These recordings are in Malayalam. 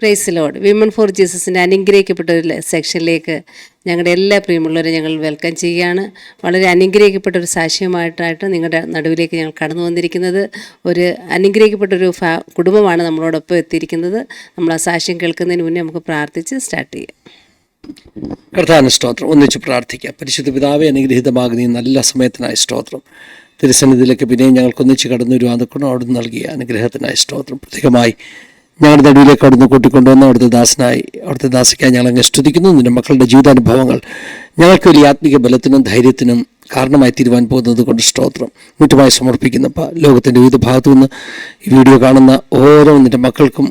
Price Lord. വിമൻ ഫോർ ജീസസിൻ്റെ അനുഗ്രഹിക്കപ്പെട്ട ഒരു സെക്ഷനിലേക്ക് ഞങ്ങളുടെ എല്ലാ പ്രിയമുള്ളവരെ ഞങ്ങൾ വെൽക്കം ചെയ്യുകയാണ്. വളരെ അനുഗ്രഹിക്കപ്പെട്ട ഒരു സാക്ഷ്യമായിട്ടായിട്ട് നിങ്ങളുടെ നടുവിലേക്ക് ഞങ്ങൾ കടന്നു വന്നിരിക്കുന്നത്. ഒരു അനുഗ്രഹിക്കപ്പെട്ടൊരു കുടുംബമാണ് നമ്മളോടൊപ്പം എത്തിയിരിക്കുന്നത്. നമ്മൾ ആ സാക്ഷ്യം കേൾക്കുന്നതിന് മുന്നേ നമുക്ക് പ്രാർത്ഥിച്ച് സ്റ്റാർട്ട് ചെയ്യാം. കർത്താവിന് സ്തോത്രം. ഒന്നിച്ച് പ്രാർത്ഥിക്കാം. പരിശുദ്ധ പിതാവേ, അനുഗ്രഹീതമാകുന്ന ഈ നല്ല സമയത്തിനായി സ്തോത്രം. തിരുസന്നിധിയിലേക്ക് പിന്നെയും ഞങ്ങൾക്ക് ഒന്നിച്ച് കടന്നു വരുവാൻ അവിടുന്ന് നൽകിയ അനുഗ്രഹത്തിനായി സ്തോത്രം. പ്രത്യേകമായി ഞങ്ങളുടെ നടുവിലേക്ക് അവിടുന്ന് കൂട്ടിക്കൊണ്ടുവന്ന അവിടുത്തെ ദാസിക്കായി ഞങ്ങൾ അങ്ങ് സ്തുതിക്കുന്നു. നിന്റെ മക്കളുടെ ജീവിതാനുഭവങ്ങൾ ഞങ്ങൾക്ക് വലിയ ആത്മീക ബലത്തിനും ധൈര്യത്തിനും കാരണമായി തീരുവാൻ പോകുന്നത് കൊണ്ട് സ്തോത്രം മുറ്റുമായി സമർപ്പിക്കുന്നപ്പോൾ ലോകത്തിൻ്റെ വിവിധ ഭാഗത്തു നിന്ന് ഈ വീഡിയോ കാണുന്ന ഓരോ നിൻ്റെ മക്കൾക്കും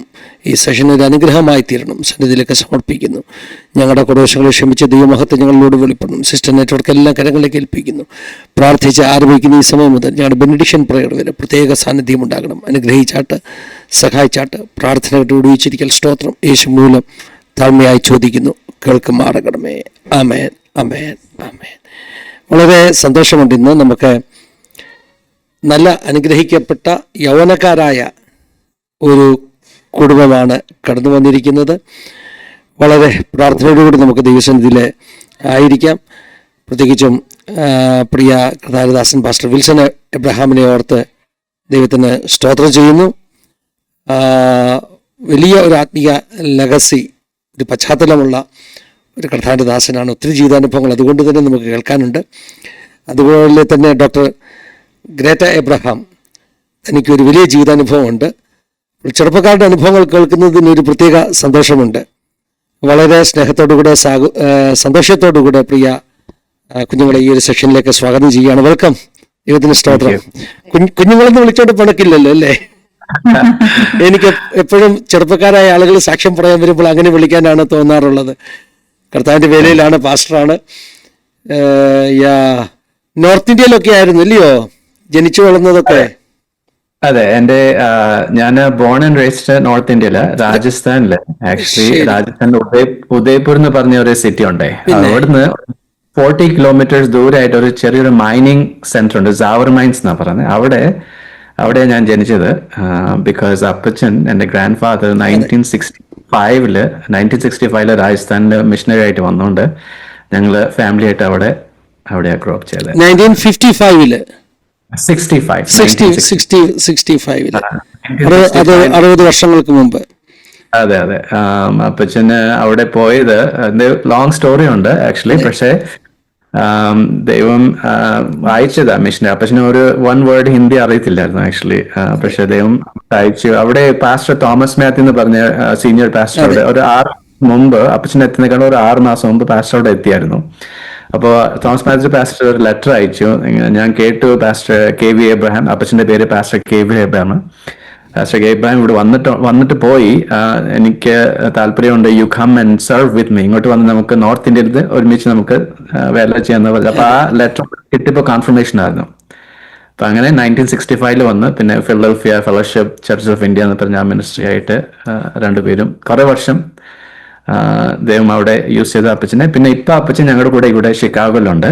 ഈ സെഷൻ ഒരു അനുഗ്രഹമായി തീരണം. സന്നിധിയിലേക്ക് സമർപ്പിക്കുന്നു. ഞങ്ങളുടെ കുറവശങ്ങളെ ക്ഷമിച്ച ദൈവമഹത്വം ഞങ്ങളിലൂടെ വെളിപ്പെടണം. സിസ്റ്റർ നെറ്റ്വർക്ക് എല്ലാം കരങ്ങളിലേക്ക് ഏൽപ്പിക്കുന്നു. പ്രാർത്ഥിച്ച് ആരംഭിക്കുന്ന ഈ സമയം മുതൽ ഞങ്ങളുടെ ബെനഡിക്ഷൻ പ്രയർ വരെ പ്രത്യേക സാന്നിധ്യം ഉണ്ടാകണം. അനുഗ്രഹിച്ചാട്ട്, സഹായിച്ചാട്ട്, പ്രാർത്ഥനയോട് ഒടിവിച്ചിരിക്കൽ സ്തോത്രം യേശു മൂലം താഴ്മയായി ചോദിക്കുന്നു. കേൾക്കുമാറകണമേ. ആമേൻ, ആമേൻ, ആമേൻ. വളരെ സന്തോഷമുണ്ട്. ഇന്ന് നമുക്ക് നല്ല അനുഗ്രഹിക്കപ്പെട്ട യൗവനക്കാരായ ഒരു കുടുംബമാണ് കടന്നു വന്നിരിക്കുന്നത്. വളരെ പ്രാർത്ഥനയോടുകൂടി നമുക്ക് ദൈവസന്നിധിയിൽ ആയിരിക്കാം. പ്രത്യേകിച്ചും പ്രിയ കർത്താരദാസൻ പാസ്റ്റർ വിൽസൺ എബ്രഹാമിനെ ഓർത്ത് ദൈവത്തിന് സ്തോത്രം ചെയ്യുന്നു. വലിയ ഒരു ആത്മീയ ലെഗസി, ഒരു പശ്ചാത്തലമുള്ള ഒരു കർത്താവിൻ്റെ ദാസനാണ്. ഒത്തിരി ജീവിതാനുഭവങ്ങൾ അതുകൊണ്ട് തന്നെ നമുക്ക് കേൾക്കാനുണ്ട്. അതുപോലെ തന്നെ ഡോക്ടർ ഗ്രേറ്റ എബ്രഹാം, എനിക്കൊരു വലിയ ജീവിതാനുഭവമുണ്ട്. ചെറുപ്പക്കാരുടെ അനുഭവങ്ങൾ കേൾക്കുന്നതിനൊരു പ്രത്യേക സന്തോഷമുണ്ട്. വളരെ സ്നേഹത്തോടുകൂടെ സന്തോഷത്തോടുകൂടെ പ്രിയ കുഞ്ഞുങ്ങളെ ഈ ഒരു സെക്ഷനിലേക്ക് സ്വാഗതം ചെയ്യുകയാണ്. വെൽക്കം. ദൈവത്തിന് സ്തോത്രം. കുഞ്ഞുങ്ങളെന്ന് വിളിച്ചോണ്ട് പണക്കില്ലല്ലോ അല്ലേ? എനിക്ക് എപ്പോഴും ചെറുപ്പക്കാരായ ആളുകൾ സാക്ഷ്യം പറയാൻ വരുമ്പോൾ അങ്ങനെ വിളിക്കാനാണ് തോന്നാറുള്ളത്. കർത്താവിൻ്റെ വേലയിലാണ്, പാസ്റ്ററാണ്. നോർത്ത് ഇന്ത്യയിലൊക്കെ ആയിരുന്നു ഇല്ലയോ ജനിച്ചു വളർന്നതൊക്കെ? അതെ, ഞാൻ ബോൺ ആൻഡ് റേസ്ഡ് നോർത്ത് ഇന്ത്യയില്, രാജസ്ഥാനില്. ആക്ച്വലി രാജസ്ഥാനിൽ ഉദയ്പൂർ എന്ന് പറഞ്ഞ ഒരു സിറ്റി ഉണ്ടേ. അവിടുന്ന് 40 കിലോമീറ്റേഴ്സ് ദൂരമായിട്ട് ഒരു ചെറിയൊരു മൈനിങ് സെന്റർ ഉണ്ട്, സാവർ മൈൻസ് എന്നാ പറയുന്നത്. അവിടെ ഞാൻ ജനിച്ചത്. ബിക്കോസ് അപ്പച്ചൻ, എന്റെ ഗ്രാൻഡ് ഫാദർ 1965 രാജസ്ഥാനില് മിഷണറി ആയിട്ട് വന്നുകൊണ്ട് ഞങ്ങള് ഫാമിലി ആയിട്ട് അവിടെ ഗ്രോ അപ്പ് ചെയ്തത്. 1955 60 വർഷങ്ങൾക്ക് മുമ്പ്. അതെ. അപ്പച്ചന് അവിടെ പോയത് ലോങ് സ്റ്റോറി ഉണ്ട് ആക്ച്വലി. പക്ഷേ ദൈവം അയച്ചതാ മിഷനറി. അപ്പച്ചന് ഒരു 1 വേർഡ് ഹിന്ദി അറിയത്തില്ലായിരുന്നു ആക്ച്വലി. പക്ഷെ ദൈവം അയച്ചു. അവിടെ പാസ്റ്റർ തോമസ് മാത്യു എന്ന് പറഞ്ഞ സീനിയർ പാസ്റ്റർ അവിടെ ഒരു 6 മുമ്പ്, അപ്പച്ചൻ എത്തുന്നേക്കാൾ ഒരു 6 മാസം മുമ്പ് പാസ്റ്റർ അവിടെ എത്തിയായിരുന്നു. അപ്പോൾ തോമസ് മാത്യു പാസ്റ്റർ ഒരു ലെറ്റർ അയച്ചു. ഞാൻ കേട്ടു പാസ്റ്റർ KV എബ്രഹാം, അപ്പച്ചന്റെ പേര് pastor KV Abraham. Pastor Abraham ഇവിടെ വന്നിട്ട് പോയി, എനിക്ക് താല്പര്യമുണ്ട്, you come and serve with me, ഇങ്ങോട്ട് വന്ന് നമുക്ക് നോർത്ത് ഇന്ത്യയിൽ ഒരുമിച്ച് നമുക്ക് വേല ചെയ്യാന്ന് പറഞ്ഞു. അപ്പൊ ആ ലെറ്റർ കിട്ടിയപ്പോൾ കൺഫർമേഷൻ ആയിരുന്നു. അപ്പൊ അങ്ങനെ 1965 വന്ന് പിന്നെ Philadelphia fellowship church of India എന്ന് പറഞ്ഞ മിനിസ്ട്രി ആയിട്ട് രണ്ടുപേരും കുറെ വർഷം ദൈവം അവിടെ യൂസ് ചെയ്ത അപ്പച്ചനെ. പിന്നെ ഇപ്പൊ അപ്പച്ചൻ ഞങ്ങളുടെ കൂടെ ഇവിടെ ഷിക്കാഗോയിലുണ്ട്.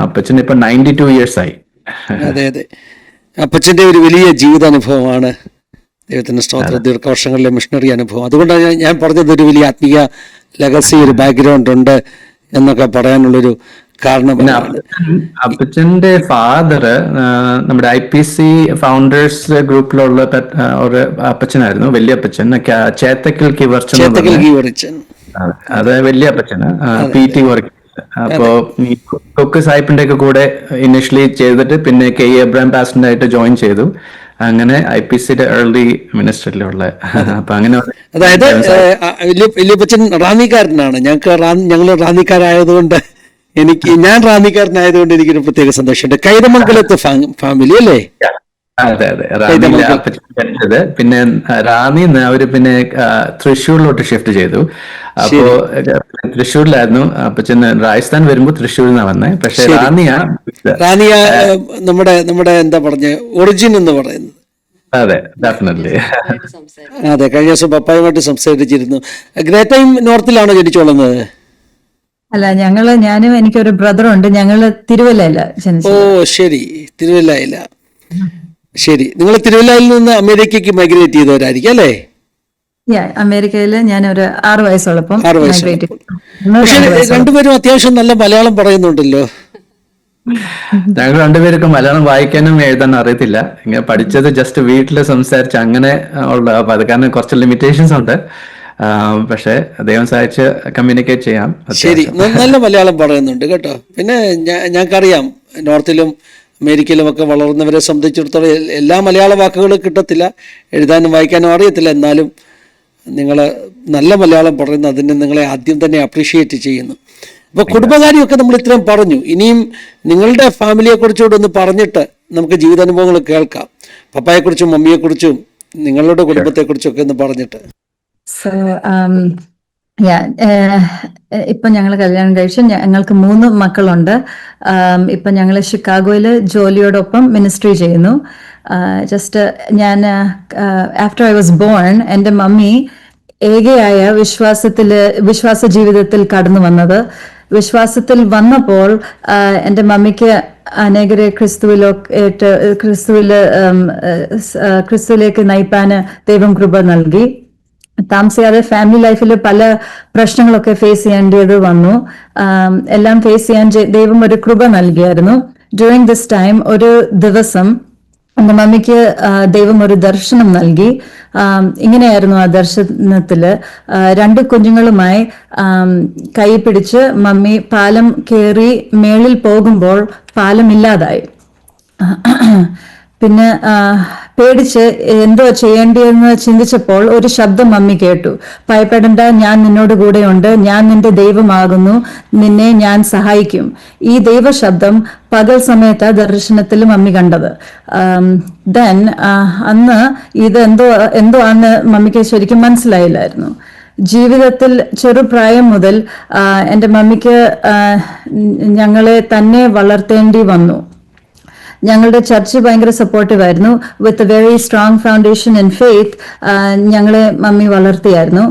അപ്പച്ചൻ ഇപ്പൊ 92 years ആയി. അതെ. അപ്പച്ചൻ്റെ ഒരു വലിയ ജീവിതാനുഭവമാണ്. ദൈവത്തിൻ്റെ സ്തോത്ര. ദീർഘവർഷങ്ങളിലെ മിഷണറി അനുഭവം. അതുകൊണ്ടാണ് ഞാൻ പറഞ്ഞത് ഒരു വലിയ ആത്മീയ ലെഗസി, ഒരു ബാക്ക്ഗ്രൗണ്ട് ഉണ്ട് എന്നൊക്കെ പറയാനുള്ളൊരു കാരണം. അപ്പച്ചന്റെ ഫാദർ നമ്മുടെ IPC ഫൗണ്ടേഴ്സ് ഗ്രൂപ്പിലുള്ള ഒരു അപ്പച്ചനായിരുന്നു, വലിയ അപ്പച്ചൻ. ചേത്തക്കൽ കീവർച്ചൻ, അത് വലിയ അപ്പച്ചന് PT വർക്ക്. അപ്പോ ഈ കൊക്ക് സാഹിബിന്റെ ഒക്കെ കൂടെ ഇനിഷ്യലി ചെയ്തിട്ട് പിന്നെ KE എബ്രഹാം പാസ്റ്ററിന്റെ ആയിട്ട് ജോയിൻ ചെയ്തു. അങ്ങനെ IPCയുടെ ഏർലി മിനിസ്റ്ററിലുള്ള. അപ്പൊ അങ്ങനെ അതായത് വലിയപ്പച്ചൻ റാന്നിക്കാരനാണ്. ഞങ്ങൾ റാന്നിക്കാരായതുകൊണ്ട് ഞാൻ റാന്നിക്കാരനായതുകൊണ്ട് എനിക്കൊരു പ്രത്യേക സന്തോഷമുണ്ട്. കൈതമംഗലത്തെ ഫാമിലി അല്ലേ? അതെ. റാന്നിയിലെ അപ്പച്ചൻ ജനിച്ചത്. പിന്നെ റാന്നിന്ന് അവര് പിന്നെ തൃശ്ശൂരിലോട്ട് ഷിഫ്റ്റ് ചെയ്തു. അപ്പോ തൃശ്ശൂരിലായിരുന്നു അപ്പച്ചൻ. രാജസ്ഥാൻ വരുമ്പോ തൃശ്ശൂരിൽ നിന്നാ വന്നേ. പക്ഷെ റാന്നിയ നമ്മുടെ എന്താ പറഞ്ഞ ഒറിജിൻ എന്ന് പറയുന്നത്. അതെ, ഡെഫിനറ്റ്ലി. അതെ, കഴിഞ്ഞ ദിവസം പപ്പായുമായിട്ട് സംസാരിച്ചിരുന്നു. ഗ്രേറ്റയും നോർത്തിലാണോ ജനിച്ചോളുന്നത്? അല്ല, ഞാനും എനിക്കൊരു ബ്രദറുണ്ട്. ഞങ്ങള് തിരുവല്ലയില. ഓ ശരി, തിരുവല്ലയില. ശരി, നിങ്ങൾ തിരുവല്ലയിൽ നിന്ന് അമേരിക്കയ്ക്ക് മൈഗ്രേറ്റ് ചെയ്തവരായിരിക്കും അല്ലേ? അമേരിക്കയിൽ ഞാൻ ഒരു 6 വയസ്സുള്ളപ്പം 6 migrate വയസ്സുള്ളപ്പോൾ. ചെയ്തു. പക്ഷെ 2 വയസ്സുള്ളപ്പം. രണ്ടുപേരും അത്യാവശ്യം നല്ല മലയാളം പറയുന്നുണ്ടല്ലോ. ഞങ്ങൾ രണ്ടുപേർക്കും മലയാളം വായിക്കാനും എഴുതാനും അറിയത്തില്ല. ഇങ്ങനെ പഠിച്ചത് ജസ്റ്റ് വീട്ടിൽ സംസാരിച്ച് അങ്ങനെ ഉള്ള, അപ്പൊ അത് കാരണം കുറച്ച് ലിമിറ്റേഷൻസ് ഉണ്ട്. പക്ഷെ ദൈവം സഹായിച്ച് കമ്മ്യൂണിക്കേറ്റ് ചെയ്യാം. ശരി, നല്ല മലയാളം പറയുന്നുണ്ട് കേട്ടോ. പിന്നെ ഞങ്ങൾക്കറിയാം, നോർത്തിലും അമേരിക്കയിലും ഒക്കെ വളർന്നവരെ സംബന്ധിച്ചിടത്തോളം എല്ലാ മലയാള വാക്കുകളും കിട്ടത്തില്ല, എഴുതാനും വായിക്കാനും അറിയത്തില്ല. എന്നാലും നിങ്ങൾ നല്ല മലയാളം പറയുന്നു, അതിന് നിങ്ങളെ ആദ്യം തന്നെ അപ്രീഷിയേറ്റ് ചെയ്യുന്നു. അപ്പോൾ കുടുംബകാര്യമൊക്കെ നമ്മൾ ഇത്രയും പറഞ്ഞു. ഇനിയും നിങ്ങളുടെ ഫാമിലിയെക്കുറിച്ചുകൂടെ ഒന്ന് പറഞ്ഞിട്ട് നമുക്ക് ജീവിതാനുഭവങ്ങൾ കേൾക്കാം. പപ്പായെക്കുറിച്ചും മമ്മിയെക്കുറിച്ചും നിങ്ങളുടെ കുടുംബത്തെക്കുറിച്ചൊക്കെ ഒന്ന് പറഞ്ഞിട്ട്. സോ ഇപ്പൊ ഞങ്ങൾ കല്യാണം കഴിച്ചു. ഞങ്ങൾക്ക് 3 മക്കളുണ്ട്. ഇപ്പൊ ഞങ്ങൾ ഷിക്കാഗോയില് ജോലിയോടൊപ്പം മിനിസ്ട്രി ചെയ്യുന്നു. ജസ്റ്റ് ഞാൻ ആഫ്റ്റർ ഐ വാസ് ബോൺ, എൻ്റെ മമ്മി ഏകയായ വിശ്വാസ ജീവിതത്തിൽ കടന്നു വന്നത്. വിശ്വാസത്തിൽ വന്നപ്പോൾ എൻ്റെ മമ്മിക്ക് അനേകരെ ക്രിസ്തുവിലേക്ക് നയിപ്പാന് ദൈവം കൃപ നൽകി. താമസിയാതെ ഫാമിലി ലൈഫിൽ പല പ്രശ്നങ്ങളൊക്കെ ഫേസ് ചെയ്യേണ്ടത് വന്നു. എല്ലാം ഫേസ് ചെയ്യാൻ ദൈവം ഒരു കൃപ നൽകിയായിരുന്നു. ഡ്യൂറിങ് ദിസ് ടൈം ഒരു ദിവസം എൻ്റെ മമ്മിക്ക് ദൈവം ഒരു ദർശനം നൽകി. ഇങ്ങനെയായിരുന്നു ആ ദർശനത്തില്, 2 കുഞ്ഞുങ്ങളുമായി കൈ പിടിച്ച് മമ്മി പാലം കയറി മേളിൽ പോകുമ്പോൾ പാലം ഇല്ലാതായി. പിന്നെ പേടിച്ച് എന്തോ ചെയ്യേണ്ടിയെന്ന് ചിന്തിച്ചപ്പോൾ ഒരു ശബ്ദം മമ്മി കേട്ടു. ഭയപ്പെടണ്ട, ഞാൻ നിന്നോട് കൂടെയുണ്ട്, ഞാൻ നിന്റെ ദൈവമാകുന്നു, നിന്നെ ഞാൻ സഹായിക്കും. ഈ ദൈവശബ്ദം പകൽ സമയത്ത് ദർശനത്തിൽ മമ്മി കണ്ടത്. ദെൻ അന്ന് ഇത് എന്തോ ആണെന്ന് മമ്മിക്ക് ശരിക്കും മനസ്സിലായില്ലായിരുന്നു. ജീവിതത്തിൽ ചെറുപ്രായം മുതൽ എൻ്റെ മമ്മിക്ക് ഞങ്ങളെ തന്നെ വളർത്തേണ്ടി വന്നു. ഞങ്ങളുടെ ചർച്ച് ഭയങ്കര സപ്പോർട്ടീവ് ആയിരുന്നു. With a very strong foundation in faith ഞങ്ങളെ മമ്മി വളർത്തിയായിരുന്നു.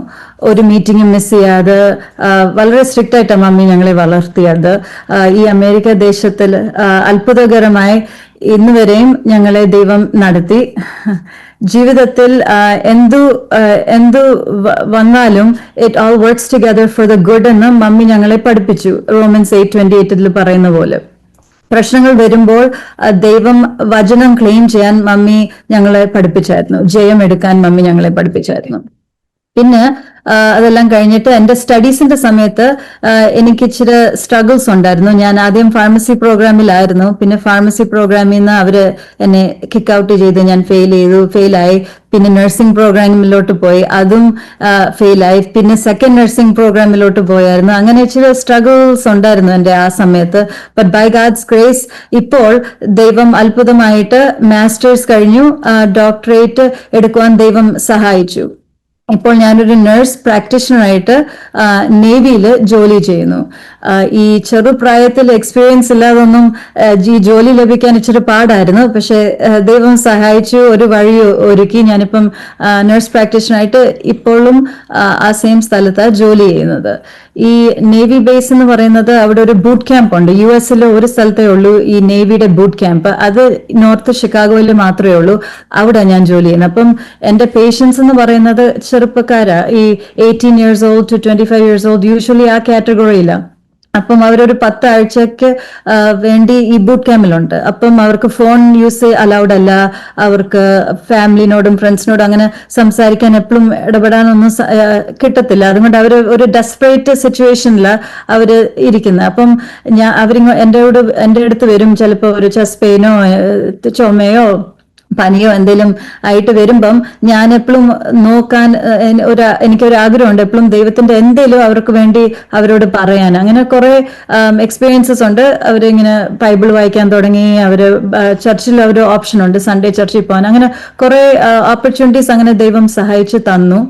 ഒരു മീറ്റിംഗ് മിസ് ചെയ്യാതെ വളരെ സ്ട്രിക്റ്റ് ആയിട്ടാണ് മമ്മി ഞങ്ങളെ വളർത്തിയത്. ഈ അമേരിക്ക ദേശത്തിൽ അത്ഭുതകരമായി ഇന്ന് വരെയും ഞങ്ങളെ ദൈവം നടത്തി. ജീവിതത്തിൽ എന്തു വന്നാലും it all works together for the good എന്ന് മമ്മി ഞങ്ങളെ പഠിപ്പിച്ചു. റോമൻസ് 8:28 പറയുന്ന പോലെ പ്രശ്നങ്ങൾ വരുമ്പോൾ ദൈവം വചനം ക്ലെയിം ചെയ്യാൻ മമ്മി ഞങ്ങളെ പഠിപ്പിച്ചായിരുന്നു. ജയം എടുക്കാൻ മമ്മി ഞങ്ങളെ പഠിപ്പിച്ചായിരുന്നു. പിന്നെ അതെല്ലാം കഴിഞ്ഞിട്ട് എൻ്റെ സ്റ്റഡീസിന്റെ സമയത്ത് എനിക്ക് ഇച്ചിരി സ്ട്രഗിൾസ് ഉണ്ടായിരുന്നു. ഞാൻ ആദ്യം ഫാർമസി പ്രോഗ്രാമിലായിരുന്നു. പിന്നെ ഫാർമസി പ്രോഗ്രാമിൽ നിന്ന് അവര് എന്നെ കിക്ക് ഔട്ട് ചെയ്ത് ഞാൻ ഫെയിലായി. പിന്നെ നഴ്സിംഗ് പ്രോഗ്രാമിലോട്ട് പോയി, അതും ഫെയിലായി. പിന്നെ സെക്കൻഡ് നഴ്സിംഗ് പ്രോഗ്രാമിലോട്ട് പോയായിരുന്നു. അങ്ങനെ ഇച്ചിരി സ്ട്രഗിൾസ് ഉണ്ടായിരുന്നു എൻ്റെ ആ സമയത്ത്. ബട്ട് ബൈ ഗാഡ്സ് ഗ്രേസ് ഇപ്പോൾ ദൈവം അത്ഭുതമായിട്ട് മാസ്റ്റേഴ്സ് കഴിഞ്ഞു, ഡോക്ടറേറ്റ് എടുക്കുവാൻ ദൈവം സഹായിച്ചു. ഇപ്പോൾ ഞാനൊരു നഴ്സ് പ്രാക്ടീഷണറായിട്ട് നേവിയിൽ ജോലി ചെയ്യുന്നു. ഈ ചെറുപ്രായത്തിൽ എക്സ്പീരിയൻസ് ഇല്ലാതൊന്നും ഈ ജോലി ലഭിക്കാൻ ഇച്ചിരി പാടായിരുന്നു. പക്ഷെ ദൈവം സഹായിച്ചു, ഒരു വഴി ഒരുക്കി. ഞാനിപ്പം നഴ്സ് പ്രാക്ടീഷണറായിട്ട് ഇപ്പോഴും ആ സെയിം സ്ഥലത്താണ് ജോലി ചെയ്യുന്നത്. ഈ നേവി ബേസ് എന്ന് പറയുന്നത് അവിടെ ഒരു ബൂട്ട് ക്യാമ്പ് ഉണ്ട്. US ഒരു സ്ഥലത്തേ ഉള്ളൂ ഈ നേവിയുടെ ബൂട്ട് ക്യാമ്പ്. അത് നോർത്ത് ഷിക്കാഗോയിൽ മാത്രമേ ഉള്ളൂ. അവിടെ ഞാൻ ജോലി ചെയ്യുന്നത്. അപ്പം എൻ്റെ പേഷ്യൻസ് എന്ന് പറയുന്നത് ചെറുപ്പക്കാരാ, ഈ 18 years old to 25 years old, usually ആ കാറ്റഗറിയിലാണ്. അപ്പം അവരൊരു 10 ആഴ്ചക്ക് വേണ്ടി ഈ ബൂട്ട് ക്യാമ്പിലുണ്ട്. അപ്പം അവർക്ക് ഫോൺ യൂസ് അലൗഡ് അല്ല, അവർക്ക് ഫാമിലിനോടും ഫ്രണ്ട്സിനോടും അങ്ങനെ സംസാരിക്കാൻ എപ്പോഴും ഇടപെടാനൊന്നും കിട്ടത്തില്ല. അതുകൊണ്ട് അവർ ഒരു ഡെസ്പറേറ്റ് സിറ്റുവേഷനിലാണ് അവർ ഇരിക്കുന്നത്. അപ്പം എൻ്റെ അടുത്ത് വരും ചിലപ്പോൾ ഒരു ചെസ്റ്റ് പെയിനോ ചുമയോ പനിയോ എന്തെങ്കിലും ആയിട്ട് വരുമ്പം ഞാൻ എപ്പോഴും നോക്കാൻ എനിക്കൊരു ആഗ്രഹമുണ്ട്, എപ്പോഴും ദൈവത്തിന്റെ എന്തെങ്കിലും അവർക്ക് വേണ്ടി അവരോട് പറയാൻ. അങ്ങനെ കുറെ എക്സ്പീരിയൻസസ് ഉണ്ട്. അവരിങ്ങനെ ബൈബിൾ വായിക്കാൻ തുടങ്ങി. അവര് ചർച്ചിൽ ഒരു ഓപ്ഷൻ ഉണ്ട്, സൺഡേ ചർച്ചിൽ പോകാൻ. അങ്ങനെ കുറെ ഓപ്പർച്യൂണിറ്റീസ് അങ്ങനെ ദൈവം സഹായിച്ചു തന്നു.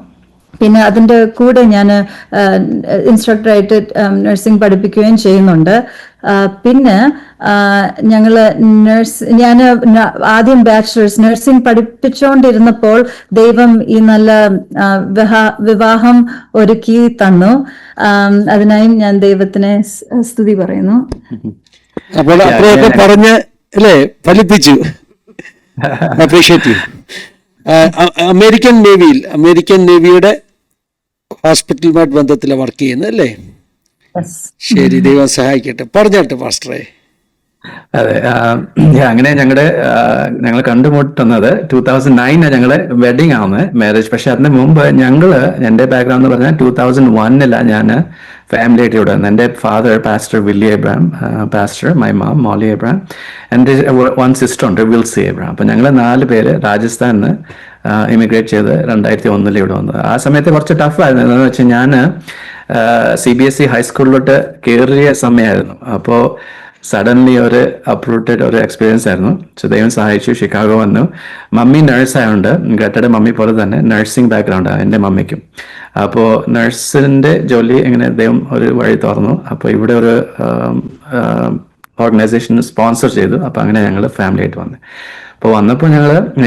പിന്നെ അതിൻ്റെ കൂടെ ഞാൻ ഇൻസ്ട്രക്ടറായിട്ട് നഴ്സിംഗ് പഠിപ്പിക്കുകയും ചെയ്യുന്നുണ്ട്. പിന്നെ ഞാൻ ആദ്യം ബാച്ചിലേഴ്സ് നഴ്സിംഗ് പഠിപ്പിച്ചുകൊണ്ടിരുന്നപ്പോൾ ദൈവം ഈ നല്ല വിവാഹം ഒരുക്കി തന്നു. അതിനായി ഞാൻ ദൈവത്തിനെ സ്തുതി പറയുന്നു. അപ്പോൾ പറഞ്ഞ് അല്ലേ ഫലിപ്പിച്ചു. അപ്രീഷിയേറ്റ് ചെയ്യും. അമേരിക്കൻ നേവിയുടെ ഹോസ്പിറ്റലുമായിട്ട് ബന്ധത്തിലാണ് വർക്ക് ചെയ്യുന്നത് അല്ലേ? ശരി, ദൈവം സഹായിക്കട്ടെ. പറഞ്ഞാട്ടെ പാസ്റ്ററെ. അതെ, അങ്ങനെ ഞങ്ങൾ കണ്ടുമുട്ടുന്നത് 2009 ഞങ്ങള് വെഡിങ് ആണ്, മാരേജ്. പക്ഷെ അതിന് മുമ്പ് എൻ്റെ ബാക്ക്ഗ്രൗണ്ട് എന്ന് പറഞ്ഞാൽ 2001 ഞാൻ ഫാമിലി ആയിട്ട് ഇവിടെ വന്നു. എൻ്റെ father pastor Willy Abraham pastor, my mom Molly Abraham, എൻ്റെ 1 സിസ്റ്റർ ഉണ്ട് വിൽസി എബ്രഹാം. അപ്പൊ ഞങ്ങൾ 4 പേര് രാജസ്ഥാനിൽ നിന്ന് ഇമിഗ്രേറ്റ് ചെയ്ത് 2001 ഇവിടെ വന്നത്. ആ സമയത്ത് കുറച്ച് ടഫായിരുന്നു. എന്താണെന്ന് വെച്ചാൽ ഞാൻ CBSE ഹൈസ്കൂളിലോട്ട് കയറിയ സമയമായിരുന്നു. അപ്പോൾ സഡൻലി ഒരു അപ്രൂട്ടഡ് ഒരു എക്സ്പീരിയൻസ് ആയിരുന്നു. സോ ദൈവം സഹായിച്ചു, ഷിക്കാഗോ വന്നു. മമ്മി നഴ്സ് ആയതുകൊണ്ട് ഗ്രറ്റയുടെ മമ്മി പോലെ തന്നെ നഴ്സിംഗ് ബാക്ക്ഗ്രൗണ്ടാണ് എൻ്റെ മമ്മിക്കും. അപ്പോൾ നഴ്സിൻ്റെ ജോലി എങ്ങനെ ദൈവം ഒരു വഴി തുറന്നു. അപ്പോൾ ഇവിടെ ഒരു ഓർഗനൈസേഷൻ സ്പോൺസർ ചെയ്തു. അപ്പോൾ അങ്ങനെ ഞങ്ങൾ ഫാമിലി ആയിട്ട് വന്നു. അപ്പോൾ വന്നപ്പോൾ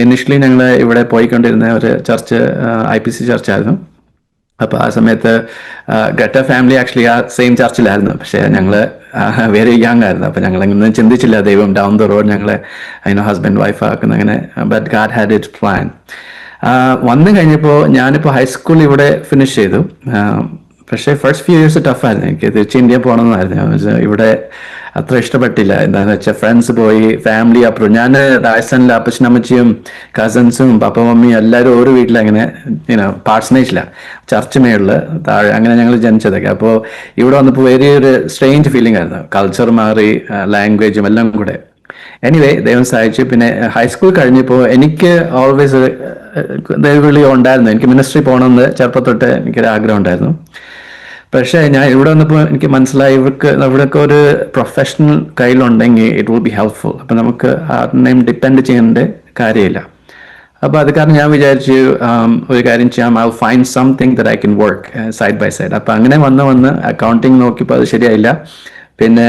ഇനിഷ്യലി ഞങ്ങൾ ഇവിടെ പോയിക്കൊണ്ടിരുന്ന ഒരു ചർച്ച് IPC ചർച്ചായിരുന്നു. അപ്പോൾ ആ സമയത്ത് ഗ്രറ്റ ഫാമിലി ആക്ച്വലി ആ സെയിം ചർച്ചിലായിരുന്നു. പക്ഷേ ഞങ്ങൾ വെരി യങ് ആയിരുന്നു. അപ്പോൾ ഞങ്ങളൊന്നും ചിന്തിച്ചില്ല ദൈവം ഡൗൺ ദ റോഡ് ഞങ്ങളെ ഹസ്ബൻഡ് വൈഫ് ആക്കുന്ന അങ്ങനെ. But God had it plan. വന്നു കഴിഞ്ഞപ്പോൾ ഞാനിപ്പോൾ ഹൈസ്കൂൾ ഇവിടെ ഫിനിഷ് ചെയ്തു. പക്ഷേ ഫസ്റ്റ് ഫ്യൂ ഇയേഴ്സ് ടഫായിരുന്നു. എനിക്ക് തിരിച്ച് ഇന്ത്യ പോകണമെന്നായിരുന്നു. ഇവിടെ അത്ര ഇഷ്ടപ്പെട്ടില്ല. എന്താണെന്ന് വെച്ചാൽ ഫ്രണ്ട്സ് പോയി, ഫാമിലി അപ്രൂവ്. ഞാൻ രാജസ്ഥാനിലെ അപ്പച്ചനമ്മച്ചിയും കസിൻസും പപ്പ മമ്മിയും എല്ലാവരും ഒരു വീട്ടിൽ അങ്ങനെ പാർട്ട്സ്നേജില്ല, ചർച്ച് മേളിൽ താഴെ അങ്ങനെ ഞങ്ങൾ ജനിച്ചതൊക്കെ. അപ്പോൾ ഇവിടെ വന്നപ്പോൾ ഒരു സ്ട്രേഞ്ച് ഫീലിംഗ് ആയിരുന്നു. കൾച്ചർ മാറി, ലാംഗ്വേജും എല്ലാം കൂടെ. എനിവേ ദൈവം സഹായിച്ചു. പിന്നെ ഹൈസ്കൂൾ കഴിഞ്ഞപ്പോൾ എനിക്ക് ഓൾവേസ് ദൈവവിളി ഉണ്ടായിരുന്നു. എനിക്ക് മിനിസ്ട്രി പോകണമെന്ന് ചെറുപ്പം തൊട്ട് എനിക്കൊരു ആഗ്രഹം ഉണ്ടായിരുന്നു. പക്ഷേ ഞാൻ ഇവിടെ വന്നപ്പോൾ എനിക്ക് മനസ്സിലായി ഇവിടെയൊക്കെ ഒരു പ്രൊഫഷണൽ കയ്യിലുണ്ടെങ്കിൽ ഇറ്റ് വിൽ ബി ഹെൽപ്ഫുൾ. അപ്പം നമുക്ക് ആരുടെയും ഡിപ്പെൻഡ് ചെയ്യേണ്ട കാര്യമില്ല. അപ്പോൾ അത് കാരണം ഞാൻ വിചാരിച്ചു ഒരു കാര്യം ചെയ്യാം, I will find something that I can work side by side. അപ്പം അങ്ങനെ വന്ന് അക്കൗണ്ടിങ് നോക്കിയപ്പോൾ അത് ശരിയായില്ല. പിന്നെ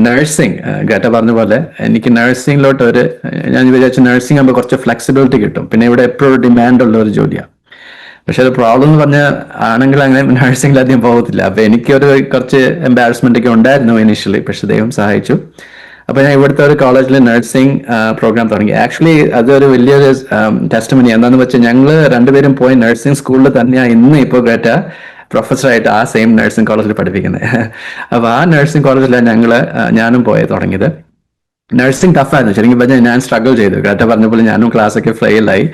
നഴ്സിംഗ്, ഗേട്ട പറഞ്ഞ പോലെ എനിക്ക് നഴ്സിംഗിലോട്ട് ഞാൻ വിചാരിച്ചു നഴ്സിംഗ് ആകുമ്പോൾ കുറച്ച് ഫ്ലെക്സിബിലിറ്റി കിട്ടും. പിന്നെ ഇവിടെ എപ്പോഴും ഡിമാൻഡുള്ള ഒരു ജോലിയാണ്. പക്ഷെ അത് പ്രോബ്ലം എന്ന് പറഞ്ഞാൽ ആണെങ്കിൽ അങ്ങനെ നഴ്സിംഗിൽ അധികം പോകത്തില്ല. അപ്പൊ എനിക്കൊരു കുറച്ച് എംബാരസ്മെന്റ് ഒക്കെ ഉണ്ടായിരുന്നു ഇനീഷ്യലി. പക്ഷെ ദൈവം സഹായിച്ചു. അപ്പൊ ഞാൻ ഇവിടുത്തെ ഒരു കോളേജിൽ നഴ്സിംഗ് പ്രോഗ്രാം തുടങ്ങി. ആക്ച്വലി അതൊരു വലിയൊരു ടെസ്റ്റ്മനി. എന്താണെന്ന് വെച്ചാൽ ഞങ്ങൾ രണ്ടുപേരും പോയി നഴ്സിംഗ് സ്കൂളിൽ തന്നെയാണ് ഇന്ന് ഇപ്പോൾ ഗ്രേറ്റ പ്രൊഫസറായിട്ട് ആ സെയിം നഴ്സിംഗ് കോളേജിൽ പഠിപ്പിക്കുന്നത്. അപ്പൊ ആ നഴ്സിംഗ് കോളേജിലാണ് ഞാനും പോയി തുടങ്ങിയത്. നഴ്സിംഗ് ടഫായിരുന്നു ശരിക്കും പറഞ്ഞാൽ. ഞാൻ സ്ട്രഗിൾ ചെയ്തു. ഗ്രേറ്റ പറഞ്ഞ പോലെ ഞാനും ക്ലാസ്സൊക്കെ ഫെയിലായി.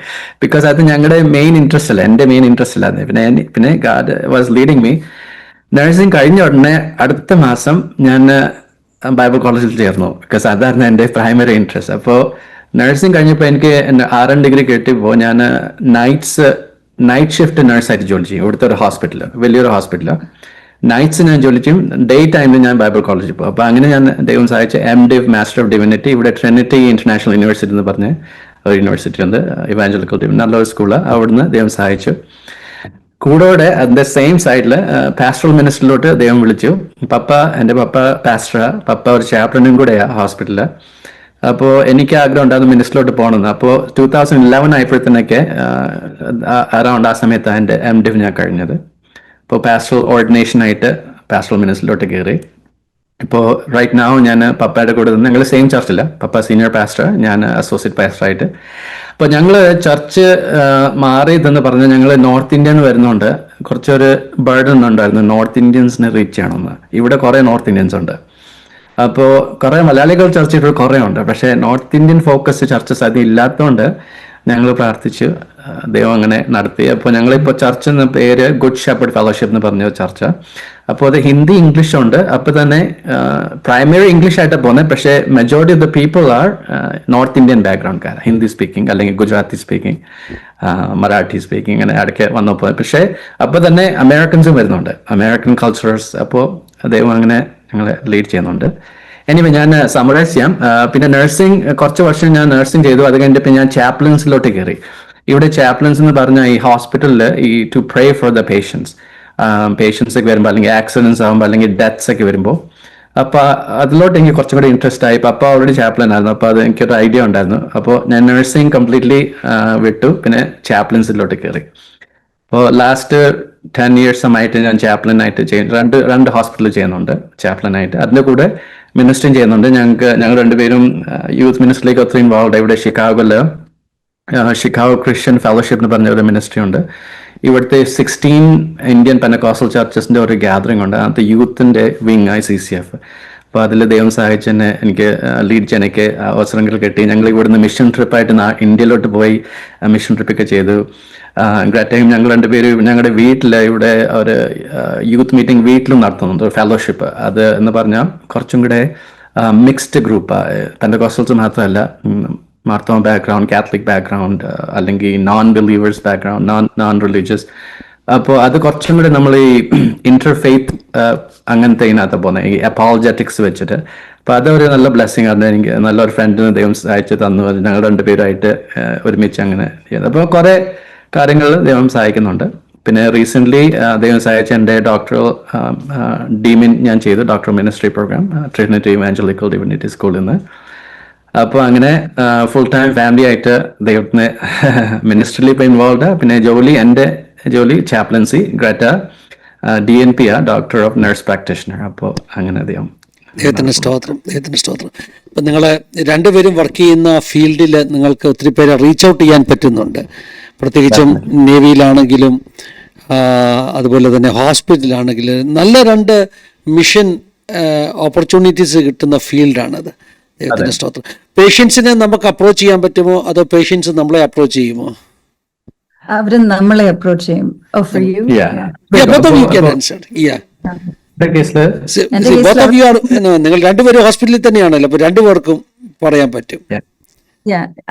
ബിക്കോസ് അത് ഞങ്ങളുടെ മെയിൻ ഇൻട്രസ്റ്റ് അല്ല, എൻ്റെ മെയിൻ ഇൻട്രസ്റ്റ് അല്ലായിരുന്നു. പിന്നെ God was leading me. Nursing കഴിഞ്ഞ ഉടനെ അടുത്ത മാസം ഞാൻ ബൈബിൾ കോളേജിൽ ചേർന്നു. ബിക്കോസ് അതായിരുന്നു എൻ്റെ പ്രൈമറി ഇൻട്രസ്റ്റ്. അപ്പോൾ നഴ്സിംഗ് കഴിഞ്ഞപ്പോൾ എനിക്ക് RN ഡിഗ്രി കിട്ടിയപ്പോൾ ഞാൻ നൈറ്റ് ഷിഫ്റ്റ് നഴ്സായിട്ട് ജോലി ചെയ്യും ഇവിടുത്തെ ഒരു ഹോസ്പിറ്റൽ, വലിയൊരു ഹോസ്പിറ്റൽ. നൈറ്റ്സ് ഞാൻ ജോലി ചെയ്യും, ഡേ ടൈമിൽ ഞാൻ ബൈബിൾ കോളേജിൽ പോകും. അപ്പോൾ അങ്ങനെ ഞാൻ ദൈവം സഹായിച്ച MDiv മാസ്റ്റർ ഓഫ് ഡിവിനിറ്റി ഇവിടെ ട്രിനിറ്റി ഇന്റർനാഷണൽ യൂണിവേഴ്സിറ്റി എന്ന് പറഞ്ഞ ഒരു യൂണിവേഴ്സിറ്റി ഉണ്ട്, ഇവാഞ്ചലിക്കൽ, നല്ലൊരു സ്കൂള്. അവിടുന്ന് ദൈവം സഹായിച്ചു. കൂടെ അതിന്റെ സെയിം സൈഡിൽ പാസ്റ്ററൽ മിനിസ്റ്ററിലോട്ട് ദൈവം വിളിച്ചു. എൻ്റെ പപ്പ പാസ്റ്ററാ, പപ്പ ഒരു ചാപ്റ്റനും കൂടെയാണ് ഹോസ്പിറ്റലിൽ. അപ്പോൾ എനിക്ക് ആഗ്രഹം ഉണ്ടായിരുന്നു മിനിസ്റ്ററിലോട്ട് പോകണമെന്ന്. അപ്പോൾ 2011 ആയപ്പോഴത്തേനൊക്കെ അറൗണ്ട് ആ സമയത്താണ് എൻ്റെ MDiv ഞാൻ കഴിഞ്ഞത്. ഇപ്പോൾ പാസ്റ്ററൽ ഓർഡിനേഷനായിട്ട് പാസ്റ്ററൽ മിനിസ്റ്ററിലോട്ട് കയറി. ഇപ്പോൾ റൈറ്റ് നൗ ഞാൻ പപ്പയുടെ കൂടെ നിന്ന്, ഞങ്ങൾ സെയിം ചർച്ചില്ല, പപ്പ സീനിയർ പാസ്റ്റർ, ഞാൻ അസോസിയേറ്റ് പാസ്റ്ററായിട്ട്. അപ്പോൾ ഞങ്ങൾ ചർച്ച് മാറിയതെന്ന് പറഞ്ഞാൽ ഞങ്ങൾ നോർത്ത് ഇന്ത്യയിൽ നിന്ന് വരുന്നുണ്ട്. കുറച്ചൊരു ബർഡൻ ഉണ്ടായിരുന്നു നോർത്ത് ഇന്ത്യൻസിനെ റീച്ച് ചെയ്യണമെന്ന്. ഇവിടെ കുറേ നോർത്ത് ഇന്ത്യൻസ് ഉണ്ട്. അപ്പോൾ കുറേ മലയാളികൾ ചർച്ചകൾ കുറേ ഉണ്ട്. പക്ഷേ നോർത്ത് ഇന്ത്യൻ ഫോക്കസ് ചർച്ചസ് അധികം ഇല്ലാത്തതുകൊണ്ട് ഞങ്ങൾ പ്രാർത്ഥിച്ചു, ദൈവം അങ്ങനെ നടത്തി. അപ്പോൾ ഞങ്ങളിപ്പോൾ ചർച്ച് എന്ന പേര് ഗുഡ് ഷെപ്പർഡ് ഫെലോഷിപ്പ് എന്ന് പറഞ്ഞ ചർച്ച. അപ്പോൾ അത് ഹിന്ദി ഇംഗ്ലീഷ് ഉണ്ട്. അപ്പോൾ തന്നെ പ്രൈമറി ഇംഗ്ലീഷ് ആയിട്ട് പോകുന്നത്. പക്ഷേ majority of the people are north Indian ബാക്ക്ഗ്രൗണ്ട്കാർ, ഹിന്ദി സ്പീക്കിംഗ് അല്ലെങ്കിൽ ഗുജറാത്തി സ്പീക്കിംഗ്, മറാഠി സ്പീക്കിംഗ്, അങ്ങനെ ഇടയ്ക്ക് വന്നപ്പോൾ. പക്ഷേ അപ്പോൾ തന്നെ അമേരിക്കൻസും വരുന്നുണ്ട്, അമേരിക്കൻ കൾച്ചറൽസ്. അപ്പോൾ ദൈവം അങ്ങനെ ഞങ്ങളെ ലീഡ് ചെയ്യുന്നുണ്ട്. എനിവേ ഞാൻ സമറൈസ് ചെയ്യാം. പിന്നെ നഴ്സിംഗ് കുറച്ച് വർഷം ഞാൻ നഴ്സിംഗ് ചെയ്തു. അത് കഴിഞ്ഞിട്ട് ഞാൻ ചാപ്ലൻസിലോട്ട് കയറി. ഇവിടെ ചാപ്ലൻസ് എന്ന് പറഞ്ഞാൽ ഈ ഹോസ്പിറ്റലിൽ to pray for the patients ഒക്കെ വരുമ്പോൾ, അല്ലെങ്കിൽ ആക്സിഡൻസ് ആകുമ്പോൾ, അല്ലെങ്കിൽ ഡെത്ത്സ് ഒക്കെ വരുമ്പോൾ, അപ്പോൾ അതിലോട്ട് എനിക്ക് കുറച്ചും കൂടി ഇൻട്രസ്റ്റ് ആയി. അപ്പോൾ ഓൾറെഡി ചാപ്ലൻ ആയിരുന്നു. അപ്പോൾ അത് എനിക്കൊരു ഐഡിയ ഉണ്ടായിരുന്നു. അപ്പോൾ ഞാൻ നഴ്സിംഗ് കംപ്ലീറ്റ്ലി വിട്ടു, പിന്നെ ചാപ്ലൻസിലോട്ട് കയറി. അപ്പോൾ ലാസ്റ്റ് 10 yearsമായിട്ട് ഞാൻ ചാപ്ലനായിട്ട് രണ്ട് ഹോസ്പിറ്റലിൽ ചെയ്യുന്നുണ്ട് ചാപ്ലനായിട്ട്. അതിൻ്റെ കൂടെ മിനിസ്റ്ററിങ് ചെയ്യുന്നുണ്ട്. ഞങ്ങൾ രണ്ടുപേരും യൂത്ത് മിനിസ്റ്ററിലേക്ക് ഒത്തിരി ഇൻവോൾവ്. ഇവിടെ ഷിക്കാഗോയിൽ ഷിക്കാഗോ ക്രിസ്ത്യൻ ഫെലോഷിപ്പ് എന്ന് പറഞ്ഞ ഒരു മിനിസ്ട്രി ഉണ്ട്. ഇവിടുത്തെ 16 ഇന്ത്യൻ പെനക്കോസ്റ്റൽ ചർച്ചസിന്റെ ഒരു ഗ്യാതറിംഗ് ഉണ്ട്. അതിനകത്ത് യൂത്തിന്റെ വിങ് ICCF. അപ്പോൾ അതിൽ ദൈവം സഹായിച്ച് തന്നെ എനിക്ക് ലീഡ് ചെയ്യാനൊക്കെ അവസരങ്ങൾ കിട്ടി. ഞങ്ങൾ ഇവിടുന്ന് മിഷൻ ട്രിപ്പായിട്ട് ഇന്ത്യയിലോട്ട് പോയി മിഷൻ ട്രിപ്പൊക്കെ ചെയ്തു. ടൈം ഞങ്ങൾ രണ്ടുപേരും ഞങ്ങളുടെ വീട്ടിൽ ഇവിടെ ഒരു യൂത്ത് മീറ്റിംഗ് വീട്ടിലും നടത്തുന്നുണ്ട്, ഫെലോഷിപ്പ്. അത് എന്ന് പറഞ്ഞാൽ കുറച്ചും കൂടെ മിക്സ്ഡ് ഗ്രൂപ്പ്, പെന്തക്കോസ്റ്റൽസ് മാത്രമല്ല, മാർത്തോമ ബാക്ക്ഗ്രൗണ്ട്, കാത്തലിക് ബാക്ക്ഗ്രൗണ്ട്, അല്ലെങ്കിൽ non believers background, non religious. അപ്പോൾ അത് കുറച്ചും കൂടെ നമ്മൾ ഈ ഇന്റർഫെയ്ത്ത് അങ്ങനത്തെ ഇതിനകത്ത് പോകുന്നത്, ഈ അപ്പോളജറ്റിക്സ് വെച്ചിട്ട്. അപ്പോൾ അതൊരു നല്ല ബ്ലെസ്സിങ് ആണ്. എനിക്ക് നല്ലൊരു ഫ്രണ്ടിന് ദൈവം സഹായിച്ച് തന്നു. അത് ഞങ്ങൾ രണ്ടുപേരായിട്ട് ഒരുമിച്ച് അങ്ങനെ ചെയ്യുന്നത്. അപ്പോൾ കുറേ കാര്യങ്ങൾ ദൈവം സഹായിക്കുന്നുണ്ട്. പിന്നെ റീസെൻ്റ്ലി ദൈവം സഹായിച്ച എൻ്റെ ഡോക്ടറൽ ഡീമിൻ ഞാൻ ചെയ്തു, doctor ministry program Trinity Evangelical Divinity സ്കൂളിൽ നിന്ന്. അപ്പോൾ അങ്ങനെ ഫുൾ ടൈം ഫാമിലി ആയിട്ട് ദൈവത്തിന് മിനിസ്ട്രിയിൽ ഇപ്പോൾ ഇൻവോൾവ്. പിന്നെ എൻ്റെ ജോലി ചാപ്ലൻസി, ഗ്രാറ്റ DNP doctor of nurse practitioner. അപ്പോൾ അങ്ങനെ ദൈവത്തിന് സ്തോത്രം. ഇപ്പം നിങ്ങൾ രണ്ടുപേരും വർക്ക് ചെയ്യുന്ന ഫീൽഡിൽ നിങ്ങൾക്ക് ഒത്തിരി പേരെ റീച്ച് ഔട്ട് ചെയ്യാൻ പറ്റുന്നുണ്ട്. പ്രത്യേകിച്ചും നേവിയിലാണെങ്കിലും അതുപോലെ തന്നെ ഹോസ്പിറ്റലാണെങ്കിലും നല്ല 2 മിഷൻ ഓപ്പർച്യൂണിറ്റീസ് കിട്ടുന്ന ഫീൽഡാണത്. ദൈവത്തിന്റെ സ്തോത്രം. പേഷ്യൻസിനെ നമുക്ക് അപ്രോച്ച് ചെയ്യാൻ പറ്റുമോ, അതോ പേഷ്യൻസ് നമ്മളെ അപ്രോച്ച് ചെയ്യുമോ? അവര് നമ്മളെ അപ്രോച്ച് ചെയ്യും. നിങ്ങൾ രണ്ടുപേരും ഹോസ്പിറ്റലിൽ തന്നെയാണല്ലോ, അപ്പൊ രണ്ടുപേർക്കും പറയാൻ പറ്റും.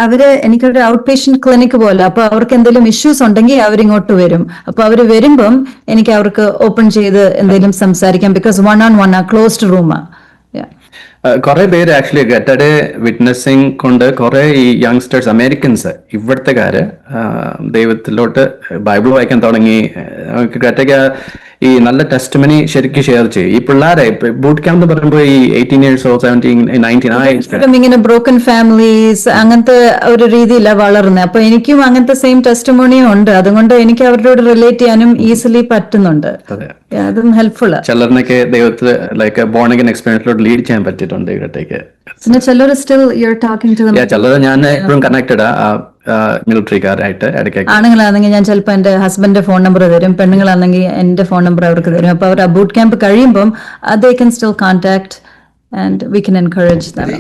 അവര് എനിക്കൊരു ഔട്ട് പേഷ്യന്റ് ക്ലിനിക് പോലെ, അപ്പൊ അവർക്ക് എന്തെങ്കിലും ഇഷ്യൂസ് ഉണ്ടെങ്കിൽ അവരിങ്ങോട്ട് വരും. അപ്പൊ അവര് വരുമ്പം എനിക്ക് അവർക്ക് ഓപ്പൺ ചെയ്ത് എന്തെങ്കിലും സംസാരിക്കാം. ബിക്കോസ് 1-on-1 ക്ലോസ്ഡ് റൂമാ. കുറെ പേര് ആക്ച്വലി ഗെറ്റഡേ വിറ്റ്നസിങ് കൊണ്ട് കുറെ ഈ യങ്സ്റ്റേഴ്സ് അമേരിക്കൻസ് ഇവിടുത്തെക്കാര് ദൈവത്തിലോട്ട് ബൈബിൾ വായിക്കാൻ തുടങ്ങി. ഗെറ്റയ്ക്ക് ഈ നല്ല ടെസ്റ്റ്മനി ശരിക്കും ഷെയർ ചെയ്യും. ഈ പിള്ളേരെ ബൂട്ട് ക്യാമ്പ് എന്ന് പറയുമ്പോൾ ഈ 18 years old 17 19 ഇങ്ങനെ ബ്രോക്കൺ ഫാമിലീസ് അങ്ങനത്തെ ഒരു രീതിയിലാണ് വളർന്നത്. അപ്പൊ എനിക്കും അങ്ങനത്തെ സെയിം ടെസ്റ്റിമോണിയും ഉണ്ട്. അതുകൊണ്ട് എനിക്ക് അവരോട് റിലേറ്റ് ചെയ്യാനും ഈസിലി പറ്റുന്നുണ്ട്. അതും ഹെൽപ്ഫുൾ. ചിലറിനൊക്കെ ദൈവത്തിൽ ലൈക്ക് ബോൺ അഗൈൻ എക്സ്പീരിയൻസിലോട്ട് ലീഡ് ചെയ്യാൻ പറ്റിയിട്ടുണ്ട് ഇവിടത്തേക്ക്. പിന്നെ ചിലർ still you are talking to them. ചിലർ ഞാൻ എപ്പോഴും കണക്റ്റഡ് മിലിറ്ററിക്കാരായിട്ട് ഇടയ്ക്ക്. ആണുങ്ങളാണെങ്കിൽ ഞാൻ ചിലപ്പോൾ എന്റെ ഹസ്ബൻഡിന്റെ ഫോൺ നമ്പർ തരും, പെണ്ണുങ്ങളാണെങ്കിൽ എന്റെ ഫോൺ നമ്പർ അവർക്ക് തരും. അപ്പൊ അവർ ആ ബൂട്ട് ക്യാമ്പ് കഴിയുമ്പോൾ they can still contact and we can encourage them.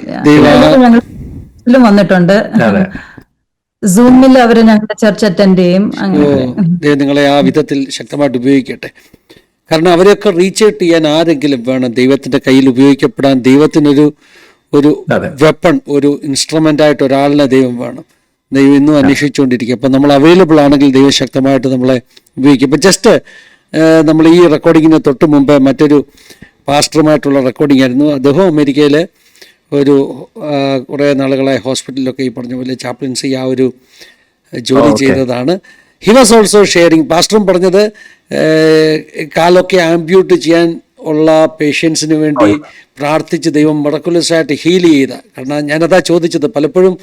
ഞങ്ങൾ വന്നിട്ടുണ്ട്, സൂമിൽ അവര് ഞങ്ങളുടെ ചർച്ച് അറ്റൻഡ് ചെയ്യും. നിങ്ങളെ ആ വിധത്തിൽ ശക്തമായിട്ട് ഉപയോഗിക്കട്ടെ. കാരണം അവരെയൊക്കെ റീച്ച് ഔട്ട് ചെയ്യാൻ ആരെങ്കിലും വേണം. ദൈവത്തിന്റെ കയ്യിൽ ഉപയോഗിക്കപ്പെടാൻ ദൈവത്തിനൊരു വെപ്പൺ, ഒരു ഇൻസ്ട്രുമെന്റ് ആയിട്ട് ഒരാളിനെ ദൈവം വേണം. ദൈവം ഇന്നും അന്വേഷിച്ചുകൊണ്ടിരിക്കുക. അപ്പം നമ്മൾ അവൈലബിൾ ആണെങ്കിൽ ദൈവം ശക്തമായിട്ട് നമ്മളെ ഉപയോഗിക്കും. ഇപ്പം ജസ്റ്റ് നമ്മൾ ഈ റെക്കോർഡിങ്ങിന് തൊട്ട് മുമ്പ് മറ്റൊരു പാസ്റ്ററുമായിട്ടുള്ള റെക്കോർഡിംഗ് ആയിരുന്നു. അദ്ദേഹം അമേരിക്കയിൽ ഒരു കുറേ നാളുകളായി ഹോസ്പിറ്റലിലൊക്കെ ഈ പറഞ്ഞ പോലെ ചാപ്ലിൻസി ആ ഒരു ജോലി ചെയ്തതാണ്. He was also sharing. പാസ്റ്ററും പറഞ്ഞത് കാലൊക്കെ ആംബ്യൂട്ട് ചെയ്യാൻ ഉള്ള പേഷ്യൻസിന് വേണ്ടി പ്രാർത്ഥിച്ച് ദൈവം മറക്കുലസായിട്ട് ഹീൽ ചെയ്ത. കാരണം ഞാനതാ ചോദിച്ചത്, പലപ്പോഴും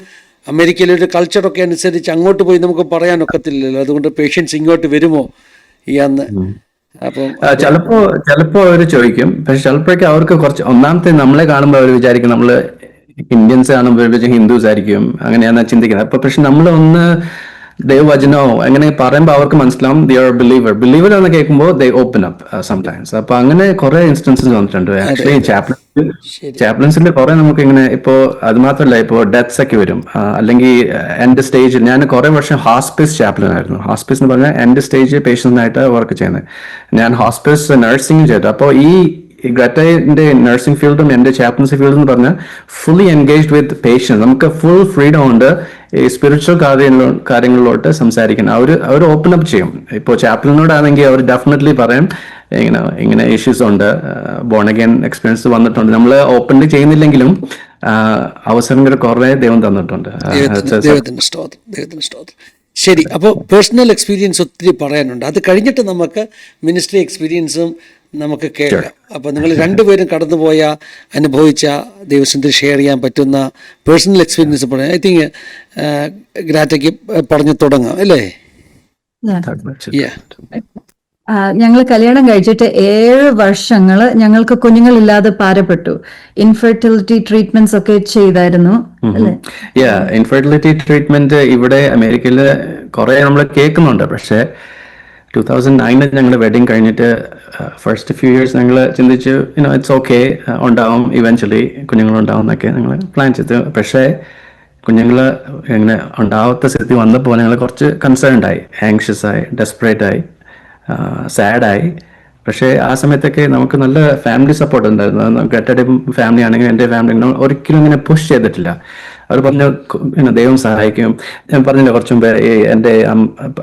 അമേരിക്കയിലെ ഒരു കൾച്ചറൊക്കെ അനുസരിച്ച് അങ്ങോട്ട് പോയി നമുക്ക് പറയാനൊക്കത്തില്ലല്ലോ. അതുകൊണ്ട് പേഷ്യൻസ് ഇങ്ങോട്ട് വരുമോ എന്ന്. അപ്പം ചിലപ്പോ അവര് ചോദിക്കും. പക്ഷെ ചിലപ്പോഴേക്കും അവർക്ക് കുറച്ച് ഒന്നാമത്തെ നമ്മളെ കാണുമ്പോൾ അവർ വിചാരിക്കും നമ്മള് ഇന്ത്യൻസ് കാണുമ്പോൾ ഹിന്ദുസ് ആയിരിക്കും, അങ്ങനെയാണ് ചിന്തിക്കുന്നത്. അപ്പൊ പക്ഷെ നമ്മളൊന്ന് ദൈവവചനോ അങ്ങനെ പറയുമ്പോൾ അവർക്ക് മനസ്സിലാവും ദേ ആർ ബിലീവർ എന്ന് കേൾക്കുമ്പോൾ ദേ ഓപ്പൺ അപ്പ് സംടൈംസ്. അപ്പൊ അങ്ങനെ കുറെ ഇൻസ്റ്റൻസസ് വന്നിട്ടുണ്ട്. ആക്ച്വലി ചാപ്ലൻസിൽ കുറെ നമുക്ക് ഇങ്ങനെ ഇപ്പോ അത് മാത്രമല്ല, ഇപ്പോ ഡെത്ത്സ് ഒക്കെ വരും, അല്ലെങ്കിൽ എൻഡ് സ്റ്റേജ്. ഞാൻ കുറെ വർഷം ഹോസ്പിസ് ചാപ്ലൻ ആയിരുന്നു. ഹോസ്പിസ് എന്ന് പറഞ്ഞാൽ എൻഡ് സ്റ്റേജ് പേഷ്യൻസിനായിട്ട് വർക്ക് ചെയ്യുന്നത്. ഞാൻ ഹോസ്പിസ് നഴ്സിംഗ് ചെയ്തു. അപ്പോൾ ഈ ഗ്രറ്റയുടെ നഴ്സിംഗ് ഫീൽഡും എൻ്റെ ചാപ്ലൻസി ഫീൽഡും എന്ന് പറഞ്ഞാൽ ഫുള്ളി എൻഗേജ്ഡ് വിത്ത് പേഷ്യൻസ്. നമുക്ക് ഫുൾ ഫ്രീഡം ഉണ്ട് ഈ സ്പിരിച്വൽ കാര്യങ്ങളിലോട്ട് സംസാരിക്കാൻ. അവർ ഓപ്പൺ അപ്പ് ചെയ്യും. ഇപ്പോൾ ചാപ്ലിനോടാണെങ്കിൽ അവർ ഡെഫിനറ്റ്ലി പറയും ഇങ്ങനെ ഇഷ്യൂസ് ഉണ്ട്, ബോൺ അഗൈൻ എക്സ്പീരിയൻസ് വന്നിട്ടുണ്ട്. നമ്മൾ ഓപ്പൺലി ചെയ്യുന്നില്ലെങ്കിലും അവസരങ്ങൾ കുറെ ദൈവം തന്നിട്ടുണ്ട്. ദൈവത്തിന് സ്തോത്രം. ശരി, അപ്പോൾ പേഴ്സണൽ എക്സ്പീരിയൻസ് ഒത്തിരി പറയാനുണ്ട്. അത് കഴിഞ്ഞിട്ട് നമുക്ക് മിനിസ്ട്രി എക്സ്പീരിയൻസും നമുക്ക് കേൾക്കാം. അപ്പോൾ നിങ്ങൾ രണ്ടുപേരും കടന്നുപോയ അനുഭവിച്ച ദൈവസന്നിധി ഷെയർ ചെയ്യാൻ പറ്റുന്ന പേഴ്സണൽ എക്സ്പീരിയൻസ് പറയാം. ഐ തിങ്ക് ഗ്രാറ്റയ്ക്ക് പറഞ്ഞു തുടങ്ങാം അല്ലേ? ഞങ്ങൾ കല്യാണം കഴിച്ചിട്ട് 7 വർഷങ്ങള് ഞങ്ങൾക്ക് കുഞ്ഞുങ്ങളില്ലാതെ പാരപ്പെട്ടു. ഇൻഫെർട്ടിലിറ്റി ട്രീറ്റ്മെന്റ്സ് ഒക്കെ ചെയ്തായിരുന്നു അല്ലേ? ഇൻഫെർട്ടിലിറ്റി ട്രീറ്റ്മെന്റ് ഇവിടെ അമേരിക്കയിൽ കുറെ നമ്മൾ കേൾക്കുന്നുണ്ട്. പക്ഷേ 2009 ഞങ്ങളുടെ വെഡിങ് കഴിഞ്ഞിട്ട് ഫസ്റ്റ് ഫ്യൂ ഇയേഴ്സ് ഞങ്ങൾ ചിന്തിച്ചു ഇറ്റ്സ് ഓക്കെ, ഉണ്ടാവും, ഇവൻച്വലി കുഞ്ഞുങ്ങളുണ്ടാവും എന്നൊക്കെ ഞങ്ങൾ പ്ലാൻ ചെയ്തു. പക്ഷേ കുഞ്ഞുങ്ങൾ ഇങ്ങനെ ഉണ്ടാവാത്ത സ്ഥിതി വന്നപ്പോൾ ഞങ്ങൾ കുറച്ച് കൺസേൺഡ് ആയി, ആങ്ഷ്യസ് ആയി, ഡെസ്പറേറ്റ് ആയി, സാഡായി. പക്ഷേ ആ സമയത്തൊക്കെ നമുക്ക് നല്ല ഫാമിലി സപ്പോർട്ട് ഉണ്ടായിരുന്നു. നമുക്ക് എട്ടടി ഫാമിലി ആണെങ്കിൽ എൻ്റെ ഫാമിലി ഒരിക്കലും ഇങ്ങനെ പുഷ് ചെയ്തിട്ടില്ല. അവർ പറഞ്ഞു ദൈവം സഹായിക്കും. ഞാൻ പറഞ്ഞില്ല കുറച്ചു മുമ്പ് എൻ്റെ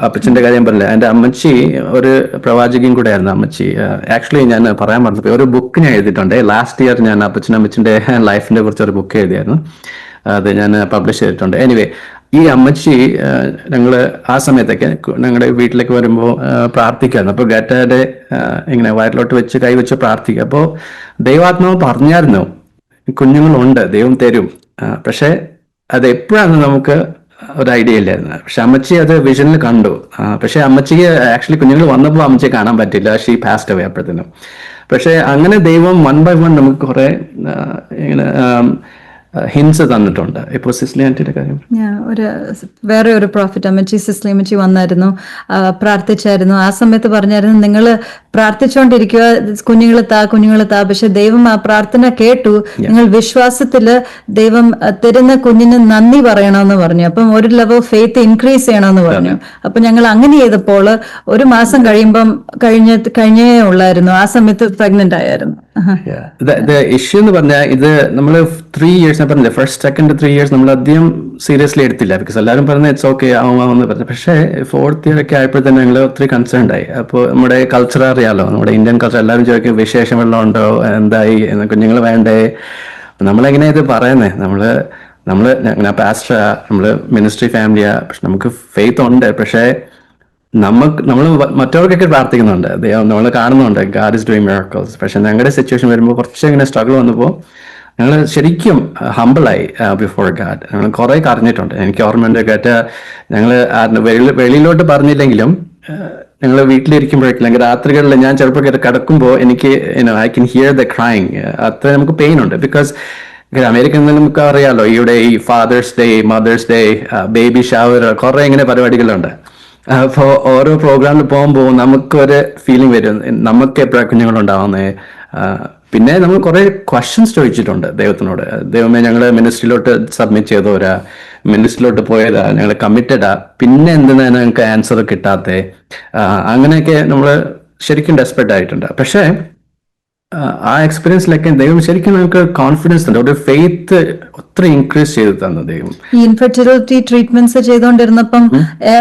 അപ്പച്ചൻ്റെ കാര്യം പറഞ്ഞില്ല. എൻ്റെ അമ്മച്ചി ഒരു പ്രവാചകയും കൂടെ ആയിരുന്നു അമ്മച്ചി. ആക്ച്വലി ഞാൻ പറയാൻ പറഞ്ഞപ്പോൾ ഒരു ബുക്ക് ഞാൻ എഴുതിയിട്ടുണ്ട്. ലാസ്റ്റ് ഇയർ ഞാൻ അമ്മച്ചിൻ്റെ ലൈഫിനെ കുറിച്ച് ഒരു ബുക്ക് എഴുതിയായിരുന്നു. അത് ഞാൻ പബ്ലിഷ് ചെയ്തിട്ടുണ്ട്. എനിവേ, ഈ അമ്മച്ചി ഞങ്ങൾ ആ സമയത്തൊക്കെ ഞങ്ങളുടെ വീട്ടിലേക്ക് വരുമ്പോൾ പ്രാർത്ഥിക്കായിരുന്നു. അപ്പോൾ ഗാറ്റയുടെ ഇങ്ങനെ വയറിലോട്ട് വെച്ച് കൈവച്ച് പ്രാർത്ഥിക്കുക. അപ്പോൾ ദൈവാത്മാവ് പറഞ്ഞായിരുന്നു കുഞ്ഞുങ്ങളുണ്ട്, ദൈവം തരും. പക്ഷെ അത് എപ്പോഴാണ് നമുക്ക് ഒരു ഐഡിയ ഇല്ലായിരുന്നു. പക്ഷെ അമ്മച്ചി അത് വിഷനിൽ കണ്ടു. പക്ഷെ അമ്മച്ചിക്ക് ആക്ച്വലി കുഞ്ഞുങ്ങൾ വന്നപ്പോൾ അമ്മച്ചിയെ കാണാൻ പറ്റില്ല. ഷീ പാസ്ഡ് അവേ അപ്പോഴത്തേനും. പക്ഷെ അങ്ങനെ ദൈവം 1 by 1 നമുക്ക് കുറെ ഇങ്ങനെ ഹിൻസ് തന്നിട്ടുണ്ട്. ഇപ്പോൾ സിസ്ലി ആന്റിയുടെ കാര്യം വേറെ ഒരു പ്രോഫിറ്റ് അമ്മച്ചി സിസ്ലി അമ്മച്ചി വന്നായിരുന്നു, പ്രാർത്ഥിച്ചായിരുന്നു. ആ സമയത്ത് പറഞ്ഞായിരുന്നു നിങ്ങൾ പ്രാർത്ഥിച്ചുകൊണ്ടിരിക്കുക, കുഞ്ഞുങ്ങളെ താ. പക്ഷെ ദൈവം ആ പ്രാർത്ഥന കേട്ടു. നിങ്ങൾ വിശ്വാസത്തില് ദൈവം തരുന്ന കുഞ്ഞിന് നന്ദി പറയണമെന്ന് പറഞ്ഞു. അപ്പം ഒരു ലെവൽ ഫെയ്ത്ത് ഇൻക്രീസ് ചെയ്യണമെന്ന് പറഞ്ഞു. അപ്പൊ ഞങ്ങൾ അങ്ങനെ ചെയ്തപ്പോൾ 1 മാസം കഴിഞ്ഞേ ഉള്ളായിരുന്നു. ആ സമയത്ത് പ്രഗ്നന്റ് ആയിരുന്നു. ഇഷ്യൂ എന്ന് പറഞ്ഞാൽ ഇത് നമ്മൾ 3 years പറഞ്ഞില്ല, ഫസ്റ്റ് സെക്കൻഡ് 3 years നമ്മൾ അധികം സീരിയസ്ലി എടുത്തില്ല. ബിക്കോസ് എല്ലാവരും പറഞ്ഞത് ഇറ്റ്സ് ഓക്കെ ആവുമെന്ന് പറഞ്ഞു. പക്ഷേ 4th year ഒക്കെ ആയപ്പോൾ തന്നെ ഞങ്ങൾ ഒത്തിരി കൺസേൺഡ് ആയി. അപ്പോൾ നമ്മുടെ കൾച്ചർ അറിയാലോ, നമ്മുടെ ഇന്ത്യൻ കൾച്ചർ. എല്ലാവരും ചോദിക്കും വിശേഷം വല്ലതും ഉണ്ടോ, എന്തായി, കുഞ്ഞുങ്ങൾ വേണ്ടേ. നമ്മളെങ്ങനെയാ ഇത് പറയുന്നത്? ഞാൻ പാസ്റ്റർ, നമ്മൾ മിനിസ്ട്രി ഫാമിലിയാ. പക്ഷെ നമുക്ക് ഫെയ്ത്ത് ഉണ്ട്. പക്ഷേ നമ്മൾ മറ്റവർക്കൊക്കെ പ്രാർത്ഥിക്കുന്നുണ്ട്, നമ്മൾ കാണുന്നുണ്ട് ഗാഡ് ഇസ് ഡൂയിങ് മിറക്കിൾസ്. പക്ഷെ ഞങ്ങളുടെ സിറ്റുവേഷൻ വരുമ്പോൾ കുറച്ച് ഇങ്ങനെ സ്ട്രഗിൾ വന്നപ്പോൾ ഞങ്ങൾ ശരിക്കും ഹംബിളായി ബിഫോർ ഗാഡ്. ഞങ്ങൾ കുറെ കരഞ്ഞിട്ടുണ്ട്. എനിക്ക് ഓർമ്മയുണ്ട് കേട്ട ഞങ്ങൾ വെളിയിലോട്ട് പറഞ്ഞില്ലെങ്കിലും ഞങ്ങൾ വീട്ടിലിരിക്കുമ്പോഴേക്കും അല്ലെങ്കിൽ രാത്രികളിൽ ഞാൻ ചിലപ്പോൾ കിടക്കുമ്പോൾ എനിക്ക് I can here the crying. അത്ര നമുക്ക് പെയിൻ ഉണ്ട്. ബിക്കോസ് അമേരിക്കയിൽ നമുക്ക് അറിയാലോ, ഇവിടെ ഈ father's day, mother's day, baby shower, കുറെ ഇങ്ങനെ പരിപാടികളുണ്ട്. അപ്പോൾ ഓരോ പ്രോഗ്രാമിൽ പോകുമ്പോൾ നമുക്കൊരു ഫീലിംഗ് വരും, നമുക്ക് എപ്പോഴാണ് കുഞ്ഞുങ്ങളുണ്ടാവുന്നത്. പിന്നെ നമ്മൾ കുറെ ക്വസ്റ്റ്യൻസ് ചോദിച്ചിട്ടുണ്ട് ദൈവത്തിനോട്. ദൈവമേ, ഞങ്ങൾ മിനിസ്ട്രിയിലോട്ട് സബ്മിറ്റ് ചെയ്തോരാ, മിനിസ്ട്രിയിലോട്ട് പോയതാ, ഞങ്ങൾ കമ്മിറ്റഡാ, പിന്നെ എന്തിനാണ് ഞങ്ങൾക്ക് ആൻസർ കിട്ടാത്തത്. അങ്ങനെയൊക്കെ നമ്മൾ ശരിക്കും ഡെസ്പെറേറ്റ് ആയിട്ടുണ്ട്. പക്ഷേ ആ എക്സ്പീരിയൻസിലൊക്കെ ദൈവം ശരിക്കും നമുക്ക് കോൺഫിഡൻസ് ഉണ്ട്, ഒരു ഫെയ്ത്ത് ഒത്തിരി ഇൻക്രീസ് ചെയ്ത് തന്നു ദൈവം. ഈ ഇൻഫെർട്ടിലിറ്റി ട്രീറ്റ്മെന്റ്സ് ചെയ്തുകൊണ്ടിരുന്നപ്പം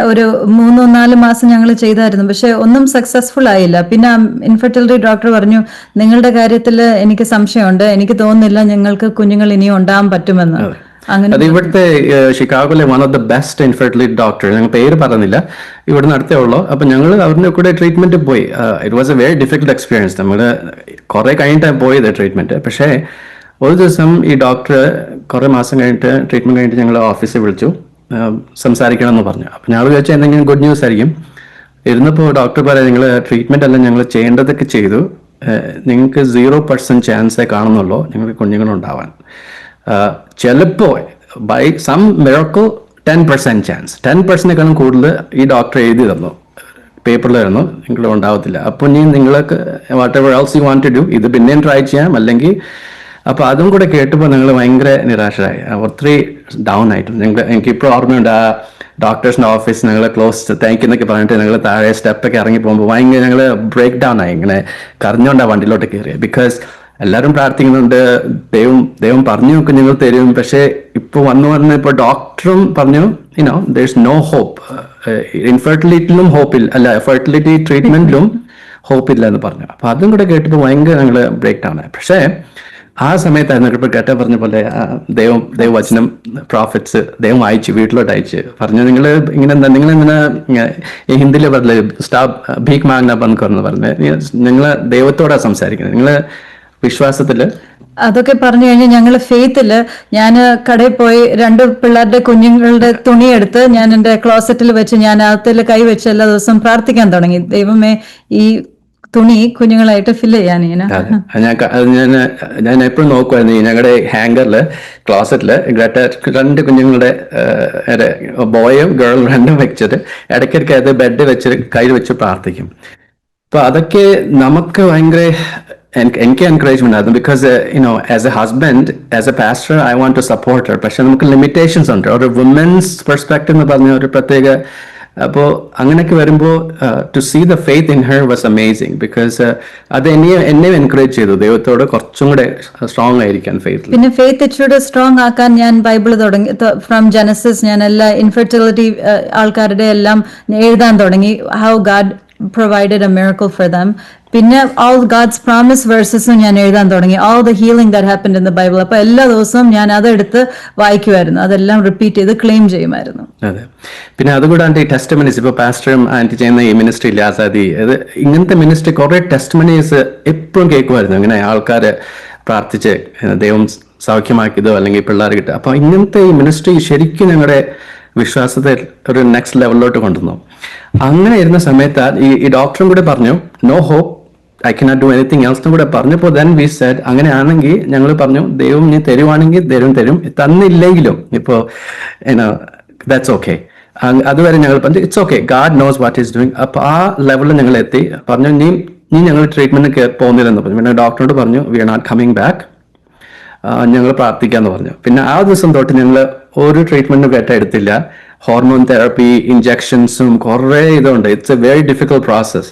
ഒരു 3-4 മാസം ഞങ്ങൾ ചെയ്തായിരുന്നു. പക്ഷെ ഒന്നും സക്സസ്ഫുൾ ആയില്ല. പിന്നെ ഇൻഫെർട്ടിലിറ്റി ഡോക്ടർ പറഞ്ഞു, നിങ്ങളുടെ കാര്യത്തിൽ എനിക്ക് സംശയമുണ്ട്, എനിക്ക് തോന്നുന്നില്ല നിങ്ങൾക്ക് കുഞ്ഞുങ്ങൾ ഇനിയും ഉണ്ടാകാൻ പറ്റുമെന്ന്. അത് ഇവിടുത്തെ ഷിക്കാഗോയിലെ one of the best infertility doctor, ഞങ്ങൾ പേര് പറഞ്ഞില്ല, ഇവിടുന്ന് അടുത്തേ ഉള്ളൂ. അപ്പൊ ഞങ്ങൾ അവരുടെ കൂടെ ട്രീറ്റ്മെന്റ് പോയി. It was A very difficult experience. നമ്മൾ കുറെ കഴിഞ്ഞിട്ടാണ് പോയത് ട്രീറ്റ്മെന്റ്. പക്ഷേ ഒരു ദിവസം ഈ ഡോക്ടർ കുറെ മാസം കഴിഞ്ഞിട്ട് ട്രീറ്റ്മെന്റ് കഴിഞ്ഞിട്ട് ഞങ്ങൾ ഓഫീസിൽ വിളിച്ചു, സംസാരിക്കണം എന്ന് പറഞ്ഞു. അപ്പൊ ഞങ്ങൾ വിചാരിച്ചാൽ എന്തെങ്കിലും ഗുഡ് ന്യൂസ് ആയിരിക്കും. ഇരുന്നപ്പോൾ ഡോക്ടർ പറയാം, നിങ്ങൾ ട്രീറ്റ്മെന്റ് എല്ലാം ഞങ്ങൾ ചെയ്യേണ്ടതൊക്കെ ചെയ്തു, നിങ്ങൾക്ക് 0% ചാൻസേ കാണുന്നുള്ളൂ നിങ്ങൾക്ക് കുഞ്ഞുങ്ങളുണ്ടാവാൻ. ചിലപ്പോൾ ബൈ സം മിറക്കിൾ 10% ചാൻസ്, 10%നെക്കാളും കൂടുതൽ ഈ ഡോക്ടർ എഴുതി തന്നു, പേപ്പറിൽ തന്നു, നിങ്ങൾ ഉണ്ടാവത്തില്ല. അപ്പോൾ നിങ്ങൾക്ക് whatever else you want to do, ഇത് പിന്നെയും ട്രൈ ചെയ്യാം അല്ലെങ്കിൽ. അപ്പോൾ അതും കൂടെ കേട്ടപ്പോൾ നിങ്ങൾ ഭയങ്കര നിരാശരായി, ഒത്തിരി ഡൗൺ ആയിട്ടുണ്ട്. എനിക്കിപ്പോൾ ഓർമ്മയുണ്ട്, ആ ഡോക്ടേഴ്സിൻ്റെ ഓഫീസ് ഞങ്ങൾ ക്ലോസ് താങ്ക് എന്നൊക്കെ പറഞ്ഞിട്ട് ഞങ്ങൾ താഴെ സ്റ്റെപ്പൊക്കെ ഇറങ്ങി പോകുമ്പോൾ ഭയങ്കര ഞങ്ങൾ ബ്രേക്ക് ഡൗൺ ആയി, ഇങ്ങനെ കരഞ്ഞുകൊണ്ടാണ് വണ്ടിയിലോട്ട് കയറിയത്. ബിക്കോസ് എല്ലാവരും പ്രാർത്ഥിക്കുന്നുണ്ട്, ദൈവം പറഞ്ഞു കുഞ്ഞുങ്ങൾ തരും. പക്ഷെ ഇപ്പൊ വന്ന് ഇപ്പൊ ഡോക്ടറും പറഞ്ഞു there's no hope, ഇൻഫെർട്ടിലിറ്റിയിലും ഹോപ്പില്ല, അല്ല ഫെർട്ടിലിറ്റി ട്രീറ്റ്മെന്റിലും ഹോപ്പില്ല എന്ന് പറഞ്ഞു. അപ്പൊ അതും കൂടെ കേട്ടപ്പോൾ ഭയങ്കര ഞങ്ങള് ബ്രേക്ക് ഡൗൺ ആയി. പക്ഷേ ആ സമയത്തായിരുന്നു ഇപ്പൊ കേട്ട പറഞ്ഞ പോലെ ദൈവവചനം പ്രോഫിറ്റ്സ് ദൈവം അയച്ചു, വീട്ടിലോട്ട് അയച്ച് പറഞ്ഞു, നിങ്ങളിങ്ങനെ ഹിന്ദിയിൽ പറഞ്ഞില്ലേ, സ്റ്റാബ് ഭീക് മാഗ്ന ബന്ദ് എന്ന് പറഞ്ഞത്, നിങ്ങൾ ദൈവത്തോടാ സംസാരിക്കുന്നത്. നിങ്ങൾ വിശ്വാസത്തില് അതൊക്കെ പറഞ്ഞു കഴിഞ്ഞാൽ ഞങ്ങൾ ഫെയ്ത്തില് ഞാൻ കടയിൽ പോയി 2 പിള്ളേരുടെ കുഞ്ഞുങ്ങളുടെ തുണിയെടുത്ത് ഞാൻ എൻ്റെ ക്ലോസറ്റിൽ വെച്ച് ഞാൻ അകത്തിൽ കൈ വെച്ച് എല്ലാ ദിവസവും പ്രാർത്ഥിക്കാൻ തുടങ്ങി. ദൈവമേ ഈ തുണി കുഞ്ഞുങ്ങളായിട്ട് ഫില്ല് ചെയ്യാൻ ഇങ്ങനെ. ഞാൻ എപ്പോഴും നോക്കുമായിരുന്നു ഞങ്ങളുടെ ഹാങ്കറില് ക്ലോസറ്റില് 2 കുഞ്ഞുങ്ങളുടെ ബോയും ഗേളും 2 വെച്ചിട്ട് ഇടയ്ക്കിടയ്ക്ക് അത് ബെഡ് വെച്ച് കൈ വെച്ച് പ്രാർത്ഥിക്കും. അപ്പൊ അതൊക്കെ നമുക്ക് ഭയങ്കര എനിക്ക് എൻകറേജ്മെന്റ് ആയിരുന്നു. Because as a husband, as a pastor, I want to support her. പക്ഷെ നമുക്ക് ലിമിറ്റേഷൻസ് ഉണ്ട്. ഒരു വുമൻസ് പെർസ്പെക്റ്റീവ് എന്ന് പറഞ്ഞ ഒരു പ്രത്യേക. അപ്പോൾ അങ്ങനെയൊക്കെ വരുമ്പോൾ to see the faith in her was amazing. Because അത് എന്നെ എൻകറേജ് ചെയ്തു ദൈവത്തോട് കുറച്ചും കൂടെ സ്ട്രോങ് ആയിരിക്കാൻ ഫെയ്ത്ത്. പിന്നെ ഫെയ്ത്ത് ഇച്ചിരി സ്ട്രോങ് ആക്കാൻ ഞാൻ ബൈബിൾ തുടങ്ങി. ഫ്രം ജനസിസ് ഞാൻ എല്ലാ ഇൻഫെർട്ടിലിറ്റി ആൾക്കാരുടെ എല്ലാം എഴുതാൻ തുടങ്ങി. How God provided a miracle for them. പിന്നെ all God's promise verses ഞാൻ എഴുതാൻ തുടങ്ങി. all the healing that happened in the Bible. അപ്പൊ എല്ലാ ദിവസവും ഞാൻ അതെടുത്ത് വായിക്കുമായിരുന്നു. അതെല്ലാം റിപ്പീറ്റ് ചെയ്ത് ക്ലെയിം ചെയ്യുമായിരുന്നു. അതെ. പിന്നെ അതുകൂടാണ്ട് ഈ ടെസ്റ്റിമണീസ്, ഇപ്പൊ പാസ്റ്ററും ആന്റി ചെയ്യുന്ന ഈ മിനിസ്ട്രി ആസാദി, ഇങ്ങനത്തെ മിനിസ്ട്രി കുറെ ടെസ്റ്റിമണീസ് എപ്പോഴും കേൾക്കുമായിരുന്നു. അങ്ങനെ ആൾക്കാര് പ്രാർത്ഥിച്ച് ദൈവം സൗഖ്യമാക്കിയതോ അല്ലെങ്കിൽ പിള്ളേർ കിട്ടുക. അപ്പൊ ഇങ്ങനത്തെ ഈ മിനിസ്ട്രി ശരിക്കും ഞങ്ങളുടെ വിശ്വാസത്തെ ഒരു നെക്സ്റ്റ് ലെവലിലോട്ട് കൊണ്ടുവന്നു. അങ്ങനെ ഇരുന്ന സമയത്ത് ഈ ഡോക്ടറും കൂടെ പറഞ്ഞു no hope, I cannot do anything else കൂടെ പറഞ്ഞപ്പോൾ ദെൻ വി സെഡ് അങ്ങനെയാണെങ്കിൽ ഞങ്ങൾ പറഞ്ഞു ദൈവം നീ തരുവാണെങ്കിൽ തരും, തന്നില്ലെങ്കിലും ഇപ്പോ ദാറ്റ്സ് ഓക്കെ. അതുവരെ ഞങ്ങൾ പറഞ്ഞു it's okay, God knows what is doing. അപ്പൊ ആ ലെവലിൽ ഞങ്ങൾ എത്തി. പറഞ്ഞു നീ ഞങ്ങൾ ട്രീറ്റ്മെന്റ് പോകുന്നില്ലെന്ന് പറഞ്ഞു. പിന്നെ ഡോക്ടറോട് പറഞ്ഞു we are not coming back, ഞങ്ങൾ പ്രാർത്ഥിക്കാന്ന് പറഞ്ഞു. പിന്നെ ആ ദിവസം തൊട്ട് ഞങ്ങൾ ഒരു ട്രീറ്റ്മെന്റും എടുത്തില്ല. ഹോർമോൺ തെറാപ്പി, ഇഞ്ചക്ഷൻസും കുറേ ഇതുണ്ട്. It's a very difficult process.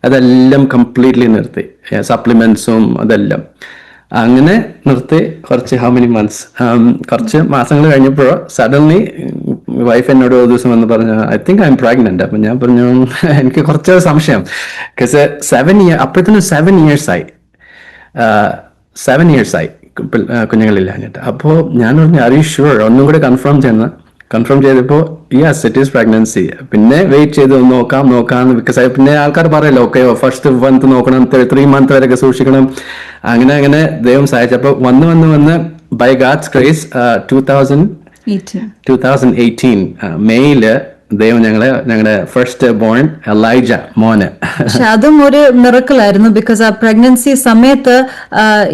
അതെല്ലാം കംപ്ലീറ്റ്ലി നിർത്തി. സപ്ലിമെന്റ്സും അതെല്ലാം അങ്ങനെ നിർത്തി. കുറച്ച് മാസങ്ങൾ കഴിഞ്ഞപ്പോൾ സഡൻലി വൈഫ് എന്നോട് ഒരു ദിവസം വന്ന് പറഞ്ഞു I think I M pregnant. അപ്പൊ ഞാൻ പറഞ്ഞു എനിക്ക് കുറച്ച് സംശയം. ബിക്കോസ് 7 years അപ്പോഴത്തേനും 7 years ആയി. 7 years ആയി കുഞ്ഞുങ്ങളില്ലാഞ്ഞിട്ട്. അപ്പോൾ ഞാൻ പറഞ്ഞു ആർ യു ഷുവർ, ഒന്നും കൂടെ കൺഫേം ചെയ്തപ്പോൾ യെസ് ഇറ്റ് ഈസ് പ്രഗ്നൻസി. പിന്നെ വെയിറ്റ് ചെയ്ത് നോക്കാം ബിക്കോസ് പിന്നെ ആൾക്കാർ പറയല്ലോ ഓക്കെ ഫസ്റ്റ് മന്ത് നോക്കണം, 3 months വരെയൊക്കെ സൂക്ഷിക്കണം. അങ്ങനെ ദൈവം സഹായിച്ചപ്പോൾ വന്ന് ബൈ ഗാഡ്സ് ഗ്രേസ് 2018 മെയ്യില് ദൈവം ഞങ്ങളുടെ ഫസ്റ്റ് ബോൺ എലൈജ മോന്. പക്ഷെ അതും ഒരു മിറക്കിളായിരുന്നു. ബിക്കോസ് ആ പ്രഗ്നൻസി സമയത്ത്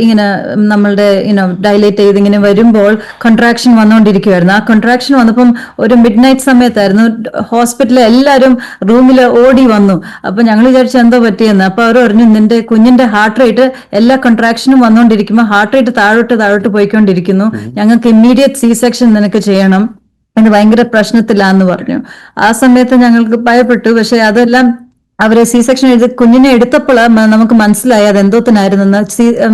ഇങ്ങനെ നമ്മളുടെ ഡൈലേറ്റ് ചെയ്ത് ഇങ്ങനെ വരുമ്പോൾ കോൺട്രാക്ഷൻ വന്നുകൊണ്ടിരിക്കുവായിരുന്നു. ആ കോൺട്രാക്ഷൻ വന്നപ്പം ഒരു മിഡ് നൈറ്റ് സമയത്തായിരുന്നു. ഹോസ്പിറ്റലിൽ എല്ലാവരും റൂമിൽ ഓടി വന്നു. അപ്പൊ ഞങ്ങൾ വിചാരിച്ചു എന്തോ പറ്റിയെന്ന്. അപ്പൊ അവർ പറഞ്ഞു നിന്റെ കുഞ്ഞിന്റെ ഹാർട്ട് റേറ്റ് എല്ലാ കോൺട്രാക്ഷനും വന്നുകൊണ്ടിരിക്കുമ്പോൾ ഹാർട്ട് റേറ്റ് താഴോട്ട് പോയിക്കൊണ്ടിരിക്കുന്നു, ഞങ്ങൾക്ക് ഇമ്മീഡിയറ്റ് സി സെക്ഷൻ നിനക്ക് ചെയ്യണം, അത് ഭയങ്കര പ്രശ്നത്തിലാന്ന് പറഞ്ഞു. ആ സമയത്ത് ഞങ്ങൾക്ക് ഭയപ്പെട്ടു. പക്ഷെ അതെല്ലാം അവരെ സി സെക്ഷൻ കുഞ്ഞിനെ എടുത്തപ്പോൾ നമുക്ക് മനസ്സിലായി അത് എന്തോത്തിനായിരുന്നെന്ന്.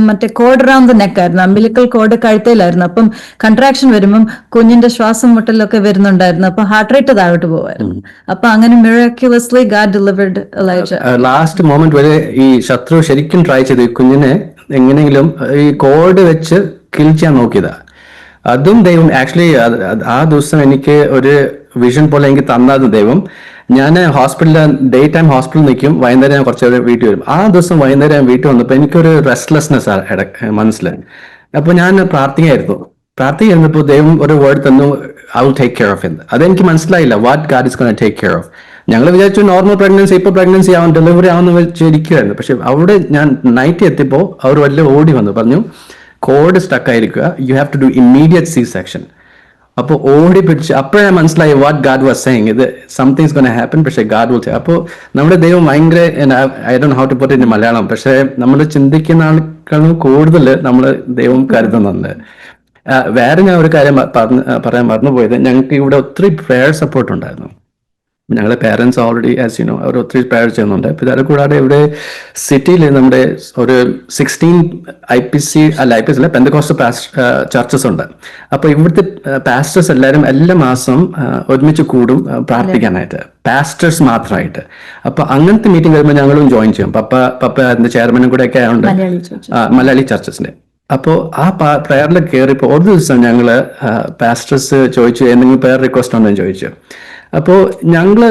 മറ്റേ കോഡ് അറൗണ്ട് ദ നെക്ക് ആയിരുന്നു, അംബിലിക്കൽ കോഡ് കഴുത്തയിലായിരുന്നു. അപ്പം കൺട്രാക്ഷൻ വരുമ്പം കുഞ്ഞിന്റെ ശ്വാസം മുട്ടലൊക്കെ വരുന്നുണ്ടായിരുന്നു. അപ്പൊ ഹാർട്ട് റേറ്റ് താഴോട്ട് പോവായിരുന്നു. അപ്പൊ അങ്ങനെ മിറാക്യുലസ്ലി God delivered Elijah. Last moment വരെ ഈ ശത്രു ശരിക്കും ട്രൈ ചെയ്ത് കുഞ്ഞിനെ എങ്ങനെയെങ്കിലും ഈ കോഡ് വെച്ച് കിൽ ചെയ്യാൻ നോക്കിയതാ. അതും ദൈവം ആക്ച്വലി ആ ദിവസം എനിക്ക് ഒരു വിഷൻ പോലെ എനിക്ക് തന്നത് ദൈവം. ഞാൻ ഡേ ടൈം ഹോസ്പിറ്റലിൽ നിൽക്കും, വൈകുന്നേരം ഞാൻ കുറച്ച് വീട്ടിൽ വരും. ആ ദിവസം വൈകുന്നേരം ഞാൻ വീട്ടിൽ വന്നപ്പോൾ എനിക്കൊരു റെസ്റ്റ്ലെസ്നെസ് മനസ്സിൽ. അപ്പോൾ ഞാൻ പ്രാർത്ഥിക്കായിരുന്നപ്പോൾ ദൈവം ഒരു വേർഡ് തന്നു I will take care of എന്ന്. അതെനിക്ക് മനസ്സിലായില്ല what God is gonna take care of. ഞങ്ങൾ വിചാരിച്ചു നോർമൽ പ്രഗ്നൻസി, ഇപ്പോൾ പ്രഗ്നൻസി ആവും, ഡെലിവറി ആവുമെന്ന് വെച്ചിരിക്കുമായിരുന്നു. പക്ഷെ അവിടെ ഞാൻ നൈറ്റ് എത്തിയപ്പോൾ അവർ വല്ല ഓടി വന്നു പറഞ്ഞു കോഡ് സ്റ്റക്ക് ആയിരിക്കുക, you have to do immediate C section. അപ്പോൾ ഓടി പിടിച്ച് അപ്പോഴാണ് മനസ്സിലായി വാട്ട് ഗാഡ് വാസ് സെയിങ്, ഇത് സംതിങ്സ് ഗോണ ഹാപ്പൻ, പക്ഷേ ഗാഡ് വിൽ. അപ്പോൾ നമ്മുടെ ദൈവം ഭയങ്കര I don't how to put in Malayalam, പക്ഷേ നമ്മൾ ചിന്തിക്കുന്ന ആൾക്കാളും കൂടുതൽ നമ്മൾ ദൈവം കരുതുന്നുണ്ട്. വേറെ ഞാൻ ഒരു കാര്യം പറയാൻ മറന്നുപോയത്, ഞങ്ങൾക്ക് ഇവിടെ ഒത്തിരി പ്രെയർ സപ്പോർട്ട് ഉണ്ടായിരുന്നു. ഞങ്ങളുടെ parents already as you know അവർ ഒത്തിരി പ്രയർ ചെയ്യുന്നുണ്ട്. പിന്നെ അത് കൂടാതെ ഇവിടെ സിറ്റിയിൽ നമ്മുടെ ഒരു 16 IPC അല്ല പെന്തക്കോസ്റ്റൽ ചർച്ചസ് ഉണ്ട്. അപ്പോൾ ഇവിടുത്തെ പാസ്റ്റേഴ്സ് എല്ലാവരും എല്ലാ മാസം ഒരുമിച്ച് കൂടും പ്രാർത്ഥിക്കാനായിട്ട്, പാസ്റ്റേഴ്സ് മാത്രമായിട്ട്. അപ്പൊ അങ്ങനത്തെ മീറ്റിംഗ് വരുമ്പോൾ ഞങ്ങളും ജോയിൻ ചെയ്യും. പപ്പ അതിന്റെ ചെയർമാനും കൂടെ ഒക്കെ ആയതുകൊണ്ട് മലയാളി ചർച്ചസിന്റെ. അപ്പോൾ ആ പ്രയറിൽ കയറിയപ്പോൾ ഒരു ദിവസം ഞങ്ങള് പാസ്റ്റേഴ്സ് ചോദിച്ചു എന്തെങ്കിലും പ്രയർ റിക്വസ്റ്റ് ഉണ്ടെന്ന് ചോദിച്ചു. അപ്പോൾ ഞങ്ങള്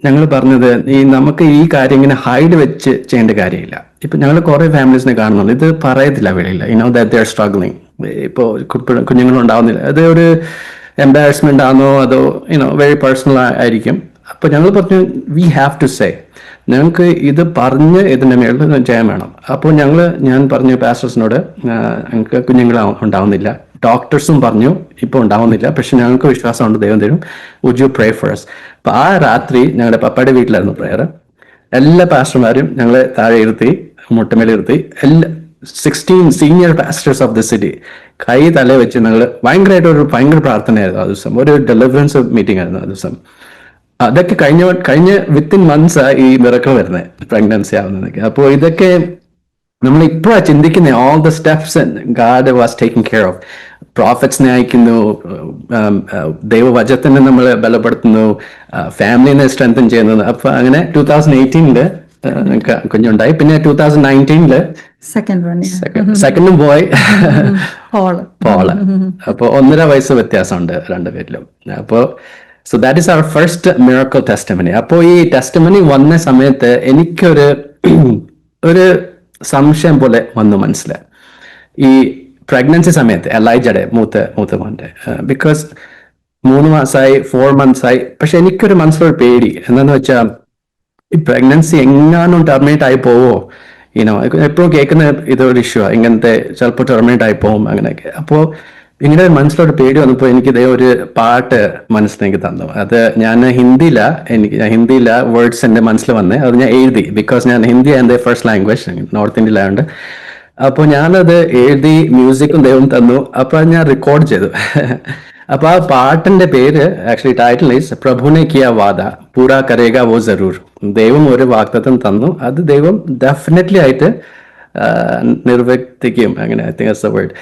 ഞങ്ങൾ പറഞ്ഞത് നമുക്ക് ഈ കാര്യം ഇങ്ങനെ ഹൈഡ് വെച്ച് ചെയ്യേണ്ട കാര്യമില്ല. ഇപ്പൊ ഞങ്ങൾ കുറെ ഫാമിലീസിനെ കാണുന്നുണ്ട്, ഇത് പറയത്തില്ല വെളിയില്ല, ദാറ്റ് ദേ ആർ സ്ട്രഗ്ലിംഗ്. ഇപ്പോൾ കുഞ്ഞുങ്ങൾ ഉണ്ടാവുന്നില്ല, അത് ഒരു എംബാരസ്മെന്റ് ആണോ അതോ വെരി പേഴ്സണൽ ആയിരിക്കും. അപ്പൊ ഞങ്ങൾ പറഞ്ഞു വി ഹാവ് ടു സേ, ഞങ്ങൾക്ക് ഇത് പറഞ്ഞ് ഇതിന്റെ മേളിൽ ജയം വേണം. അപ്പോൾ ഞാൻ പറഞ്ഞു പാസ്റ്റേഴ്സിനോട്, ഞങ്ങൾക്ക് കുഞ്ഞുങ്ങൾ ഉണ്ടാവുന്നില്ല, ഡോക്ടേഴ്സും പറഞ്ഞു ഇപ്പൊ ഉണ്ടാവുന്നില്ല, പക്ഷെ ഞങ്ങൾക്ക് വിശ്വാസമുണ്ട് ദൈവം തരും, would you pray for us. അപ്പൊ ആ രാത്രി ഞങ്ങളുടെ പപ്പയുടെ വീട്ടിലായിരുന്നു പ്രേയർ. എല്ലാ പാസ്റ്റർമാരും ഞങ്ങളെ താഴെ ഇരുത്തി, മുട്ടമേലിരുത്തി, എല്ലാ 16 senior pastors of the city കൈ തല വെച്ച് ഞങ്ങൾ ഭയങ്കര പ്രാർത്ഥനയായിരുന്നു ആ ദിവസം. ഒരു ഡെലിവറൻസ് മീറ്റിംഗ് ആയിരുന്നു ആ ദിവസം. അതൊക്കെ കഴിഞ്ഞ വിത്തിൻ മന്ത്സ് ഈ മിറക്കിൾ വരുന്നത്, പ്രഗ്നൻസി ആവുന്നതൊക്കെ. അപ്പോൾ ഇതൊക്കെ നമ്മൾ ഇപ്പോഴാണ് ചിന്തിക്കുന്നത്, all the steps God was taking care of. പ്രോഫറ്റ്സിനെ അയക്കുന്നു, ദൈവവചനത്തിനെ നമ്മൾ ബലപ്പെടുത്തുന്നു, ഫാമിലിനെ സ്ട്രെങ്തൻ ചെയ്യുന്നത്. അപ്പൊ അങ്ങനെ 2018 കുഞ്ഞുണ്ടായി. പിന്നെ 2019 സെക്കൻഡും പോയി, പോള്. അപ്പൊ 1.5 വയസ്സ് വ്യത്യാസമുണ്ട് രണ്ടുപേരിലും. അപ്പോ so that is our first miracle testimony. അപ്പോൾ ഈ ടെസ്റ്റിമണി വന്ന സമയത്ത് എനിക്കൊരു സംശയം പോലെ വന്നു മനസ്സിൽ. ഈ പ്രഗ്നൻസി സമയത്ത് എലൈജയുടെ മൂത്ത മോന്റെ, ബിക്കോസ് 3 മാസമായി 4 മന്ത്സായി, പക്ഷെ എനിക്കൊരു മനസ്സിലൊരു പേടി. എന്താന്ന് വെച്ചാൽ ഈ പ്രഗ്നൻസി എങ്ങാനും ടെർമിനേറ്റ് ആയി പോവോ, എപ്പോഴും കേൾക്കുന്ന ഇതൊരു ഇഷ്യൂ, ഇങ്ങനത്തെ ചിലപ്പോൾ ടെർമിനേറ്റ് ആയി പോവും അങ്ങനെയൊക്കെ. അപ്പോൾ ഇങ്ങനെ മനസ്സിലൊരു പേടി വന്നപ്പോൾ എനിക്ക് ഇതേ ഒരു പാട്ട് മനസ്സിലേക്ക് തന്നു. അത് ഞാൻ ഹിന്ദിയില വേർഡ്സ് എൻ്റെ മനസ്സിൽ വന്നേ, അത് ഞാൻ എഴുതി. ബിക്കോസ് ഞാൻ ഹിന്ദി എൻ്റെ ഫസ്റ്റ് ലാംഗ്വേജ്, നോർത്ത് ഇന്ത്യയിലായതുകൊണ്ട്. അപ്പോൾ ഞാനത് എഴുതി, മ്യൂസിക്കും ദൈവം തന്നു. അപ്പോൾ ഞാൻ റെക്കോർഡ് ചെയ്തു. അപ്പൊ ആ പാട്ടിന്റെ പേര് ആക്ച്വലി ടൈറ്റിൽ ഈസ് പ്രഭുനെ കിയ വാദ പൂരാ കരേഗ വോ ജറൂർ. ദൈവം ഒരു വാഗ്ദത്തം തന്നു, അത് ദൈവം ഡെഫിനറ്റ്ലി ആയിട്ട് നിർവർത്തിക്കും. അങ്ങനെ I think that's the word.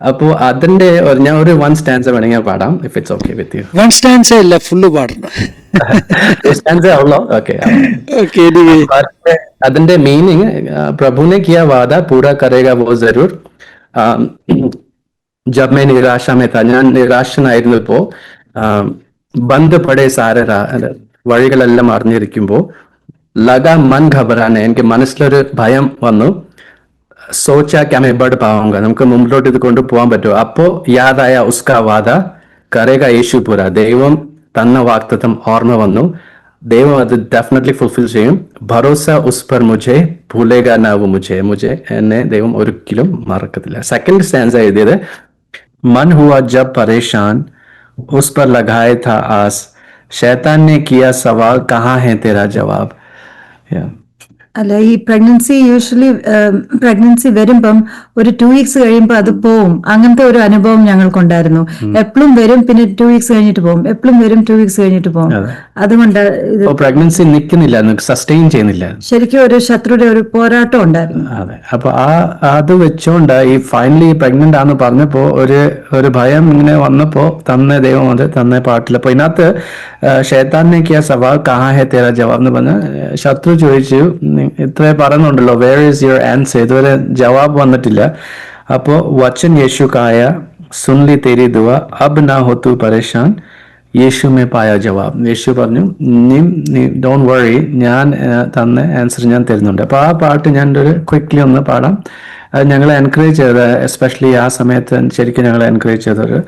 അപ്പോ അതിന്റെ ഞാൻ ഒരു 1 സ്റ്റാൻസ വേണമെങ്കിൽ പാടാം, if it's okay with you. 1 stanza അല്ല, ഫുള്ള് പാടണം. സ്റ്റാൻസ ഉള്ളോ? ഓക്കെ. അതിന്റെ മീനിങ് പ്രഭുനെ കിയ വാദ പൂരാ കരേഗ വോ ജറൂർ. ജബ് മേ നിരാശ മേ താ, ഞാൻ നിരാശനായിരുന്നപ്പോ, ബന്ദ് പടേ സാര വഴികളെല്ലാം അറിഞ്ഞിരിക്കുമ്പോ, ലഗ മൻ ഘബറാനെ, എനിക്ക് മനസ്സിലൊരു ഭയം വന്നു. സോച്ചാ ക്യാ മേ ബഡ് പാവുങ്ക, നമുക്ക് മുമ്പിലോട്ട് ഇത് കൊണ്ടുപോകാൻ പറ്റുമോ? അപ്പോ യാദായ ഉസ്കാ വാദ കരേഗ യേശുപുര, ദൈവം തന്ന വാഗ്ദത്തം ഓർമ്മ വന്നു, ദൈവം അത് ഡെഫിനറ്റ്ലി ഫുൾഫിൽ ചെയ്യും. ഭരോസ ഉസ് പർ മുझे ഭൂലേഗ നാ വോ മുझे, എന്നെ ദൈവം ഒരിക്കലും മറക്കത്തില്ല. സെക്കൻഡ് സ്റ്റാൻസ എഴുതിയത്, मन हुआ जब परेशान उस पर लगाए था आस, शैतान ने किया सवाल कहाँ है तेरा जवाब. അല്ല, ഈ പ്രഗ്നൻസി വരുമ്പം ഒരു 2 വീക്സ് കഴിയുമ്പോൾ അത് പോവും. അങ്ങനത്തെ ഒരു അനുഭവം ഞങ്ങൾക്കുണ്ടായിരുന്നു. എപ്പോഴും വരും, പിന്നെ 2 വീക്സ് കഴിഞ്ഞിട്ട് പോകും, എപ്പോഴും വരും, 2 വീക്സ് കഴിഞ്ഞിട്ട് പോകും. അതുകൊണ്ട് പ്രഗ്നൻസി നിൽക്കുന്നില്ല, സസ്റ്റെയിൻ ചെയ്യുന്നില്ല. ശരിക്കും ഒരു ശത്രുയുടെ ഒരു പോരാട്ടം ഉണ്ടായിരുന്നു. അതെ. അപ്പൊ അത് വെച്ചോണ്ട് ഈ ഫൈനലി പ്രഗ്നന്റ് ആണെന്ന് പറഞ്ഞപ്പോ ഒരു ഭയം ഇങ്ങനെ വന്നപ്പോ തന്ന ദൈവം അത് തന്ന പാട്ടിൽ. അപ്പൊ ഇതിനകത്ത് ഷൈത്താനെ കിയ സവാൽ കഹാ ഹെ തേരാ ജവാബ് എന്ന് പറഞ്ഞ ശത്രു ചോദിച്ചു, ഇത്രേ പറയുന്നുണ്ടല്ലോ, വേർ ഈസ് യുവർ ആൻസർ, ഇതുവരെ ജവാബ് വന്നിട്ടില്ല. അപ്പോ വചൻ യേശു കായ സുൻലി തേരി ദുആ അബ് നാ ഹോ തു പരേശാൻ യേശു മേ പായ ജവാബ്. യേശു പറഞ്ഞു, നീ ഡോണ്ട് വറി, ഞാൻ തന്ന ആൻസർ ഞാൻ തരുന്നുണ്ട്. അപ്പൊ ആ പാട്ട് ഞാൻ ഒരു ക്വിക്ലി ഒന്ന് പാടാം. ഞങ്ങളെ എൻകറേജ് ചെയ്ത, എസ്പെഷ്യലി ആ സമയത്ത് ശരിക്കും ഞങ്ങളെ എൻകറേജ് ചെയ്തൊരു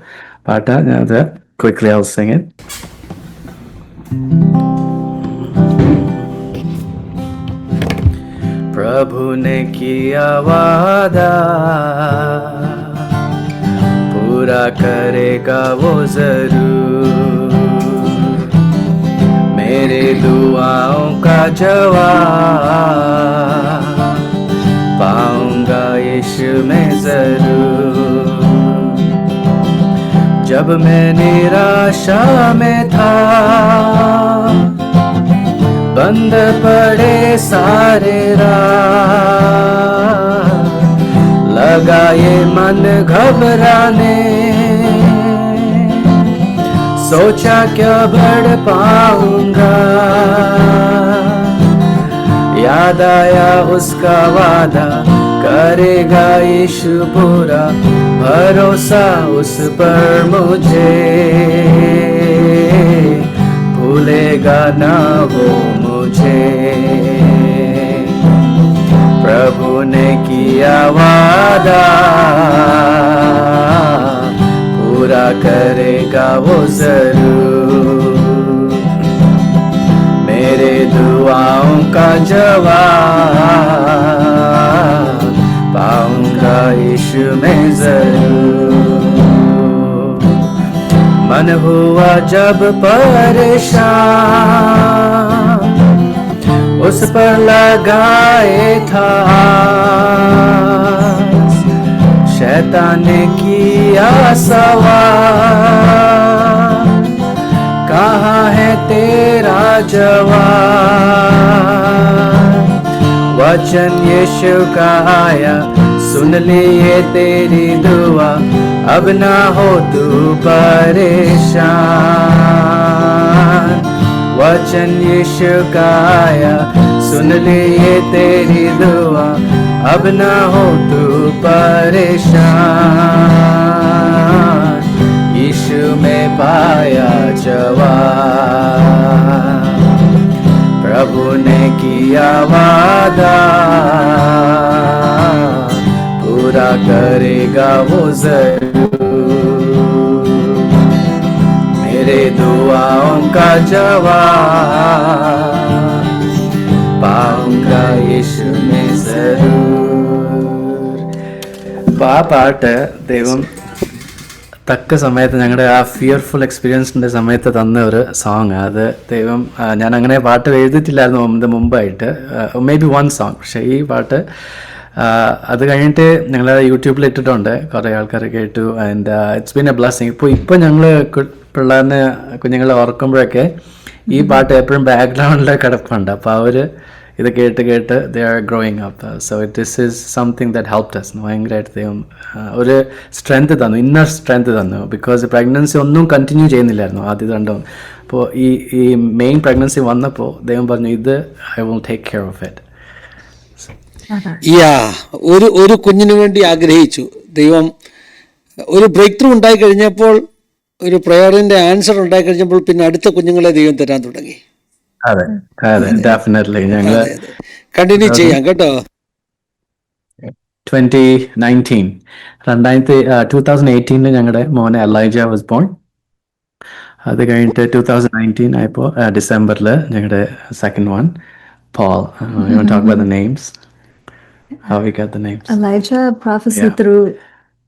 പാട്ട്. ഞാനത് quickly I will sing it. प्रभु ने किया वादा पूरा करेगा वो जरूर, मेरे दुआओं का जवाब पाऊंगा यीशु में जरूर. जब मैं निराशा में था, बंद पड़े सारे राह, लगा ये मन घबराने, सोचा क्या बढ़ पाऊंगा, याद आया उसका वादा करेगा यीशु पूरा, भरोसा उस पर मुझे भूलेगा ना वो मुझे। प्रभु ने किया वादा पूरा करेगा वो जरूर। मेरे दुआओं का जवाब पाऊंगा यीशु में जरूर। मन हुआ जब परेशान उस पर लगाए था शैतान ने किया सवार। कहाँ है तेरा जवाब? वचन यीशु का आया, सुन लिए तेरी दुआ, अब ना हो तू परेशान। वचन यीशु का आया, सुन लिए तेरी दुआ, अब ना हो तू परेशान। यीशु में पाया जवाब, प्रभु ने किया वादा पूरा करेगा वो जरूर। मेरे दुआओं का जवाब पाऊंगा यीशु में जरूर। അപ്പൊ ആ പാട്ട് ദൈവം തക്ക സമയത്ത് ഞങ്ങളുടെ ആ ഫിയർഫുൾ എക്സ്പീരിയൻസിൻ്റെ സമയത്ത് തന്ന ഒരു സോങ്. അത് ദൈവം, ഞാൻ അങ്ങനെ പാട്ട് എഴുതിയിട്ടില്ലായിരുന്നു മുമ്പായിട്ട്, മേ ബി വൺ സോങ്. പക്ഷേ ഈ പാട്ട് അത് കഴിഞ്ഞിട്ട് ഞങ്ങൾ യൂട്യൂബിൽ ഇട്ടിട്ടുണ്ട്, കുറേ ആൾക്കാർ കേട്ടു. And it's been A blessing. ഇപ്പോൾ ഞങ്ങൾ കുഞ്ഞുങ്ങളെ ഓർക്കുമ്പോഴൊക്കെ ഈ പാട്ട് എപ്പോഴും ബാക്ക്ഗ്രൗണ്ടിൽ കിടപ്പുണ്ട്. അപ്പോൾ അവർ ഇത് കേട്ട് കേട്ട് they are growing up. So this is something that helped us. ഭയങ്കരമായിട്ട് ദൈവം ഒരു സ്ട്രെങ്ത് തന്നു, ഇന്നർ സ്ട്രെങ്ത് തന്നു. ബിക്കോസ് പ്രഗ്നൻസി ഒന്നും കണ്ടിന്യൂ ചെയ്യുന്നില്ലായിരുന്നു ആദ്യം രണ്ടും. അപ്പോൾ ഈ മെയിൻ പ്രഗ്നൻസി വന്നപ്പോൾ ദൈവം പറഞ്ഞു, ഇത് I will take care of it. ഒരു കുഞ്ഞിനു വേണ്ടി ആഗ്രഹിച്ചു ദൈവം. ഒരു ബ്രേക്ക് ത്രൂ ഉണ്ടായി കഴിഞ്ഞപ്പോൾ, ഒരു പ്രയറിന്റെ ആൻസർ ഉണ്ടായി കഴിഞ്ഞപ്പോൾ, പിന്നെ അടുത്ത കുഞ്ഞുങ്ങളെ ദൈവം തരാൻ തുടങ്ങി. അതെ അതെ, ഡെഫിനറ്റ്ലി ഞങ്ങൾ കണ്ടിന്യൂ ചെയ്യാം കേട്ടോ. 2018 ഞങ്ങളുടെ മോനെ എലൈജ വാസ് ബോൺ. അത് കഴിഞ്ഞിട്ട് 2019 ആയപ്പോൾ ഡിസംബറിൽ ഞങ്ങളുടെ second one Paul. You want to talk about the names? How we got the names? Elijah prophecy Yeah. through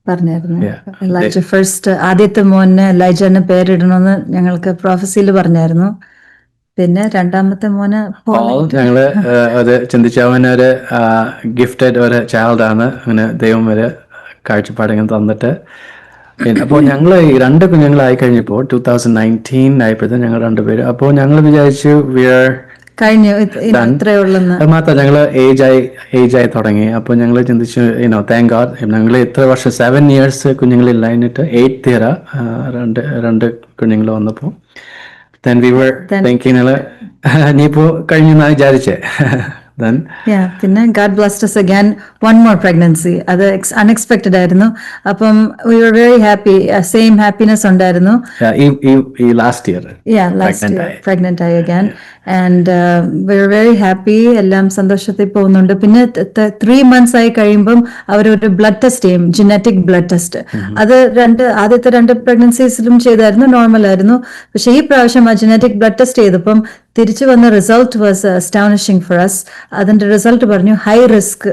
പറഞ്ഞായിരുന്നു. Yeah. എലൈജ ഫസ്റ്റ് ആദ്യത്തെ മോന് എലൈജന് പേരിടണമെന്ന് ഞങ്ങൾക്ക് പ്രൊഫസിയിൽ പറഞ്ഞായിരുന്നു. പിന്നെ രണ്ടാമത്തെ മോന് പോൾ ഞങ്ങള് അത് ചിന്തിച്ചു, അവനൊരു ഗിഫ്റ്റഡ് ഒരു ചൈൽഡ് ആണ്. അങ്ങനെ ദൈവം ഒരു കാഴ്ചപ്പാടിങ്ങനെ തന്നിട്ട് അപ്പോൾ ഞങ്ങൾ ഈ രണ്ട് കുഞ്ഞുങ്ങളായി കഴിഞ്ഞപ്പോൾ 2019 ആയപ്പോഴത്തെ ഞങ്ങൾ രണ്ടുപേരും. അപ്പോൾ ഞങ്ങൾ വിചാരിച്ചു കഴിഞ്ഞു ഇത്രേ ഉള്ളെന്ന്. അത് മാത്രം ഞങ്ങൾ ഏജായി തുടങ്ങി. അപ്പോൾ ഞങ്ങൾ ചിന്തിച്ചു, താങ്ക് ഗോഡ് ഞങ്ങൾ ഇത്ര വർഷം 7 years കുഞ്ഞുങ്ങളില്ല. എന്നിട്ട് 8th year രണ്ട് കുഞ്ഞുങ്ങൾ വന്നപ്പോൾ then we were thinking ഇനിയിപ്പോ കഴിഞ്ഞെന്നാ വിചാരിച്ചേ. പിന്നെ God blessed us again, one more pregnancy. അത് unexpected ആയിരുന്നു. അപ്പം we were very happy. Same happiness ഉണ്ടായിരുന്നു. ഈ last year pregnant ആയി again. And we were very happy. എല്ലാം സന്തോഷത്തിൽ പോകുന്നുണ്ട്. പിന്നെ 3 months ആയി കഴിയുമ്പം അവരൊരു ബ്ലഡ് ടെസ്റ്റ് ചെയ്യും, ജനറ്റിക് ബ്ലഡ് ടെസ്റ്റ്. അത് ആദ്യത്തെ 2 pregnancies-ലും ചെയ്തായിരുന്നു, നോർമൽ ആയിരുന്നു. പക്ഷെ ഈ പ്രാവശ്യം ആ ജനറ്റിക് ബ്ലഡ് ടെസ്റ്റ് ചെയ്തപ്പം തിരിച്ചു വന്ന result was astonishing for us. അതിന്റെ റിസൾട്ട് പറഞ്ഞു ഹൈ റിസ്ക്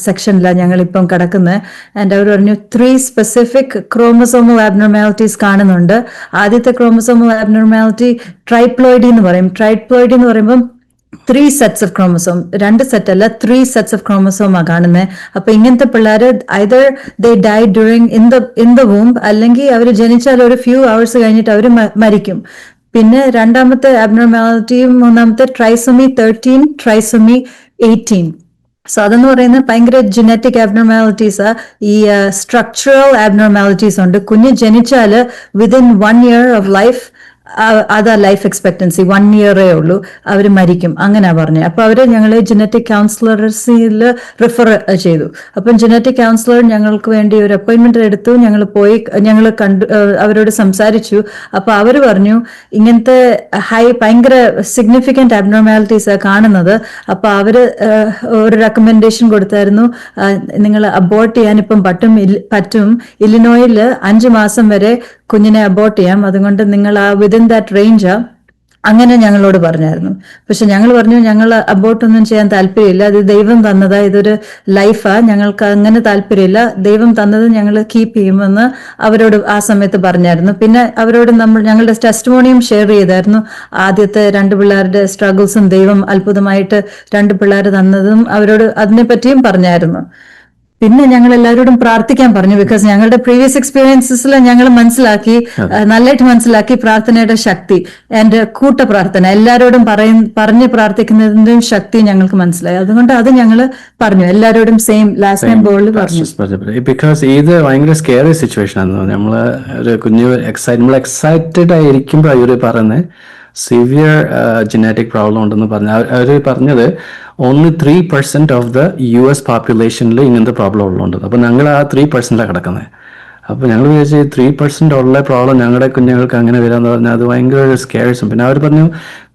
സെക്ഷനിലാണ് ഞങ്ങളിപ്പം കിടക്കുന്നത്. ആൻഡ് അവർ പറഞ്ഞു 3 specific ക്രോമസോമൽ ആബ്നോർമാലിറ്റീസ് കാണുന്നുണ്ട്. ആദ്യത്തെ ക്രോമസോമൽ ആബ്നോർമാലിറ്റി ട്രൈപ്ലോയിഡി എന്ന് പറയും. ട്രൈപ്ലോയിഡി എന്ന് പറയുമ്പം 3 sets of chromosome, 2 set അല്ല 3 sets of chromosome ആ കാണുന്നത്. അപ്പൊ ഇങ്ങനത്തെ പിള്ളേര് either they die during in the womb, അല്ലെങ്കിൽ അവർ ജനിച്ചാൽ ഒരു few hours കഴിഞ്ഞിട്ട് അവർ മരിക്കും. പിന്നെ രണ്ടാമത്തെ അബ്നോർമാലിറ്റിയും മൂന്നാമത്തെ ട്രൈസോമി 13, ട്രൈസോമി 18. സോ അതെന്ന് പറയുന്നത് ഭയങ്കര ജനറ്റിക് അബ്നോർമാലിറ്റീസ്. ഈ സ്ട്രക്ചറൽ അബ്നോർമാലിറ്റീസ് ഉണ്ട്. കുഞ്ഞ് ജനിച്ചാല് വിതിൻ 1 year of life അതാ ലൈഫ് എക്സ്പെക്ടൻസി 1 ഇയറേ ഉള്ളൂ, അവർ മരിക്കും, അങ്ങനെ പറഞ്ഞു. അപ്പൊ അവര് ഞങ്ങളെ ജനറ്റിക് കൗൺസിലർസിൽ റിഫർ ചെയ്തു. അപ്പം ജനറ്റിക് കൗൺസിലർ ഞങ്ങൾക്ക് വേണ്ടി ഒരു അപ്പോയിന്റ്മെന്റ് എടുത്തു. ഞങ്ങൾ പോയി, ഞങ്ങൾ കണ്ടു, അവരോട് സംസാരിച്ചു. അപ്പൊ അവര് പറഞ്ഞു ഇങ്ങനത്തെ ഭയങ്കര സിഗ്നിഫിക്കന്റ് അബ്നോർമാലിറ്റീസ് കാണുന്നത്. അപ്പൊ അവര് ഒരു റെക്കമെൻഡേഷൻ കൊടുത്തായിരുന്നു, നിങ്ങൾ അബോർട്ട് ചെയ്യാൻ ഇപ്പം പറ്റും, ഇല്ലിനോയിൽ 5 മാസം വരെ കുഞ്ഞിനെ അബോർട്ട് ചെയ്യാം, അതുകൊണ്ട് നിങ്ങൾ ആ വിതിൻ ദാറ്റ് റേഞ്ച് അങ്ങനെ ഞങ്ങളോട് പറഞ്ഞായിരുന്നു. പക്ഷെ ഞങ്ങൾ പറഞ്ഞു ഞങ്ങൾ അബോർട്ടൊന്നും ചെയ്യാൻ താല്പര്യമില്ല, ഇത് ദൈവം തന്നതാ, ഇതൊരു ലൈഫാ, ഞങ്ങൾക്ക് അങ്ങനെ താല്പര്യമില്ല, ദൈവം തന്നത് ഞങ്ങൾ കീപ്പ് ചെയ്യുമെന്ന് അവരോട് ആ സമയത്ത് പറഞ്ഞായിരുന്നു. പിന്നെ അവരോട് ഞങ്ങളുടെ ടെസ്റ്റിമോണിയും ഷെയർ ചെയ്തായിരുന്നു. ആദ്യത്തെ 2 പിള്ളേരുടെ സ്ട്രഗിൾസും ദൈവം അത്ഭുതമായിട്ട് 2 പിള്ളേർ തന്നതും അവരോട് അതിനെപ്പറ്റിയും പറഞ്ഞായിരുന്നു. പിന്നെ ഞങ്ങൾ എല്ലാവരോടും പ്രാർത്ഥിക്കാൻ പറഞ്ഞു. ബിക്കോസ് ഞങ്ങളുടെ പ്രീവിയസ് എക്സ്പീരിയൻസസിൽ ഞങ്ങൾ നല്ലതായിട്ട് മനസ്സിലാക്കി പ്രാർത്ഥനയുടെ ശക്തി. ആൻഡ് കൂട്ട പ്രാർത്ഥന എല്ലാവരോടും പറഞ്ഞ് പ്രാർത്ഥിക്കുന്നതിന്റെയും ശക്തി ഞങ്ങൾക്ക് മനസ്സിലായി. അതുകൊണ്ട് അത് ഞങ്ങൾ പറഞ്ഞു, എല്ലാവരോടും സെയിം ലാസ്റ്റ് ടൈം ബോളിൽ പറഞ്ഞു. ബിക്കോസ് ഇത് ഭയങ്കര സ്കേറി സിറ്റുവേഷൻ ആണ്. നമ്മള് ഒരു കുഞ്ഞു നമ്മൾ എക്സൈറ്റഡ് ആയിരിക്കുമ്പോൾ അവര് പറയുന്നത് സിവിയർ ജനറ്റിക് പ്രോബ്ലം ഉണ്ടെന്ന് പറഞ്ഞു. അവർ പറഞ്ഞത് ഓൺലി 3% ഓഫ് ദ US പോപ്പുലേഷനിൽ ഇങ്ങനത്തെ പ്രോബ്ലം ഉള്ളതുണ്ട്. അപ്പൊ ഞങ്ങൾ ആ 3%ലാണ് കിടക്കുന്നത്. അപ്പൊ ഞങ്ങൾ വിചാരിച്ചു 3% ഉള്ള പ്രോബ്ലം ഞങ്ങളുടെ കുഞ്ഞുങ്ങൾക്ക് അങ്ങനെ വരാന്ന് പറഞ്ഞാൽ അത് ഭയങ്കര ഒരു സ്കേഴ്സും. പിന്നെ അവർ പറഞ്ഞു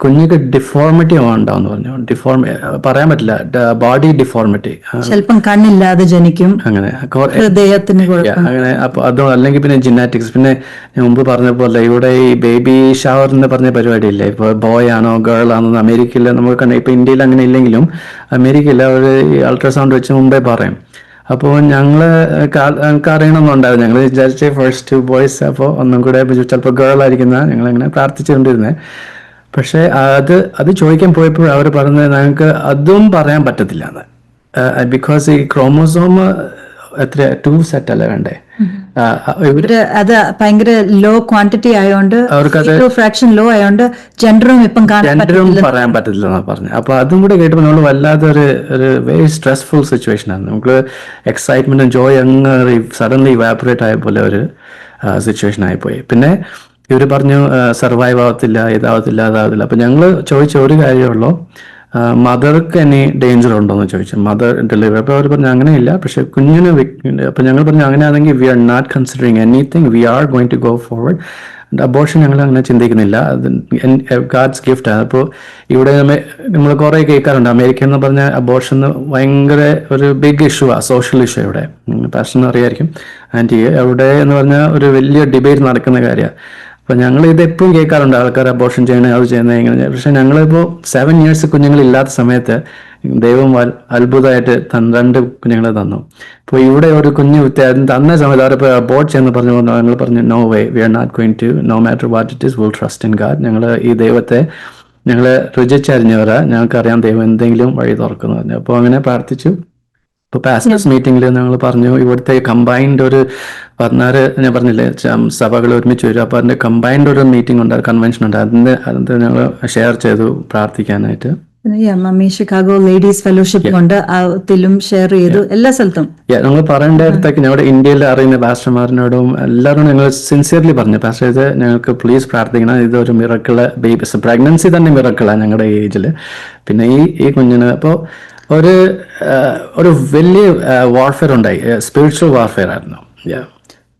കുഞ്ഞുങ്ങൾക്ക് ഡിഫോർമിറ്റി ഉണ്ടാവും പറഞ്ഞു. പറയാൻ പറ്റില്ല, ബോഡി ഡിഫോർമിറ്റി, ചിലപ്പം കണ്ണില്ലാതെ ജനിക്കും, അങ്ങനെ ഹൃദയത്തിന് അങ്ങനെ. അപ്പൊ അതോ അല്ലെങ്കിൽ പിന്നെ ജിനാറ്റിക്സ്. പിന്നെ ഞാൻ മുമ്പ് പറഞ്ഞ പോലെ ഇവിടെ ഈ ബേബി ഷവർ എന്ന് പറഞ്ഞ പരിപാടിയില്ലേ, ഇപ്പൊ ബോയ് ആണോ ഗേൾ ആണോ അമേരിക്കയിൽ നമുക്ക് കണ്ട, ഇപ്പൊ ഇന്ത്യയിൽ അങ്ങനെ ഇല്ലെങ്കിലും അമേരിക്കയിൽ അവർ അൾട്രാസൗണ്ട് വെച്ച് മുമ്പേ പറയും. അപ്പോൾ ഞങ്ങൾക്ക് അറിയണമെന്നുണ്ടായിരുന്നു. ഞങ്ങൾ വിചാരിച്ച ഫസ്റ്റ് 2 ബോയ്സ്, അപ്പോൾ ഒന്നും കൂടെ ചിലപ്പോൾ ഗേൾ ആയിരിക്കുന്ന ഞങ്ങളങ്ങനെ പ്രാർത്ഥിച്ചുകൊണ്ടിരുന്നത്. പക്ഷെ അത് ചോദിക്കാൻ പോയപ്പോൾ അവർ പറഞ്ഞത് ഞങ്ങൾക്ക് അതും പറയാൻ പറ്റത്തില്ല എന്ന്. ബിക്കോസ് ഈ ക്രോമോസോം എത്ര 2 സെറ്റ് അല്ലേ വേണ്ടേ, അത് ഭയങ്കര ലോ ക്വാണ്ടിറ്റി ആയതുകൊണ്ട്, ഫ്രാക്ഷൻ ലോ ആയതുകൊണ്ട് ജെൻഡറും ഇപ്പം പറയാൻ പറ്റത്തില്ല എന്നാ പറഞ്ഞു. അപ്പൊ അതും കൂടെ കേട്ടപ്പോൾ നമ്മൾ വല്ലാതെ ഒരു വെരി സ്ട്രെസ്ഫുൾ സിറ്റുവേഷൻ ആണ്. നമുക്ക് എക്സൈറ്റ്മെന്റും ജോയ് അങ്ങ് സഡൻലി ഇവാപറേറ്റ് ആയ പോലെ ഒരു സിറ്റുവേഷൻ ആയിപ്പോയി. പിന്നെ ഇവർ പറഞ്ഞു സർവൈവ് ആവത്തില്ല, അതാവത്തില്ല. അപ്പൊ ഞങ്ങൾ ചോദിച്ച ഒരു കാര്യമുള്ളൂ, മദർക്ക് എനി ഡേഞ്ചർ ഉണ്ടോ എന്ന് ചോദിച്ചു, മദർ ഡെലിവറി. അപ്പോൾ അവർ പറഞ്ഞു അങ്ങനെയില്ല, പക്ഷെ കുഞ്ഞിന്. അപ്പോൾ ഞങ്ങൾ പറഞ്ഞു അങ്ങനെയാണെങ്കിൽ we are not considering anything, we are going to go forward. Abortion ഞങ്ങൾ അങ്ങനെ ചിന്തിക്കുന്നില്ല, അത് ഗാഡ്സ് ഗിഫ്റ്റ് ആണ്. അപ്പോൾ ഇവിടെ നമ്മൾ കുറേ കേൾക്കാറുണ്ട്, അമേരിക്ക എന്ന് പറഞ്ഞാൽ അബോർഷൻ ഭയങ്കര ഒരു ബിഗ് ഇഷ്യൂ ആണ്, സോഷ്യൽ ഇഷ്യൂ. ഇവിടെ പാഷൻ അറിയായിരിക്കും ആൻറ്റി, അവിടെ എന്ന് പറഞ്ഞാൽ ഒരു വലിയ ഡിബേറ്റ് നടക്കുന്ന കാര്യമാണ്. അപ്പൊ ഞങ്ങൾ ഇത് എപ്പോഴും കേൾക്കാറുണ്ട്, ആൾക്കാർ അബോർഷൻ ചെയ്യണേ, അത് ചെയ്യുന്നത് എങ്ങനെ. പക്ഷെ ഞങ്ങളിപ്പോൾ 7 ഇയേഴ്സ് കുഞ്ഞുങ്ങളില്ലാത്ത സമയത്ത് ദൈവം അത്ഭുതമായിട്ട് 2 കുഞ്ഞുങ്ങളെ തന്നു. ഇപ്പോൾ ഇവിടെ ഒരു കുഞ്ഞ് തന്ന സമയത്ത് അവരിപ്പോൾ അബോർട്ട് ചെയ്യുന്ന പറഞ്ഞു, ഞങ്ങൾ പറഞ്ഞു no way, we are not going to, no matter what it is, will trust in God. ഞങ്ങൾ ഈ ദൈവത്തെ ഞങ്ങൾ രുചിച്ചറിഞ്ഞവരാ, ഞങ്ങൾക്കറിയാം ദൈവം എന്തെങ്കിലും വഴി തുറക്കുന്നു പറഞ്ഞു. അപ്പോൾ അങ്ങനെ പ്രാർത്ഥിച്ചു. ഇപ്പൊ പാസ്റ്റേഴ്സ് മീറ്റിംഗിൽ ഞങ്ങൾ പറഞ്ഞു ഇവിടുത്തെ കമ്പൈൻഡ് ഒരു 16, ഞാൻ പറഞ്ഞില്ലേ സഭകൾ ഒരുമിച്ച് വരും, അപ്പൊ അതിന്റെ കമ്പൈൻഡ് ഒരു മീറ്റിംഗ് ഉണ്ട്, കൺവെൻഷൻ ഉണ്ട്, അതിന്റെ ഞങ്ങൾ ഷെയർ ചെയ്തു പ്രാർത്ഥിക്കാനായിട്ട്. മമ്മി ഷിക്കാഗോ ലേഡീസ് ഫെലോഷിപ്പ് കൊണ്ട് അതിലും ഷെയർ ചെയ്തു, എല്ലാ സ്ഥലത്തും നമ്മൾ പറയേണ്ട അടുത്തേക്ക് ഞങ്ങളുടെ ഇന്ത്യയിൽ അറിയുന്ന പാസ്റ്റർമാരിനോടും എല്ലാവരും ഞങ്ങൾ സിൻസിയർലി പറഞ്ഞു, പാസ്റ്റർ ഇത് ഞങ്ങൾക്ക് പ്ലീസ് പ്രാർത്ഥിക്കണം, ഇതൊരു മിറക്കിള്, ബേബി പ്രഗ്നൻസി തന്നെ മിറക്കിളാണ് ഞങ്ങളുടെ ഏജിൽ. പിന്നെ ഈ കുഞ്ഞിന് അപ്പോൾ ഒരു വലിയ വാർഫെയർ ഉണ്ടായി, സ്പിരിച്വൽ വാർഫെയർ ആയിരുന്നു.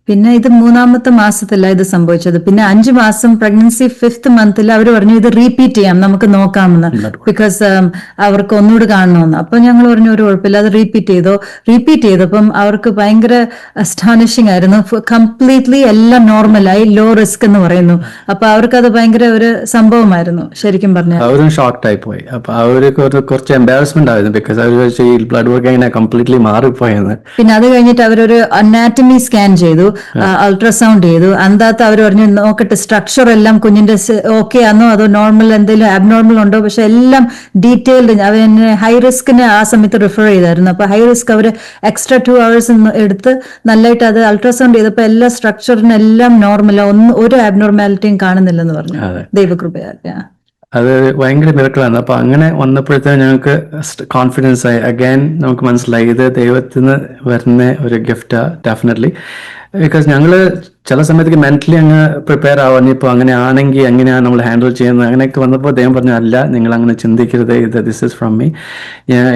പിന്നെ ഇത് 3-ാമത്തെ മാസത്തില ഇത് സംഭവിച്ചത്. പിന്നെ 5 മാസം പ്രഗ്നൻസി 5th മന്തിൽ അവർ പറഞ്ഞു ഇത് റീപീറ്റ് ചെയ്യാം, നമുക്ക് നോക്കാമെന്ന്, ബിക്കോസ് അവർക്ക് ഒന്നുകൂടി കാണണമെന്ന്. അപ്പൊ ഞങ്ങൾ പറഞ്ഞു ഒരു കുഴപ്പമില്ല, അത് റീപീറ്റ് ചെയ്തപ്പം അവർക്ക് ഭയങ്കര അസ്റ്റാനിഷിംഗ് ആയിരുന്നു. കംപ്ലീറ്റ്ലി എല്ലാം നോർമലായി, ലോ റിസ്ക് എന്ന് പറയുന്നു. അപ്പൊ അവർക്ക് അത് ഭയങ്കര ഒരു സംഭവമായിരുന്നു ശരിക്കും പറഞ്ഞാൽ. അവരും ഷോക്ക്ഡ് ആയി പോയി. അപ്പൊ അവർക്ക് കുറച്ച് എംബാരസ്മെന്റ് ആയിരുന്നു, ബിക്കോസ് അവർ ഈ ബ്ലഡ് വർക്ക് അങ്ങനെ കംപ്ലീറ്റ്ലി മാറിപ്പോയെന്ന്. പിന്നെ അത് കഴിഞ്ഞിട്ട് അവരൊരു അനാറ്റമി സ്കാൻ ചെയ്തു, അൾട്രാസൗണ്ട് ചെയ്തു. അന്താത്ത് അവർ പറഞ്ഞു നോക്കട്ടെ സ്ട്രക്ചർ എല്ലാം കുഞ്ഞിന്റെ ഓക്കെ ആണോ അതോ നോർമൽ എന്തെങ്കിലും അബ്നോർമൽ ഉണ്ടോ. പക്ഷെ എല്ലാം ഡീറ്റെയിൽഡ്, അവന് ഹൈ റിസ്കിന് ആ സമയത്ത് റിഫർ ചെയ്തായിരുന്നു. അപ്പൊ ഹൈ റിസ്ക് അവർ എക്സ്ട്രാ 2 hours എടുത്ത് നല്ലതായിട്ട് അത് അൾട്രാസൗണ്ട് ചെയ്തപ്പോ എല്ലാ സ്ട്രക്ചറിനെല്ലാം നോർമലാ, ഒരു അബ്നോർമാലിറ്റിയും കാണുന്നില്ലെന്ന് പറഞ്ഞു, ദൈവകൃപയാൽ. അത് ഭയങ്കര മിറക്കിളാണ്. അപ്പൊ അങ്ങനെ വന്നപ്പോഴത്തേന് ഞങ്ങൾക്ക് കോൺഫിഡൻസ് ആയി. അഗൈൻ നമുക്ക് മനസ്സിലായി ഇത് ദൈവത്തിന് വരുന്ന ഒരു ഗിഫ്റ്റാ ഡെഫിനറ്റ്ലി. ബിക്കോസ് ഞങ്ങള് ചില സമയത്തേക്ക് മെന്റലി അങ്ങ് പ്രിപ്പയർ ആവാൻ, ഇപ്പോൾ അങ്ങനെ ആണെങ്കിൽ എങ്ങനെയാണ് നമ്മൾ ഹാൻഡിൽ ചെയ്യുന്നത്, അങ്ങനെയൊക്കെ വന്നപ്പോൾ ദൈവം പറഞ്ഞു, അല്ല നിങ്ങൾ അങ്ങനെ ചിന്തിക്കരുത്, ഇത് ദിസ് ഇസ് ഫ്രം മീ.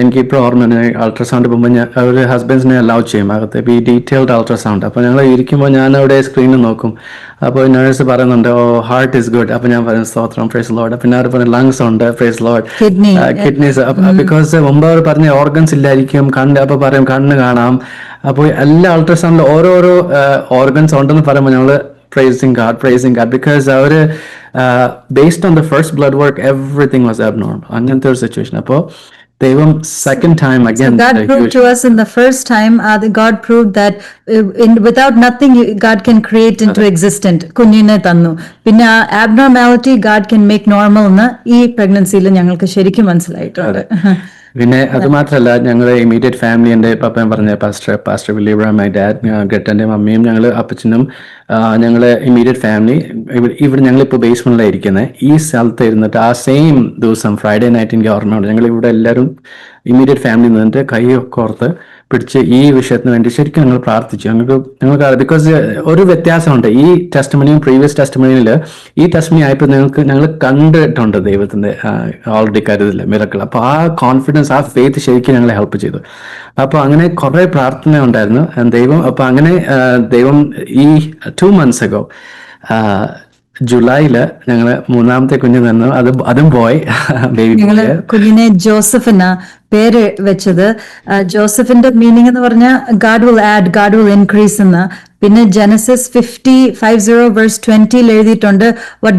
എനിക്കിപ്പോൾ ഓർമ്മ, അൾട്രാസൗണ്ട് പോകുമ്പോൾ അവർ ഹസ്ബൻഡ്സിനെ അലൗ ചെയ്യും അകത്ത്, ഈ ഡീറ്റെയിൽഡ് അൾട്രാസൗണ്ട്. അപ്പോൾ ഞങ്ങൾ ഇരിക്കുമ്പോൾ ഞാൻ അവിടെ സ്ക്രീനിൽ നോക്കും. അപ്പോൾ നേഴ്സ് പറയുന്നുണ്ട്, ഓ ഹാർട്ട് ഇസ് ഗുഡ്. അപ്പോൾ ഞാൻ പറയുന്നത് സ്തോത്രം, പ്രൈസ് ലോർഡ്. പിന്നെ അവർ പറഞ്ഞു ലങ്സ് ഉണ്ട്, പ്രൈസ് ലോർഡ്. കിഡ്നീസ്, ബിക്കോസ് മുമ്പ് അവർ പറഞ്ഞ ഓർഗൻസ് ഇല്ലായിരിക്കും, കണ്ണ്, അപ്പോൾ പറയും കണ്ണ് കാണാം. അപ്പോൾ എല്ലാ അൾട്രാസൗണ്ടിൽ ഓരോരോ ഓർഗൻസ് ഉണ്ടെന്ന് പറയുമ്പോൾ ഞങ്ങൾ praising God because അവര് based on the first blood work everything was abnormal. അങ്ങനത്തെ ഒരു സിറ്റുവേഷൻ. അപ്പോൾ ദൈവം second time again, so God proved to us in the first time, God proved that without nothing God can create into existent. കുഞ്ഞിനെ തന്നു. പിന്നെ abnormality God can make normal എന്ന് ഈ പ്രഗ്നൻസിയിൽ ഞങ്ങൾക്ക് ശരിക്കും മനസ്സിലായിട്ടുണ്ട്. പിന്നെ അത് മാത്രമല്ല, ഞങ്ങളുടെ ഇമീഡിയറ്റ് ഫാമിലി, എൻ്റെ പപ്പയും പറഞ്ഞ പാസ്റ്റർ വില്ലിബ്ര, മൈ ഡാഡ്, ഗ്രറ്റൻ്റെ മമ്മിയും, ഞങ്ങൾ അപ്പച്ചനും, ഞങ്ങളുടെ ഇമീഡിയറ്റ് ഫാമിലി ഇവിടെ ഞങ്ങളിപ്പോൾ ബേസ്മെന്റിലാണ് ഇരിക്കുന്നത്. ഈ സ്ഥലത്ത് ഇരുന്നിട്ട് ആ സെയിം ദിവസം ഫ്രൈഡേ നൈറ്റ് എനിക്ക് ഓർമ്മയുണ്ട്, ഞങ്ങൾ ഇവിടെ എല്ലാവരും ഇമീഡിയറ്റ് ഫാമിലി നിന്നിട്ട് കൈ കോർത്ത് പിടിച്ച് ഈ വിഷയത്തിന് വേണ്ടി ശരിക്കും ഞങ്ങൾ പ്രാർത്ഥിച്ചു. ഞങ്ങൾക്ക് ബിക്കോസ് ഒരു വ്യത്യാസമുണ്ട് ഈ ടെസ്റ്റ്മണിയും പ്രീവിയസ് ടെസ്റ്റ്മണിയിൽ. ഈ ടെസ്റ്റ്മണി ആയപ്പോൾ ഞങ്ങൾ കണ്ടിട്ടുണ്ട് ദൈവത്തിന്റെ ഓൾറെഡി കരുതൽ, മിറക്കിൾ. അപ്പോൾ ആ കോൺഫിഡൻസ്, ആ ഫെയ്ത്ത് ശരിക്കും ഞങ്ങളെ ഹെൽപ്പ് ചെയ്തു. അപ്പോൾ അങ്ങനെ കുറെ പ്രാർത്ഥന ഉണ്ടായിരുന്നു ദൈവം. അപ്പോൾ അങ്ങനെ ദൈവം ഈ 2 months ago ജൂലൈയില് ഞങ്ങള് മൂന്നാമത്തെ കുഞ്ഞ് തന്നു. അതും പോയി, ബേബി. ഞങ്ങള് കുഞ്ഞിനെ ജോസഫിന് പേര് വെച്ചത്. ജോസഫിന്റെ മീനിങ് എന്ന് പറഞ്ഞാൽ God will add, God will increase എന്ന്. പിന്നെ ജനസിസ് 50:20 എഴുതിയിട്ടുണ്ട്, what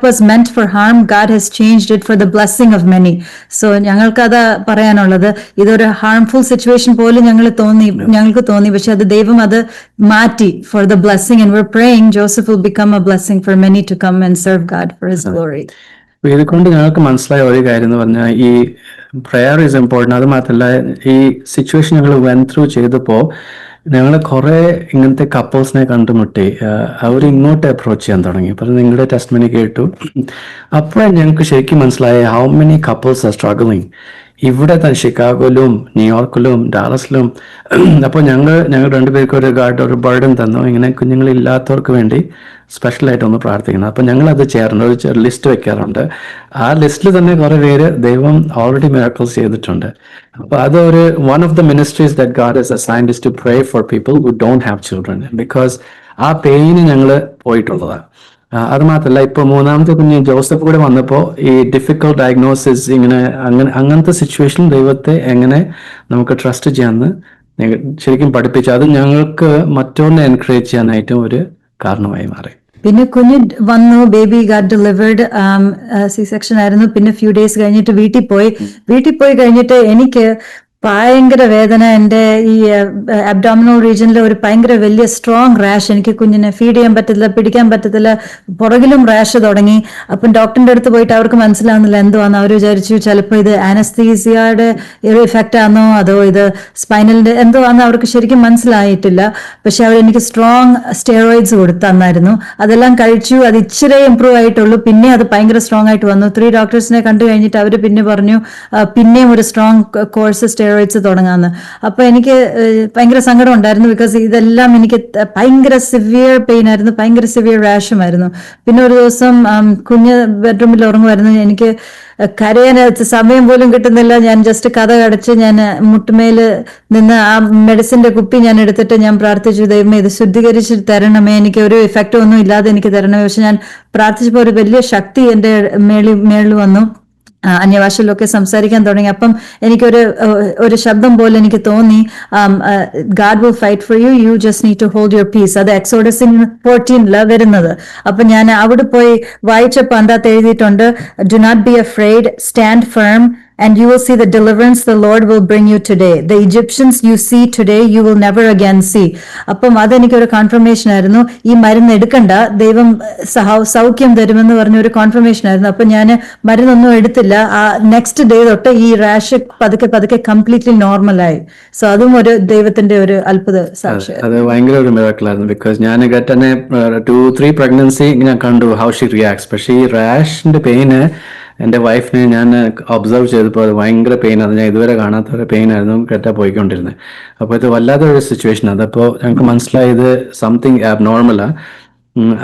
was meant for harm, God has changed it for the blessing of many. So ഞങ്ങൾക്കത് പറയാനുള്ളത്, ഇതൊരു ഹാർംഫുൾ സിറ്റുവേഷൻ പോലെ ഞങ്ങൾക്ക് തോന്നി, പക്ഷെ അത് ദൈവം അത് മാറ്റി for the blessing, and we're praying Joseph will become a blessing for many to come and serve God for his glory. ഇതുകൊണ്ട് ഞങ്ങൾക്ക് മനസ്സിലായ ഒരു കാര്യം എന്ന് പറഞ്ഞാൽ, ഈ പ്രയർ ഈസ് ഇമ്പോർട്ടൻ്റ്. അത് മാത്രമല്ല, ഈ സിറ്റുവേഷൻ ഞങ്ങൾ വെൻ ത്രൂ ചെയ്തപ്പോൾ ഞങ്ങൾ കുറെ ഇങ്ങനത്തെ കപ്പിൾസിനെ കണ്ടുമുട്ടി. അവർ ഇങ്ങോട്ട് അപ്രോച്ച് ചെയ്യാൻ തുടങ്ങി. അപ്പോൾ നിങ്ങളുടെ ടെസ്റ്റ്മനി കേട്ടു. അപ്പോഴേ ഞങ്ങൾക്ക് ശരിക്കും മനസ്സിലായ how many couples are struggling ഇവിടെ തന്നെ, ഷിക്കാഗോയിലും ന്യൂയോർക്കിലും ഡാലസിലും. അപ്പോൾ ഞങ്ങൾ രണ്ടുപേർക്ക് ഒരു ബർഡൻ തന്നു, ഇങ്ങനെ കുഞ്ഞുങ്ങളില്ലാത്തവർക്ക് വേണ്ടി സ്പെഷ്യലായിട്ട് ഒന്ന് പ്രാർത്ഥിക്കണം. അപ്പോൾ ഞങ്ങൾ അത് ചേർന്ന് ഒരു ലിസ്റ്റ് വെക്കാറുണ്ട്. ആ ലിസ്റ്റിൽ തന്നെ കുറെ പേര് ദൈവം ഓൾറെഡി മിറക്കിൾസ് ചെയ്തിട്ടുണ്ട്. അപ്പോൾ അതൊരു one of the ministries that God has assigned us to pray for people who don't have children, because ആ പെയിന് ഞങ്ങൾ പോയിട്ടുള്ളതാണ്. അത് മാത്രമല്ല, ഇപ്പൊ മൂന്നാമത്തെ കുഞ്ഞ് ജോസഫ് കൂടെ വന്നപ്പോൾ ഈ ഡിഫിക്കൽട്ട് ഡയഗ്നോസിസ്, അങ്ങനത്തെ സിറ്റുവേഷൻ ദൈവത്തെ എങ്ങനെ നമുക്ക് ട്രസ്റ്റ് ചെയ്യാമെന്ന് ശരിക്കും പഠിപ്പിച്ചു. അത് ഞങ്ങൾക്ക് മറ്റൊന്ന് എൻകറേജ് ചെയ്യാനായിട്ടും ഒരു കാരണമായി മാറി. പിന്നെ കുഞ്ഞ് വന്നു, baby Gat delivered, C section ആയിരുന്നു. പിന്നെ ഫ്യൂ ഡേയ്സ് കഴിഞ്ഞിട്ട് വീട്ടിൽ പോയി കഴിഞ്ഞിട്ട് എനിക്ക് ഭയങ്കര വേദന. എൻ്റെ ഈ അബ്ഡോമിനൽ റീജിയനിൽ ഒരു ഭയങ്കര വലിയ സ്ട്രോങ് റാഷ്. എനിക്ക് കുഞ്ഞിനെ ഫീഡ് ചെയ്യാൻ പറ്റത്തില്ല, പിടിക്കാൻ പറ്റത്തില്ല, പുറകിലും റാഷ് തുടങ്ങി. അപ്പം ഡോക്ടറിന്റെ അടുത്ത് പോയിട്ട് അവർക്ക് മനസ്സിലാവുന്നില്ല എന്തുവാന്ന്. അവർ വിചാരിച്ചു ചിലപ്പോൾ ഇത് ആനസ്തീസിയയുടെ ഒരു ഇഫക്റ്റ് ആണോ അതോ ഇത് സ്പൈനലിന്റെ എന്തോ ആണെന്ന് അവർക്ക് ശരിക്കും മനസ്സിലായിട്ടില്ല. പക്ഷെ അവർ എനിക്ക് സ്ട്രോങ് സ്റ്റെറോയിഡ്സ് തന്നായിരുന്നു. അതെല്ലാം കഴിച്ചു. അത് ഇച്ചിരി ഇമ്പ്രൂവ് ആയിട്ടുള്ളൂ. പിന്നെ അത് ഭയങ്കര സ്ട്രോങ് ആയിട്ട് വന്നു. 3 ഡോക്ടേഴ്സിനെ കണ്ടു കഴിഞ്ഞിട്ട് അവർ പിന്നെ പറഞ്ഞു പിന്നെയും ഒരു സ്ട്രോങ് കോഴ്സ് സ്റ്റെറോയിഡ്സ് തുടങ്ങാന്ന്. അപ്പൊ എനിക്ക് ഭയങ്കര സങ്കടം ഉണ്ടായിരുന്നു. ബിക്കോസ് ഇതെല്ലാം എനിക്ക് ഭയങ്കര സിവിയർ പെയിൻ ആയിരുന്നു, ഭയങ്കര സിവിയർ റാഷുമായിരുന്നു. പിന്നെ ഒരു ദിവസം കുഞ്ഞ് ബെഡ്റൂമിൽ ഉറങ്ങുമായിരുന്നു. എനിക്ക് കരയാൻ സമയം പോലും കിട്ടുന്നില്ല. ഞാൻ ജസ്റ്റ് കഥ കടച്ച് ഞാൻ മുട്ടുമേല് നിന്ന് ആ മെഡിസിന്റെ കുപ്പി ഞാൻ എടുത്തിട്ട് ഞാൻ പ്രാർത്ഥിച്ചു, ദൈവമേ ഇത് ശുദ്ധീകരിച്ച് തരണമേ, എനിക്ക് ഒരു ഇഫക്റ്റ് ഒന്നും ഇല്ലാതെ എനിക്ക് തരണമേ. പക്ഷെ ഞാൻ പ്രാർത്ഥിച്ചപ്പോൾ ഒരു വലിയ ശക്തി എൻ്റെ മേളിൽ വന്നു. അന്യഭാഷയിലൊക്കെ സംസാരിക്കാൻ തുടങ്ങി. അപ്പം എനിക്കൊരു ശബ്ദം പോലെ എനിക്ക് തോന്നി, God will fight for you, you just need to hold your peace. അത് എക്സോഡസ് 14 വരുന്നത്. അപ്പൊ ഞാൻ അവിടെ പോയി വായിച്ചപ്പോൾ അതിനകത്ത് എഴുതിയിട്ടുണ്ട്, do not be afraid, stand firm, and you will see the deliverance the Lord will bring you today. The Egyptians you see today, you will never again see. അപ്പം അതെനിക്കൊരു കോൺഫർമേഷൻ ആയിരുന്നു. ഈ മരുന്ന് എടുക്കണ്ട, ദൈവം സൗഖ്യം തരുമെന്ന് പറഞ്ഞ ഒരു കോൺഫർമേഷൻ ആയിരുന്നു. അപ്പൊ ഞാൻ മരുന്നൊന്നും എടുത്തില്ല. ആ നെക്സ്റ്റ് ഡേ തൊട്ട് ഈ റാഷ് പതുക്കെ കംപ്ലീറ്റ്ലി നോർമലായി. സോ അതും ഒരു ദൈവത്തിന്റെ ഒരു അത്ഭുത സാക്ഷ്യം. അത് ഭയങ്കര ഒരു മിറാക്കിളായിരുന്നു. ബിക്കോസ് ഞാൻ ഗട്ടനെ 2-3 പ്രഗ്നൻസി ഞാൻ കണ്ടു ഹൗ ഷി റിയാക്ട്സ്. പക്ഷേ ഈ റാഷിന്റെ പെയിന് എൻ്റെ വൈഫിനെ ഞാൻ ഒബ്സർവ് ചെയ്തപ്പോൾ അത് ഭയങ്കര പെയിൻ, അത് ഞാൻ ഇതുവരെ കാണാത്ത ഒരു പെയിൻ ആയിരുന്നു ഗ്രറ്റ പോയിക്കൊണ്ടിരുന്നത്. അപ്പോൾ ഇത് വല്ലാത്തൊരു സിറ്റുവേഷൻ. അതപ്പോൾ ഞങ്ങൾക്ക് മനസ്സിലായത് സംതിങ് ആബ്നോർമലാണ്.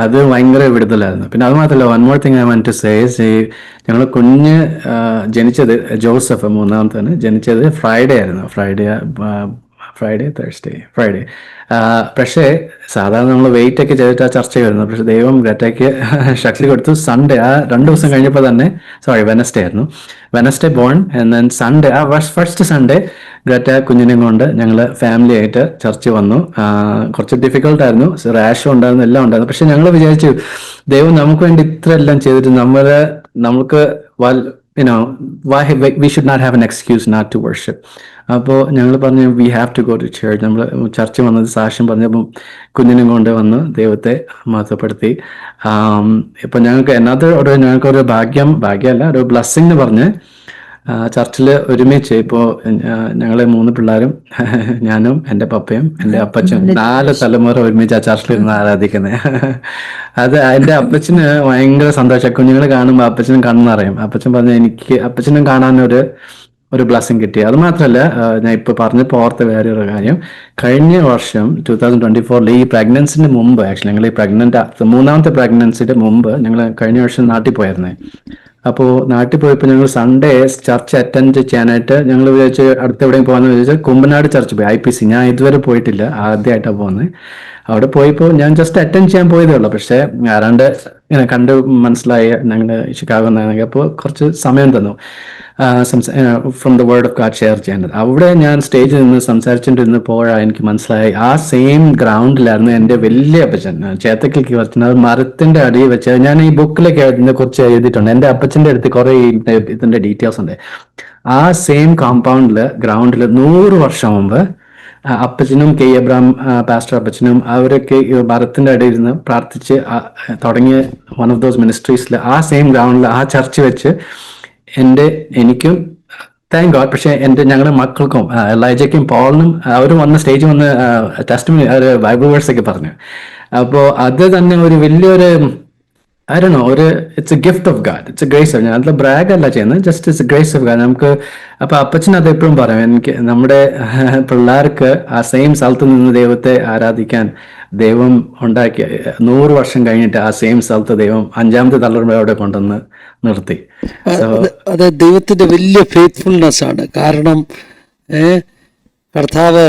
അത് ഭയങ്കര വിടുതലായിരുന്നു. പിന്നെ അത് മാത്രമല്ല, one more thing I want to say, ഞങ്ങൾ കുഞ്ഞ് ജനിച്ചത് ജോസഫ് മൂന്നാമത്തെ ജനിച്ചത് ഫ്രൈഡേ ആയിരുന്നു. ഫ്രൈഡേ പക്ഷേ സാധാരണ നമ്മൾ വെയിറ്റ് ഒക്കെ ചെയ്തിട്ട് ആ ചർച്ച വരുന്നത്. പക്ഷെ ദൈവം ഗ്രറ്റയ്ക്ക് ശക്തി കൊടുത്തു. സൺഡേ, ആ 2 ദിവസം കഴിഞ്ഞപ്പോൾ തന്നെ, വെനസ്ഡേ ആയിരുന്നു, വെനസ്ഡേ ബോൺ. ദെൻ സൺഡേ, ആ ഫസ്റ്റ് സൺഡേ ഗ്രറ്റ കുഞ്ഞിനെയും കൊണ്ട് ഞങ്ങൾ ഫാമിലി ആയിട്ട് ചർച്ച് വന്നു. കുറച്ച് ഡിഫിക്കൽട്ടായിരുന്നു, റാഷും ഉണ്ടായിരുന്നു, എല്ലാം ഉണ്ടായിരുന്നു. പക്ഷെ ഞങ്ങൾ വിചാരിച്ചു ദൈവം നമുക്ക് വേണ്ടി ഇത്ര എല്ലാം ചെയ്തിട്ട് നമുക്ക് we should not have an excuse not to worship. അപ്പോൾ ഞങ്ങൾ പറഞ്ഞു we have to go to church. നമ്മൾ ചർച്ച് വന്നത് സാക്ഷ്യം പറഞ്ഞപ്പം കുഞ്ഞിനും കൊണ്ട് വന്ന് ദൈവത്തെ മഹത്വപ്പെടുത്തി. ഇപ്പം ഞങ്ങൾക്ക് ഞങ്ങൾക്കൊരു ഭാഗ്യമല്ല, ഒരു ബ്ലെസ്സിങ് എന്ന് പറഞ്ഞ് ചർച്ചിൽ ഒരുമിച്ച് ഇപ്പോൾ ഞങ്ങൾ 3 പിള്ളേരും, ഞാനും എൻ്റെ പപ്പയും എൻ്റെ അപ്പച്ചനും 4 തലമുറ ഒരുമിച്ച് ആ ചർച്ചിലിരുന്ന് ആരാധിക്കുന്നത്. അത് എൻ്റെ അപ്പച്ചന് ഭയങ്കര സന്തോഷം. കുഞ്ഞുങ്ങൾ കാണുമ്പോൾ അപ്പച്ചനും കണ്ണെന്നറിയും. അപ്പച്ചൻ പറഞ്ഞു എനിക്ക് അപ്പച്ചനും കാണാനൊരു ബ്ലെസ്സിങ് കിട്ടി. അത് മാത്രമല്ല, ഞാൻ ഇപ്പോൾ പറഞ്ഞപ്പോൾ ഓർത്ത വേറെ ഒരു കാര്യം, കഴിഞ്ഞ വർഷം 2024 ഈ പ്രഗ്നൻസിന് മുമ്പ്, ആക്ച്വലി ഞങ്ങൾ ഈ മൂന്നാമത്തെ പ്രഗ്നൻസിയുടെ മുമ്പ് ഞങ്ങൾ കഴിഞ്ഞ വർഷം നാട്ടിൽ പോയായിരുന്നേ. അപ്പോൾ നാട്ടിൽ പോയപ്പോൾ ഞങ്ങൾ സൺഡേ ചർച്ച് അറ്റൻഡ് ചെയ്യാനായിട്ട് ഞങ്ങൾ വിചാരിച്ച് അടുത്തെവിടെയും പോകാമെന്ന് വിചാരിച്ചാൽ കുമ്പനാട് ചർച്ച് പോയി, IPC. ഞാൻ ഇതുവരെ പോയിട്ടില്ല, ആദ്യമായിട്ടാണ് പോകുന്നത്. അവിടെ പോയപ്പോൾ ഞാൻ ജസ്റ്റ് അറ്റൻഡ് ചെയ്യാൻ പോയതേ ഉള്ളൂ. പക്ഷേ ആരാണ്ട് ഇങ്ങനെ കണ്ട് മനസ്സിലായി ഞങ്ങൾ ഷിക്കാഗോ എന്നാണെങ്കിൽ. അപ്പോൾ കുറച്ച് സമയം തന്നു from the word of God share ചെയ്യേണ്ടത്. അവിടെ ഞാൻ സ്റ്റേജിൽ നിന്ന് സംസാരിച്ചുകൊണ്ടിരുന്നപ്പോഴാണ് എനിക്ക് മനസ്സിലായി ആ സെയിം ഗ്രൗണ്ടിലായിരുന്നു എൻ്റെ വലിയ അപ്പച്ചൻ ചേത്തക്കിലേക്ക് വച്ചത്. അത് മരത്തിന്റെ അടിയിൽ വെച്ച്, ഞാൻ ഈ ബുക്കിലൊക്കെ ഇതിനെ കുറിച്ച് എഴുതിയിട്ടുണ്ട്. എൻ്റെ അപ്പച്ചൻ്റെ അടുത്ത് കുറേ ഇതിന്റെ ഡീറ്റെയിൽസ് ഉണ്ട്. ആ സെയിം ഗ്രൗണ്ടിൽ 100 വർഷം മുമ്പ് അപ്പച്ചനും കെ എബ്രാം പാസ്റ്റർ അപ്പച്ചനും അവരൊക്കെ മരത്തിന്റെ അടിയിൽ നിന്ന് പ്രാർത്ഥിച്ച് തുടങ്ങിയ വൺ ഓഫ് ദോസ് മിനിസ്ട്രീസിൽ ആ സെയിം ഗ്രൗണ്ടിൽ ആ ചർച്ച് വെച്ച് എനിക്കും താങ്ക് ഗോഡ്, പക്ഷെ ഞങ്ങളുടെ മക്കൾക്കും എലൈജയ്ക്കും പോളിനും അവരും വന്ന സ്റ്റേജിൽ വന്ന് ടെസ്റ്റിമണി ബൈബിൾ വേഴ്സ് ഒക്കെ പറഞ്ഞു. അപ്പോൾ അത് തന്നെ ഒരു വലിയൊരു it's A gift of God, it's A grace of. ഞാൻ അതിൽ ബ്രാഗ് അല്ല ചെയ്യുന്നത്, just it's A grace of God. നമുക്ക് അപ്പൊ അപ്പച്ചൻ അത് എപ്പോഴും പറയും, എനിക്ക് നമ്മുടെ പിള്ളേർക്ക് ആ സെയിം സ്ഥലത്ത് നിന്ന് ദൈവത്തെ ആരാധിക്കാൻ ദൈവം ഉണ്ടാക്കിയ 100 വർഷം കഴിഞ്ഞിട്ട് ആ സെയിം സ്ഥലത്ത് ദൈവം 5ാമത്തെ തലമുറയോടെ കൊണ്ടുവന്ന് നിർത്തി. അത് ദൈവത്തിന്റെ വലിയ ഫെയ്ത്ത്ഫുൾനെസ് ആണ്. കാരണം കർത്താവ്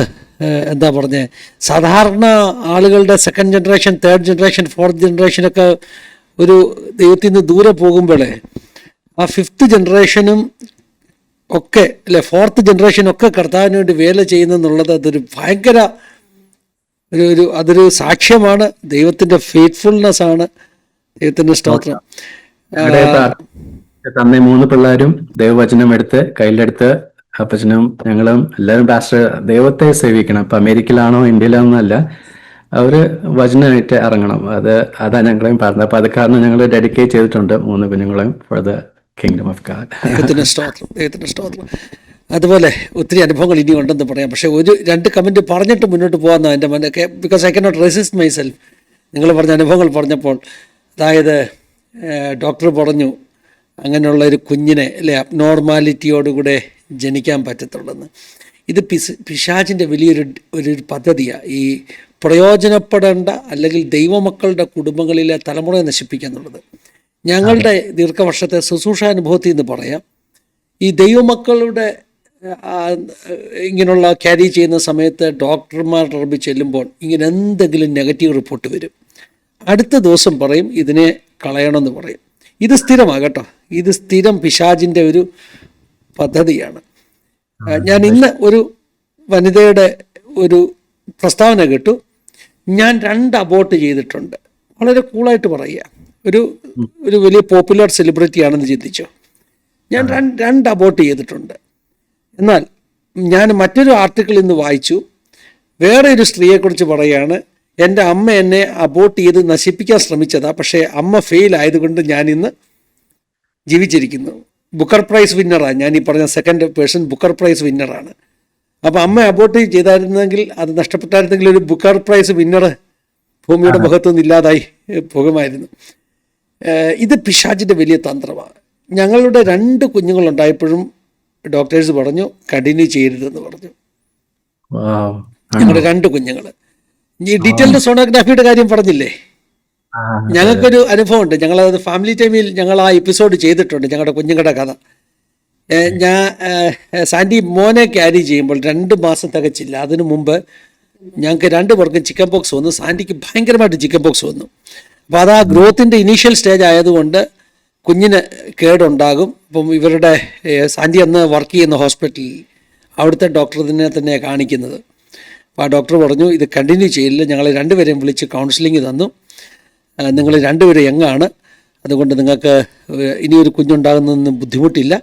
എന്താ പറഞ്ഞേ, സാധാരണ ആളുകളുടെ 2nd generation, 3rd generation, 4th ജനറേഷനൊക്കെ ഒരു ദൈവത്തിൽ നിന്ന് ദൂരെ പോകുമ്പോഴേ ആ 5th ജനറേഷനും ഒക്കെ അല്ലെ 4th ജനറേഷനൊക്കെ കർത്താവിന് വേണ്ടി വേല ചെയ്യുന്നെന്നുള്ളത് അതൊരു ഭയങ്കര അതൊരു സാക്ഷ്യമാണ്. ദൈവത്തിന്റെ ഫെയ്ത്ത്ഫുൾനെസ് ആണ്. ദൈവത്തിന്റെ സ്തോത്രം. തന്നെ 3 പിള്ളേരും ദൈവവചനം എടുത്ത് കയ്യിലെടുത്ത് അപ്പച്ചനും ഞങ്ങളും എല്ലാവരും പാസ്റ്റർ ദൈവത്തെ സേവിക്കണം. ഇപ്പൊ അമേരിക്കയിലാണോ ഇന്ത്യയിലാണോ എന്നല്ല, അവര് വചനമായിട്ട് ഇറങ്ങണം. അതാ ഞങ്ങളെയും പറഞ്ഞത്. അപ്പൊ അത് കാരണം ഞങ്ങൾ ഡെഡിക്കേറ്റ് ചെയ്തിട്ടുണ്ട് 3 കുഞ്ഞുങ്ങളെയും for the kingdom of God. ദൈവത്തിന്റെ സ്തോത്രം, ദൈവത്തിന്റെ സ്തോത്രം. അതുപോലെ ഒത്തിരി അനുഭവങ്ങൾ ഇനി ഉണ്ടെന്ന് പറയാം. പക്ഷേ 2 കമൻറ്റ് പറഞ്ഞിട്ട് മുന്നോട്ട് പോകാമെന്നാണ് എൻ്റെ മനൊക്കെ, because I cannot resist myself. നിങ്ങൾ പറഞ്ഞ അനുഭവങ്ങൾ പറഞ്ഞപ്പോൾ, അതായത് ഡോക്ടർ പറഞ്ഞു അങ്ങനെയുള്ള ഒരു കുഞ്ഞിനെ അല്ലെ അബ്നോർമാലിറ്റിയോടുകൂടെ ജനിക്കാൻ പറ്റത്തുള്ളെന്ന്. ഇത് പിശാചിൻ്റെ വലിയൊരു പദ്ധതിയാണ്. ഈ പ്രയോജനപ്പെടേണ്ട അല്ലെങ്കിൽ ദൈവമക്കളുടെ കുടുംബങ്ങളിലെ തലമുറയെ നശിപ്പിക്കുക എന്നുള്ളത്. ഞങ്ങളുടെ ദീർഘവർഷത്തെ ശുശ്രൂഷാനുഭവത്തിൽ നിന്ന് പറയാം, ഈ ദൈവമക്കളുടെ ഇങ്ങനെയുള്ള ക്യാരി ചെയ്യുന്ന സമയത്ത് ഡോക്ടർമാരുടെ അടുത്ത് ചെല്ലുമ്പോൾ ഇങ്ങനെ എന്തെങ്കിലും നെഗറ്റീവ് റിപ്പോർട്ട് വരും. അടുത്ത ദിവസം പറയും ഇതിനെ കളയണമെന്ന് പറയും. ഇത് സ്ഥിരമാണ് കേട്ടോ, ഇത് സ്ഥിരം പിശാചിൻ്റെ ഒരു പദ്ധതിയാണ്. ഞാൻ ഇന്ന് ഒരു വനിതയുടെ ഒരു പ്രസ്താവന കേട്ടു. ഞാൻ 2 അബോർട്ട് ചെയ്തിട്ടുണ്ട്. വളരെ കൂളായിട്ട് പറയുക, ഒരു വലിയ പോപ്പുലർ സെലിബ്രിറ്റി ആണെന്ന് ചിന്തിച്ചു. ഞാൻ 2 അബോർട്ട് ചെയ്തിട്ടുണ്ട്. എന്നാൽ ഞാൻ മറ്റൊരു ആർട്ടിക്കിൾ ഇന്ന് വായിച്ചു, വേറെ ഒരു സ്ത്രീയെക്കുറിച്ച് പറയുകയാണ്, എൻ്റെ അമ്മ എന്നെ അബോർട്ട് ചെയ്ത് നശിപ്പിക്കാൻ ശ്രമിച്ചതാ, പക്ഷേ അമ്മ ഫെയിൽ ആയതുകൊണ്ട് ഞാനിന്ന് ജീവിച്ചിരിക്കുന്നു. ബുക്കർ പ്രൈസ് വിന്നറാണ് ഞാൻ ഈ പറഞ്ഞ 2nd പേഴ്സൺ, ബുക്കർ പ്രൈസ് വിന്നറാണ്. അപ്പോൾ അമ്മ അബോർട്ട് ചെയ്തായിരുന്നെങ്കിൽ, അത് നഷ്ടപ്പെട്ടായിരുന്നെങ്കിൽ ഒരു ബുക്കർ പ്രൈസ് വിന്നർ ഭൂമിയുടെ മുഖത്തൊന്നും ഇല്ലാതായി പോകുമായിരുന്നു. ഇത് പിശാചിൻ്റെ വലിയ തന്ത്രമാണ്. ഞങ്ങളുടെ 2 കുഞ്ഞുങ്ങളുണ്ടായപ്പോഴും ഡോക്ടേഴ്സ് പറഞ്ഞു കണ്ടിന്യൂ ചെയ്യരുതെന്ന് പറഞ്ഞു. Wow. ഞങ്ങളുടെ 2 കുഞ്ഞുങ്ങൾ. ഈ ഡീറ്റെയിൽഡ് സോണോഗ്രാഫിയുടെ കാര്യം പറഞ്ഞില്ലേ, ഞങ്ങൾക്കൊരു അനുഭവമുണ്ട്. ഞങ്ങളത് ഫാമിലി ടൈമിൽ ഞങ്ങൾ ആ എപ്പിസോഡ് ചെയ്തിട്ടുണ്ട്, ഞങ്ങളുടെ കുഞ്ഞുങ്ങളുടെ കഥ. ഞാൻ സാൻഡി മോനെ ക്യാരി ചെയ്യുമ്പോൾ 2 മാസം തികച്ചില്ല. അതിനു മുമ്പ് ഞങ്ങൾക്ക് 2 പേർക്കും ചിക്കൻ പോക്സ് വന്നു. സാൻഡിക്ക് ഭയങ്കരമായിട്ട് ചിക്കൻ പോക്സ് വന്നു. അപ്പോൾ അത് ആ ഗ്രോത്തിൻ്റെ ഇനീഷ്യൽ സ്റ്റേജ് ആയതുകൊണ്ട് കുഞ്ഞിന് കേടുണ്ടാകും. അപ്പം ഇവരുടെ സാൻഡി അന്ന് വർക്ക് ചെയ്യുന്ന ഹോസ്പിറ്റലിൽ അവിടുത്തെ ഡോക്ടറിനെ തന്നെയാണ് കാണിക്കുന്നത്. അപ്പോൾ ആ ഡോക്ടർ പറഞ്ഞു ഇത് കണ്ടിന്യൂ ചെയ്യില്ല. ഞങ്ങൾ 2 പേരെയും വിളിച്ച് കൗൺസിലിംഗ് തന്നു. നിങ്ങൾ 2 പേരും യങ്ങാണ്, അതുകൊണ്ട് നിങ്ങൾക്ക് ഇനിയൊരു കുഞ്ഞുണ്ടാകുന്നതിന് ബുദ്ധിമുട്ടില്ല,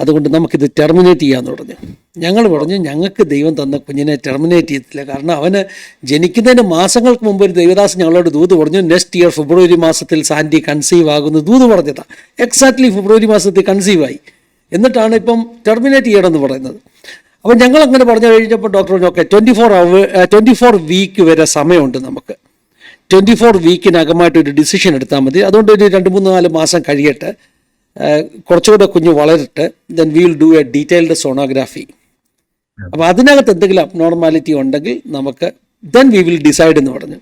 അതുകൊണ്ട് നമുക്കിത് ടെർമിനേറ്റ് ചെയ്യാമെന്ന് പറഞ്ഞു. ഞങ്ങൾ പറഞ്ഞു ഞങ്ങൾക്ക് ദൈവം തന്ന കുഞ്ഞിനെ ടെർമിനേറ്റ് ചെയ്തില്ല. കാരണം അവന് ജനിക്കുന്നതിന് മാസങ്ങൾക്ക് മുമ്പ് ഒരു ദൈവദാസൻ ഞങ്ങളോട് ദൂത് പറഞ്ഞു, നെക്സ്റ്റ് ഇയർ ഫെബ്രുവരി മാസത്തിൽ സാൻഡി കൺസീവ് ആകുന്നു ദൂത് പറഞ്ഞതാണ്. എക്സാക്ട്ലി ഫെബ്രുവരി മാസത്തിൽ കൺസീവായി. എന്നിട്ടാണ് ഇപ്പം ടെർമിനേറ്റ് ചെയ്യണമെന്ന് പറയുന്നത്. അപ്പം ഞങ്ങൾ അങ്ങനെ പറഞ്ഞു കഴിഞ്ഞപ്പോൾ ഡോക്ടർ പറഞ്ഞു ഓക്കെ 24 വീക്ക് വരെ സമയമുണ്ട്, നമുക്ക് 24 വീക്കിനകമായിട്ടൊരു ഡിസിഷൻ എടുത്താൽ മതി. അതുകൊണ്ട് ഒരു 2-3-4 മാസം കഴിയട്ടെ, കുറച്ചുകൂടെ കുഞ്ഞ് വളരട്ടെ, then we will do a detailed sonography. അപ്പോൾ അതിനകത്ത് എന്തെങ്കിലും അബ്നോർമാലിറ്റി ഉണ്ടെങ്കിൽ നമുക്ക് ദെൻ വി വിൽ ഡിസൈഡ് എന്ന് പറഞ്ഞു.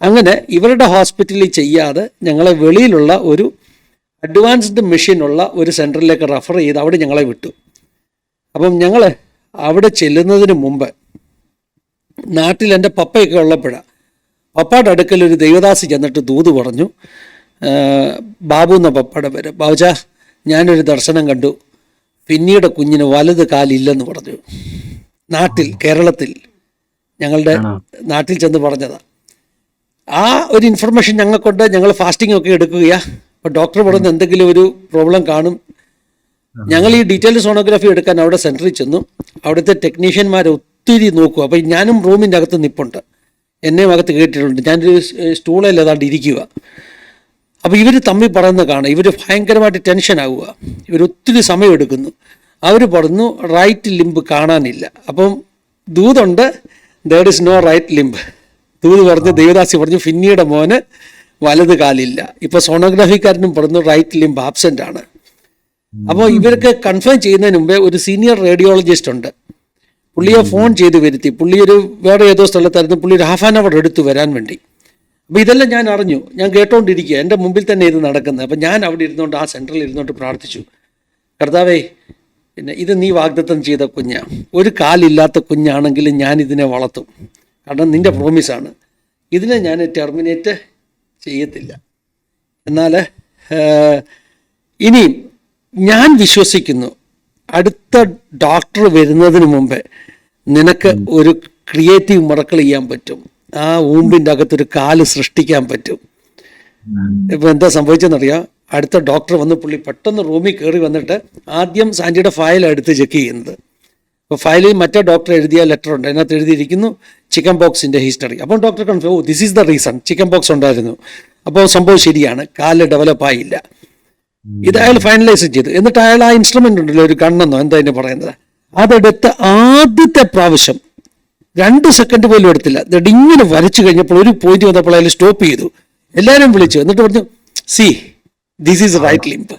അങ്ങനെ ഇവരുടെ ഹോസ്പിറ്റലിൽ ചെയ്യാതെ ഞങ്ങളെ വെളിയിലുള്ള ഒരു അഡ്വാൻസ്ഡ് മെഷീനുള്ള ഒരു സെൻറ്ററിലേക്ക് റെഫർ ചെയ്ത് അവിടെ ഞങ്ങളെ വിട്ടു. അപ്പം ഞങ്ങൾ അവിടെ ചെല്ലുന്നതിന് മുമ്പ് നാട്ടിൽ എൻ്റെ പപ്പയൊക്കെ ഉള്ളപ്പോഴാണ് പപ്പയുടെ അടുക്കൽ ഒരു ദൈവദാസി ചെന്നിട്ട് ദൂത് പറഞ്ഞു. ബാബു എന്ന പപ്പയുടെ പേര്. ബാബുജാ, ഞാനൊരു ദർശനം കണ്ടു, പിന്നീട് കുഞ്ഞിന് വലത് കാലില്ലെന്ന് പറഞ്ഞു. നാട്ടിൽ, കേരളത്തിൽ, ഞങ്ങളുടെ നാട്ടിൽ ചെന്ന് പറഞ്ഞതാണ്. ആ ഒരു ഇൻഫർമേഷൻ ഞങ്ങൾക്കുണ്ട്. ഞങ്ങൾ ഫാസ്റ്റിംഗ് ഒക്കെ എടുക്കുകയാണ്. അപ്പോൾ ഡോക്ടർ പറയുന്നത് എന്തെങ്കിലും ഒരു പ്രോബ്ലം കാണും. ഞങ്ങൾ ഈ ഡീറ്റെയിൽഡ് സോണോഗ്രാഫി എടുക്കാൻ അവിടെ സെൻറ്ററിൽ ചെന്നു. അവിടുത്തെ ടെക്നീഷ്യന്മാർ ഒത്തിരി നോക്കുക. അപ്പോൾ ഞാനും റൂമിൻ്റെ അകത്ത് നിൽപ്പുണ്ട്, എന്നെയും അകത്ത് കേട്ടിട്ടുണ്ട്. ഞാനൊരു സ്റ്റൂളിൽ ഏതാണ്ട് ഇരിക്കുക. അപ്പോൾ ഇവർ തമ്മിൽ പറയുന്നത് കാണാം. ഇവർ ഭയങ്കരമായിട്ട് ടെൻഷൻ ആവുക. ഇവരൊത്തിരി സമയം എടുക്കുന്നു. അവർ പറഞ്ഞു റൈറ്റ് ലിംബ് കാണാനില്ല. അപ്പം ദൂതുണ്ട്, there is no right limb. ദൂത് പറഞ്ഞ് ദേവദാസി പറഞ്ഞു ഫിന്നിയുടെ മോന് വലത് കാലില്ല. ഇപ്പോൾ സോണോഗ്രാഫിക്കാരനും പറഞ്ഞു റൈറ്റ് ലിംബ് ആബ്സെൻ്റ് ആണ്. അപ്പോൾ ഇവർക്ക് കൺഫേം ചെയ്യുന്നതിന് മുമ്പേ ഒരു സീനിയർ റേഡിയോളജിസ്റ്റ് ഉണ്ട്, പുള്ളിയെ ഫോൺ ചെയ്ത് വരുത്തി. പുള്ളി ഒരു വേറെ ഏതോ സ്ഥലത്തായിരുന്നു. പുള്ളി ഒരു ഹാഫ് ആൻ അവർ എടുത്തു വരാൻ വേണ്ടി. അപ്പോൾ ഇതെല്ലാം ഞാൻ അറിഞ്ഞു, ഞാൻ കേട്ടോണ്ടിരിക്കുക, എൻ്റെ മുമ്പിൽ തന്നെ ഇത് നടക്കുന്നത്. അപ്പം ഞാൻ അവിടെ ഇരുന്നുകൊണ്ട് ആ സെൻറ്ററിൽ ഇരുന്നുകൊണ്ട് പ്രാർത്ഥിച്ചു, കർത്താവേ, പിന്നെ ഇത് നീ വാഗ്ദത്തം ചെയ്ത കുഞ്ഞാണ്, ഒരു കാലില്ലാത്ത കുഞ്ഞാണെങ്കിലും ഞാൻ ഇതിനെ വളർത്തും, കാരണം നിൻ്റെ പ്രോമിസാണ്. ഇതിനെ ഞാൻ ടെർമിനേറ്റ് ചെയ്യത്തില്ല. എന്നാൽ ഇനിയും ഞാൻ വിശ്വസിക്കുന്നു അടുത്ത ഡോക്ടർ വരുന്നതിന് മുമ്പേ നിനക്ക് ഒരു ക്രിയേറ്റീവ് മിറക്കിൾ ചെയ്യാൻ പറ്റും. ആ ഊമ്പിൻ്റെ അകത്തൊരു കാല് സൃഷ്ടിക്കാൻ പറ്റും. ഇപ്പം എന്താ സംഭവിച്ചെന്നറിയാം, അടുത്ത ഡോക്ടർ വന്ന് പുള്ളി പെട്ടെന്ന് റൂമിൽ കയറി വന്നിട്ട് ആദ്യം സാൻഡിയുടെ ഫയൽ എടുത്ത് ചെക്ക് ചെയ്യുന്നത്. അപ്പോൾ ഫയലിൽ മറ്റേ ഡോക്ടർ എഴുതിയ ലെറ്റർ ഉണ്ട്, അതിനകത്ത് എഴുതിയിരിക്കുന്നു ചിക്കൻ പോക്സിൻ്റെ ഹിസ്റ്ററി. അപ്പം doctor confirm, oh this is the reason, chicken pox ഉണ്ടായിരുന്നു. അപ്പോൾ സംഭവം ശരിയാണ്, കാല് ഡെവലപ്പായില്ല. ഇത് അയാൾ ഫൈനലൈസ് ചെയ്തു. എന്നിട്ട് അയാൾ ആ ഇൻസ്ട്രുമെൻ്റ് ഉണ്ടല്ലോ, ഒരു ഗണ്ണെന്നോ എന്താ അതിന് പറയുന്നത്, അതെടുത്ത് ആദ്യത്തെ പ്രാവശ്യം 2 സെക്കൻഡ് പോലും എടുത്തില്ല, എന്നിട്ട് ഇങ്ങനെ വരച്ചു കഴിഞ്ഞപ്പോൾ ഒരു പോയിന്റ് വന്നപ്പോൾ അയാൾ സ്റ്റോപ്പ് ചെയ്തു. എല്ലാവരും വിളിച്ചു. എന്നിട്ട് പറഞ്ഞു, see this is right limb.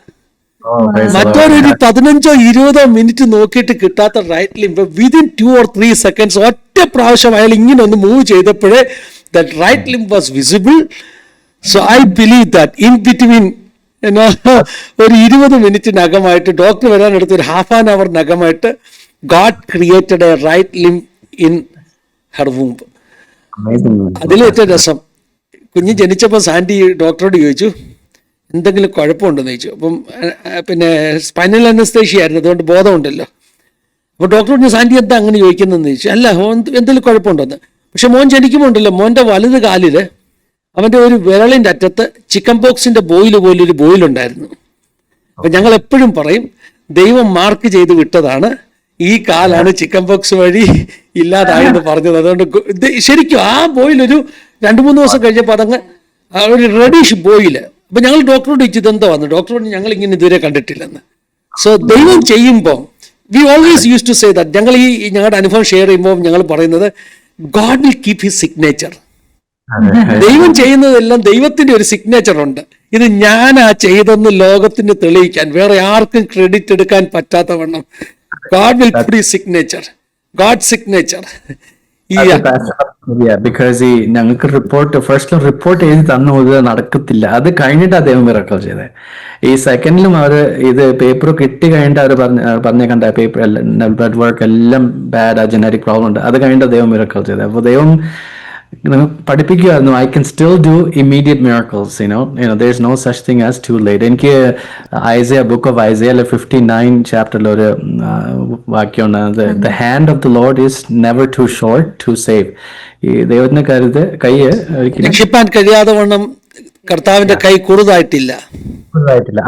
മറ്റൊരു 15-20 മിനിറ്റ് നോക്കിയിട്ട് കിട്ടാത്ത right limb within 2 or 3 seconds ഒറ്റ പ്രാവശ്യം അയാൾ ഇങ്ങനെ ഒന്ന് മൂവ് ചെയ്തപ്പോഴേ that right limb was visible. So I believe that in between ഒരു 20 മിനിറ്റിനകമായിട്ട് ഡോക്ടർ വരാനെടുത്ത് ഒരു ഹാഫ് ആൻ അവറിനകമായിട്ട് God created a right limb in her womb. അതിലേറ്റവും രസം, കുഞ്ഞ് ജനിച്ചപ്പോൾ സാൻഡി ഡോക്ടറോട് ചോദിച്ചു എന്തെങ്കിലും കുഴപ്പമുണ്ടെന്ന് ചോദിച്ചു. അപ്പം പിന്നെ സ്പൈനൽ അനസ്തേഷ്യ ആയിരുന്നു, അതുകൊണ്ട് ബോധമുണ്ടല്ലോ. അപ്പോൾ ഡോക്ടർ പറഞ്ഞു സാൻഡി എന്താ അങ്ങനെ ചോദിക്കുന്നതെന്ന് ചോദിച്ചു. അല്ല, എന്തെങ്കിലും കുഴപ്പമുണ്ടെന്ന്. പക്ഷെ മോൻ ജനിക്കുമ്പോൾ ഉണ്ടല്ലോ, മോൻ്റെ വലത് കാലിൽ അവൻ്റെ ഒരു വിരളിൻ്റെ അറ്റത്ത് ചിക്കൻ പോക്സിൻ്റെ ബോയിൽ പോലൊരു ബോയിലുണ്ടായിരുന്നു. അപ്പം ഞങ്ങൾ എപ്പോഴും പറയും ദൈവം മാർക്ക് ചെയ്ത് വിട്ടതാണ്, ഈ കാലാണ് ചിക്കൻ പോക്സ് വഴി ഇല്ലാതായെന്ന് പറഞ്ഞത്. അതുകൊണ്ട് ശരിക്കും ആ ബോയിലൊരു 2-3 ദിവസം കഴിഞ്ഞപ്പോൾ അതങ്ങ് ഒരു റെഡിഷ് ബോയിൽ. അപ്പം ഞങ്ങൾ ഡോക്ടറോട് ചോദിച്ചു ഇതെന്താ വന്നു. ഡോക്ടറോട് ഞങ്ങൾ ഇങ്ങനെ ഇതുവരെ കണ്ടിട്ടില്ലെന്ന്. സോ ദൈവം ചെയ്യുമ്പോൾ we always use to say that. ഞങ്ങൾ ഈ ഞങ്ങളുടെ അനുഭവം ഷെയർ ചെയ്യുമ്പോൾ ഞങ്ങൾ പറയുന്നത് God will keep his signature. ദൈവം ചെയ്യുന്നതെല്ലാം ദൈവത്തിൻ്റെ ഒരു സിഗ്നേച്ചർ ഉണ്ട്. ഇത് ഞാനാ ചെയ്തെന്ന് ലോകത്തിന് തെളിയിക്കാൻ, വേറെ ആർക്കും ക്രെഡിറ്റ് എടുക്കാൻ പറ്റാത്ത വണ്ണം God will put his signature, God's signature. Because ഈ ഞങ്ങൾക്ക് റിപ്പോർട്ട് എഴുതി തന്നു ഇത് നടക്കത്തില്ല, അത് കഴിഞ്ഞിട്ട് അദ്ദേഹം മിറക്കിൾ ചെയ്തത്. ഈ സെക്കൻഡിലും അവര് ഇത് പേപ്പർ കിട്ടി കഴിഞ്ഞിട്ട് അവർ പറഞ്ഞ കണ്ട പേപ്പർ ബ്ലഡ് വർക്ക് എല്ലാം ബാഡ്, ജനറ്റിക് പ്രോബ്ലം ഉണ്ട്, അത് കഴിഞ്ഞിട്ട് അദ്ദേഹം മിറക്കിൾ ചെയ്തത്. അപ്പൊ ദൈവം പഠിപ്പിക്കുമായിരുന്നു, I can still do immediate miracles, there is no such thing as too late. എനിക്ക് ബുക്ക് ഓഫ് ഐസയ 59 ചാപ്റ്ററിൽ ഒരു വാക്യമുണ്ട്, the hand of the Lord is never too short to save. ഈ ദൈവത്തിന്റെ കൈ രക്ഷിപ്പാൻ കഴിയാതെ വണ്ണം കർത്താവിന്റെ കൈ കുറുതായിട്ടില്ല.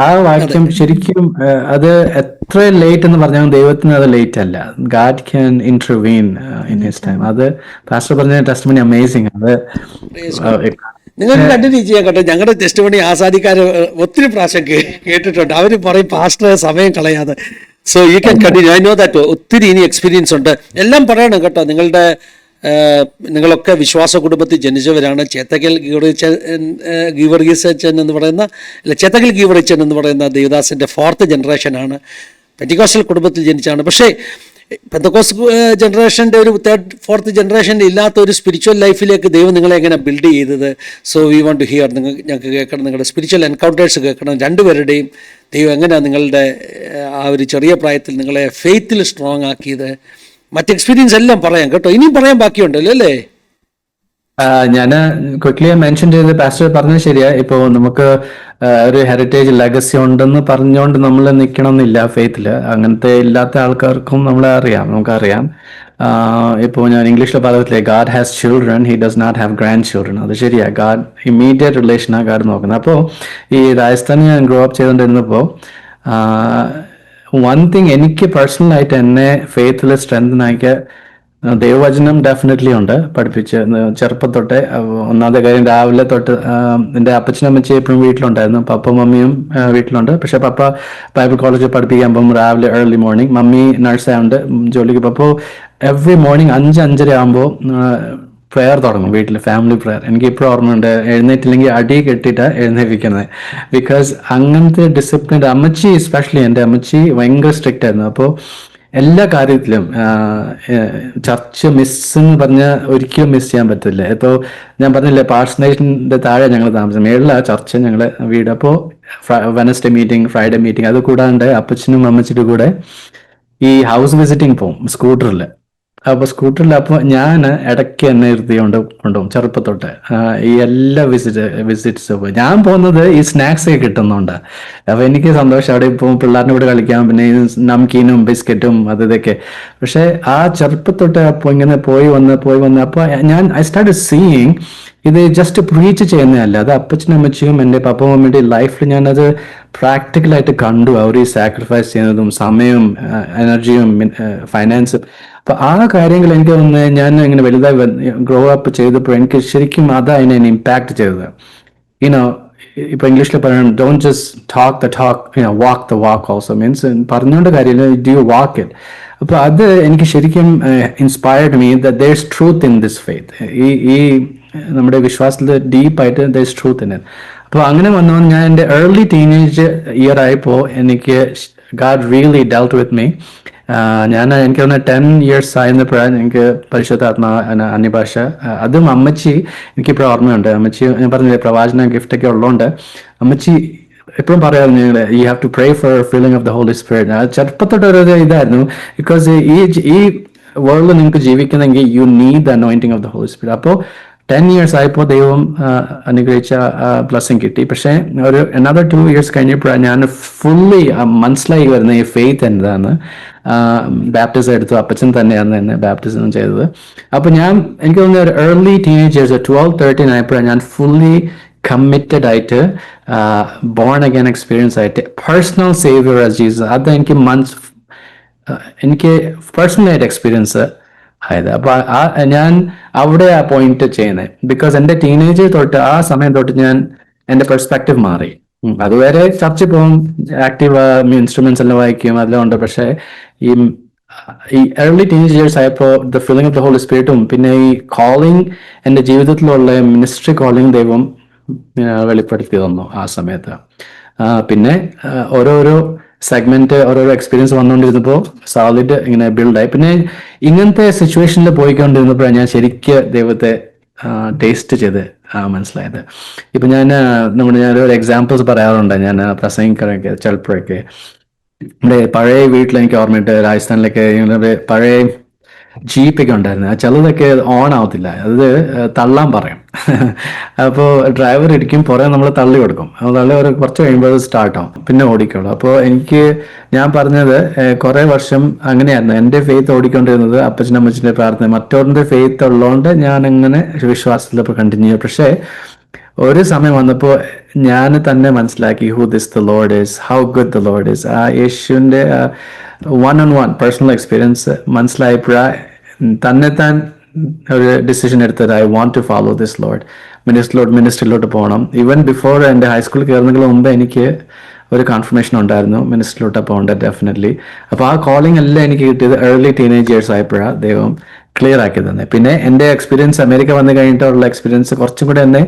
ആ വാക്യം ശരിക്കും അത് എത്ര ലേറ്റ് എന്ന് പറഞ്ഞാൽ ദൈവത്തിന് അത് ലേറ്റ് അല്ല. God can intervene in his time. അത് പാസ്റ്റർ പറഞ്ഞ ടെസ്റ്റിമണി അമേസിംഗ്. അത് നിങ്ങൾക്ക് കണ്ടിന്യൂ ചെയ്യാൻ കേട്ടോ. ഞങ്ങളുടെ ടെസ്റ്റിമണി ആസാദിക്കാർ ഒത്തിരി പ്രാവശ്യം കേട്ടിട്ടുണ്ട്. അവർ പറയും പാസ്റ്റർ സമയം കളയാതെ. So you can continue. I know that ഒത്തിരി ഇനി എക്സ്പീരിയൻസ് ഉണ്ട്. എല്ലാം പറയണം കേട്ടോ. നിങ്ങളൊക്കെ വിശ്വാസ കുടുംബത്തിൽ ജനിച്ചവരാണ്. ചേത്തക്കൽ ഗീവർഗീസച്ചൻ എന്ന് പറയുന്ന ചേത്തക്കൽ ഗീവർഗീച്ചൻ എന്ന് പറയുന്ന ദേവദാസിൻ്റെ 4th ജനറേഷനാണ്. പെന്റിക്കോസ്റ്റൽ കുടുംബത്തിൽ ജനിച്ചാണ്. പക്ഷേ പെന്തക്കോസ്റ്റ് ജനറേഷൻ്റെ ഒരു 3rd 4th ജനറേഷൻ്റെ ഇല്ലാത്ത ഒരു സ്പിരിച്വൽ ലൈഫിലേക്ക് ദൈവം നിങ്ങളെ എങ്ങനെ ബിൽഡ് ചെയ്തത്. So we want to hear. ഞങ്ങൾക്ക് കേൾക്കണം, നിങ്ങളുടെ സ്പിരിച്വൽ എൻകൗണ്ടേഴ്സ് കേൾക്കണം. രണ്ടുപേരുടെയും ദൈവം എങ്ങനെയാണ് നിങ്ങളുടെ ആ ഒരു ചെറിയ പ്രായത്തിൽ നിങ്ങളെ ഫെയ്ത്തിൽ സ്ട്രോങ് ആക്കിയത്. മറ്റ് എക്സ്പീരിയൻസ് എല്ലാം പറയാം കേട്ടോ. ഇനിയും പറയാൻ ബാക്കിയുണ്ടല്ലോ അല്ലേ? ഞാൻ ക്വിക്ലി മെൻഷൻ ചെയ്ത് പാസ്റ്റർ പറഞ്ഞത് ശരിയാ. ഇപ്പോ നമുക്ക് ഒരു ഹെറിറ്റേജ് ലെഗസി ഉണ്ടെന്ന് പറഞ്ഞുകൊണ്ട് നമ്മൾ നിൽക്കണം എന്നില്ല ഫെയ്ത്തില്. അങ്ങനത്തെ ഇല്ലാത്ത ആൾക്കാർക്കും നമുക്കറിയാം. ഇപ്പോൾ ഞാൻ ഇംഗ്ലീഷിൽ പറയത്തില്ലേ, God has children, he does not have grandchildren. അത് ശരിയാ. ഗാഡ് ഇമ്മീഡിയറ്റ് റിലേഷനാണ് ഗാഡ് നോക്കുന്നത്. അപ്പോൾ ഈ രാജസ്ഥാനിൽ ഞാൻ ഗ്രോ അപ്പ് ചെയ്തുകൊണ്ടിരുന്നപ്പോൾ വൺ തിങ് എനിക്ക് പേഴ്സണലായിട്ട് എന്നെ ഫെയ്ത്തിൽ സ്ട്രെങ്തൻ ആക്കിയ ദൈവവചനം ഡെഫിനറ്റ്ലി ഉണ്ട്. പഠിപ്പിച്ച് ചെറുപ്പത്തൊട്ടെ. ഒന്നാമത്തെ കാര്യം, രാവിലെ തൊട്ട് എൻ്റെ അപ്പച്ചനും അമ്മച്ചി എപ്പോഴും വീട്ടിലുണ്ടായിരുന്നു. പപ്പ മമ്മിയും വീട്ടിലുണ്ട്. പക്ഷെ പപ്പ ബൈബിൾ കോളേജിൽ പഠിപ്പിക്കാൻ പോകും രാവിലെ ഏർലി മോർണിംഗ്. മമ്മി നഴ്സായതുകൊണ്ട് ജോലിക്ക് പോകും. അപ്പോൾ എവറി മോർണിംഗ് 5-5:30 ആകുമ്പോൾ പ്രെയർ തുടങ്ങും വീട്ടിൽ, ഫാമിലി പ്രെയർ. എനിക്ക് ഇപ്പോഴും ഓർമ്മയുണ്ട്. എഴുന്നേറ്റില്ലെങ്കിൽ അടി കെട്ടിയിട്ട് എഴുന്നേൽപ്പിക്കുന്നത്. ബിക്കോസ് അങ്ങനത്തെ ഡിസിപ്ലിൻ. അമ്മച്ചി എസ്പെഷ്യലി, എൻ്റെ അമ്മച്ചി ഭയങ്കര സ്ട്രിക്റ്റ് ആയിരുന്നു. അപ്പോൾ എല്ലാ കാര്യത്തിലും ചർച്ച് മിസ് എന്ന് പറഞ്ഞാൽ ഒരിക്കലും മിസ് ചെയ്യാൻ പറ്റില്ല. ഇപ്പോൾ ഞാൻ പറഞ്ഞില്ലേ, പാർസനേഷൻ്റെ താഴെ ഞങ്ങൾ താമസം, മേളിലാണ് ചർച്ച് ഞങ്ങളെ വീട്. അപ്പോൾ വെനസ്ഡേ മീറ്റിംഗ്, ഫ്രൈഡേ മീറ്റിംഗ്, അത് കൂടാണ്ട് അപ്പച്ചനും അമ്മച്ചിയുടെ കൂടെ ഈ ഹൗസ് വിസിറ്റിംഗ് പോകും സ്കൂട്ടറിൽ. അപ്പോൾ സ്കൂട്ടറിൽ അപ്പോൾ ഞാൻ ഇടയ്ക്ക് എന്നെ കൊണ്ടുപോകും ചെറുപ്പത്തൊട്ട്. ഈ എല്ലാ വിസിറ്റ്സ് പോയി. ഞാൻ പോകുന്നത് ഈ സ്നാക്സ് ഒക്കെ കിട്ടുന്നുണ്ട്. അപ്പോൾ എനിക്ക് സന്തോഷം. അവിടെ ഇപ്പോൾ പിള്ളേരുടെ കൂടെ കളിക്കാം, പിന്നെ ഈ നംകീനും ബിസ്ക്കറ്റും അത് ഇതൊക്കെ. പക്ഷെ ആ ചെറുപ്പത്തൊട്ട് അപ്പോൾ ഇങ്ങനെ പോയി വന്ന് അപ്പോൾ ഐ സ്റ്റാർട്ട് സീയിങ് ഇത് ജസ്റ്റ് പ്രീച്ച് ചെയ്യുന്നതല്ല. അത് അപ്പച്ചനും അമ്മച്ചിയും എൻ്റെ പപ്പ മമ്മിയുടെ ലൈഫിൽ ഞാനത് പ്രാക്ടിക്കലായിട്ട് കണ്ടു. അവർ ഈ സാക്രിഫൈസ് ചെയ്യുന്നതും സമയവും എനർജിയും ഫൈനാൻസും. അപ്പൊ ആ കാര്യങ്ങൾ എനിക്ക് ഞാൻ ഇങ്ങനെ വലുതായി ഗ്രോ അപ്പ് ചെയ്തപ്പോൾ എനിക്ക് ശരിക്കും അതാണ് എന്നെ ഇമ്പാക്ട് ചെയ്തത്. ഇപ്പൊ ഇംഗ്ലീഷിൽ പറയണം, don't just talk the talk, walk the walk also. Means പറഞ്ഞുകൊണ്ട് കാര്യമില്ല, ഡു യു വാക്ക് ഇറ്റ്. അപ്പൊ അത് എനിക്ക് ശരിക്കും inspired me that there is truth in this faith. ഈ നമ്മുടെ വിശ്വാസത്തിൽ ഡീപ്പായിട്ട് there is truth in it. അപ്പോൾ അങ്ങനെ വന്നു ഞാൻ എൻ്റെ ഏർലി ടീനേജ് ഇയർ ആയപ്പോൾ എനിക്ക് God really dealt with me. എനിക്ക് 10 years ആയിരുന്നപ്പോഴാണ് എനിക്ക് പരിശുദ്ധാത്മാ അന്യഭാഷ. അതും അമ്മച്ചി എനിക്കിപ്പോഴും ഓർമ്മയുണ്ട്. അമ്മച്ചി ഞാൻ പറഞ്ഞില്ലേ പ്രവാചന ഗിഫ്റ്റൊക്കെ ഉള്ളതുകൊണ്ട് അമ്മച്ചി എപ്പോഴും പറയാറുണ്ട്, you have to pray for feeling of the holy spirit. ചെറുപ്പത്തൊട്ടൊരു ഇതായിരുന്നു. ബിക്കോസ് ഈ വേൾഡിൽ നിങ്ങൾക്ക് ജീവിക്കുന്നെങ്കിൽ you need the anointing of the holy spirit. അപ്പോൾ 10 years ആയപ്പോൾ ദൈവം അനുഗ്രഹിച്ച ബ്ലെസ്സിങ് കിട്ടി. പക്ഷേ ഒരു another 2 years കഴിഞ്ഞപ്പോഴാണ് ഞാൻ ഫുള്ളി മനസ്സിലായി വരുന്ന ഈ ഫെയ്ത്ത് എന്താണ്. ബാപ്റ്റിസം എടുത്തു. അപ്പച്ചൻ തന്നെയാണ് എന്നെ ബാപ്റ്റിസം ചെയ്തത്. അപ്പോൾ എനിക്ക് തോന്നുന്ന ഒരു ഏർലി ടീനേജേഴ്സ് 12-13 ആയപ്പോഴാണ് ഞാൻ ഫുള്ളി കമ്മിറ്റഡ് ആയിട്ട് ബോൺ അഗൈൻ എക്സ്പീരിയൻസ് ആയിട്ട് പേഴ്സണൽ സേവിയർ ആസ് ജീസസ്. അത് എനിക്ക് പേഴ്സണലായിട്ട് എക്സ്പീരിയൻസ് ആയത്. അപ്പൊ ഞാൻ അവിടെ ആ പോയിന്റ് ചെയ്യുന്നത്. ബിക്കോസ് എൻ്റെ ടീനേജ് തൊട്ട് ആ സമയം തൊട്ട് എൻ്റെ പെർസ്പെക്റ്റീവ് മാറി. അതുവരെ ചർച്ചിൽ പോകും, ആക്റ്റീവ് ഇൻസ്ട്രുമെന്റ്സ് എല്ലാം വായിക്കും, അതെല്ലാം ഉണ്ട്. പക്ഷെ ഈ ഏർലി ടീനേജേഴ്സ് ആയപ്പോൾ the feeling of the holy സ്പിരിറ്റും പിന്നെ ഈ കോളിംഗ് എൻ്റെ ജീവിതത്തിലുള്ള മിനിസ്ട്രി കോളിംഗ് ദൈവം വെളിപ്പെടുത്തി തന്നു ആ സമയത്ത്. പിന്നെ ഓരോരോ സെഗ്മെന്റ് ഓരോരോ എക്സ്പീരിയൻസ് വന്നുകൊണ്ടിരുന്നപ്പോൾ സോളിഡ് ഇങ്ങനെ ബിൽഡായി. പിന്നെ ഇങ്ങനത്തെ സിറ്റുവേഷനിൽ പോയിക്കൊണ്ടിരുന്നപ്പോഴാണ് ഞാൻ ശരിക്കും ദൈവത്തെ ടേസ്റ്റ് ചെയ്ത് മനസ്സിലായത്. ഇപ്പൊ ഞാനൊരു എക്സാമ്പിൾസ് പറയാറുണ്ട്. ഞാൻ പ്രസംഗിക്കാറൊക്കെ ചിലപ്പോഴൊക്കെ നമ്മുടെ പഴയ വീട്ടിൽ എനിക്ക് ഓർമ്മയുണ്ട്, രാജസ്ഥാനിലൊക്കെ ഇങ്ങനെ പഴയ ജീപ്പൊക്കെ ഉണ്ടായിരുന്നു. ചിലതൊക്കെ ഓൺ ആവത്തില്ല, അത് തള്ളാൻ പറയും. അപ്പോൾ ഡ്രൈവർ ഇരിക്കും, പുറകെ നമ്മൾ തള്ളി കൊടുക്കും. തള്ളി ഒരു കുറച്ച് കഴിയുമ്പോൾ അത് സ്റ്റാർട്ട് ആവും, പിന്നെ ഓടിക്കുള്ളൂ. അപ്പോൾ ഞാൻ പറഞ്ഞത് കുറെ വർഷം അങ്ങനെയായിരുന്നു എൻ്റെ ഫെയ്ത്ത് ഓടിക്കൊണ്ടിരുന്നത്. അപ്പച്ചനമ്മച്ചിൻ്റെ പ്രാർത്ഥന, മറ്റവരുടെ ഫെയ്ത്ത് ഉള്ളതുകൊണ്ട് ഞാൻ അങ്ങനെ വിശ്വാസത്തിൽ കണ്ടിന്യൂ ചെയ്യും. പക്ഷേ ഒരു സമയം വന്നപ്പോൾ ഞാൻ തന്നെ മനസ്സിലാക്കി who this the Lord is, how good the Lord is. ആ യേശുവിൻ്റെ one-on-one പേഴ്സണൽ എക്സ്പീരിയൻസ് മനസ്സിലായപ്പോഴാണ് താൻ ഒരു ഡിസിഷൻ എടുത്തത്. I want to follow this Lord, മിനിസ്ട്രിയിലോട്ട് പോകണം. ഈവൻ ബിഫോർ എൻ്റെ ഹൈസ്കൂളിൽ കയറുന്നതിന് മുമ്പ് എനിക്ക് ഒരു കൺഫർമേഷൻ ഉണ്ടായിരുന്നു മിനിസ്ട്രിയിലോട്ട് പോകേണ്ടത് ഡെഫിനറ്റ്ലി. അപ്പോൾ ആ കോളിംഗ് എല്ലാം എനിക്ക് കിട്ടിയത് ഏർലി ടീനേജ് ഇയേഴ്സ് ആയപ്പോഴാണ് ദൈവം ക്ലിയർ ആക്കി തന്നെ. പിന്നെ എൻ്റെ എക്സ്പീരിയൻസ് അമേരിക്ക വന്നു കഴിഞ്ഞിട്ടുള്ള എക്സ്പീരിയൻസ് കുറച്ചും കൂടെ എന്നെ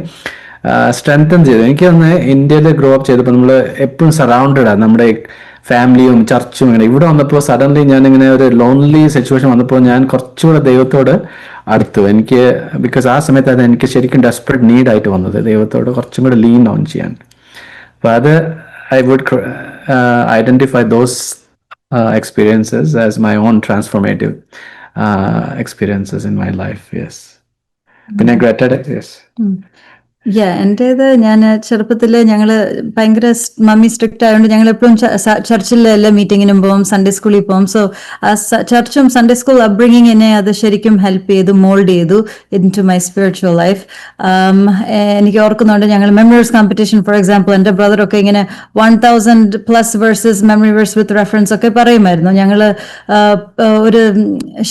സ്ട്രെങ്തൻ ചെയ്തു. എനിക്കൊന്ന് ഇന്ത്യയിൽ ഗ്രോ അപ്പ് ചെയ്തപ്പോൾ നമ്മൾ എപ്പോഴും സറൗണ്ടഡാണ് നമ്മുടെ ഫാമിലിയും ചർച്ചും. ഇങ്ങനെ ഇവിടെ വന്നപ്പോൾ സഡൻലി ഞാനിങ്ങനെ ഒരു ലോൺലി സിറ്റുവേഷൻ വന്നപ്പോൾ ഞാൻ കുറച്ചുകൂടെ ദൈവത്തോട് അടുത്തു. എനിക്ക് ബിക്കോസ് ആ സമയത്ത് അത് എനിക്ക് ശരിക്കും ഡെസ്പറേറ്റ് നീഡായിട്ട് വന്നത്, ദൈവത്തോട് കുറച്ചും കൂടെ ലീൻ ഓൺ ചെയ്യാൻ. അപ്പോൾ അത് I would identify those experiences as my own transformative experiences in my life. Yes. പിന്നെ ഗ്രേറ്റഡ്. യെസ്. എൻ്റേത് ഞാൻ ചെറുപ്പത്തില് ഞങ്ങള് ഭയങ്കര മമ്മി സ്ട്രിക്റ്റ് ആയതുകൊണ്ട് ഞങ്ങൾ എപ്പോഴും ചർച്ചിലെ എല്ലാ മീറ്റിങ്ങിനും പോകും, സൺഡേ സ്കൂളിൽ പോകും. സോ ആ ചർച്ചും സൺഡേ സ്കൂൾ അപ്ബ്രിങ്ങിങ് എന്നെ അത് ശരിക്കും ഹെൽപ്പ് ചെയ്തു, മോൾഡ് ചെയ്തു into my spiritual life. എനിക്ക് ഓർക്കുന്നുണ്ട്, ഞങ്ങൾ മെമ്മറീസ് കോമ്പറ്റീഷൻ ഫോർ എക്സാമ്പിൾ, എൻ്റെ ബ്രദറൊക്കെ ഇങ്ങനെ 1000+ verses memory verse with reference ഒക്കെ പറയുമായിരുന്നു. ഞങ്ങൾ ഒരു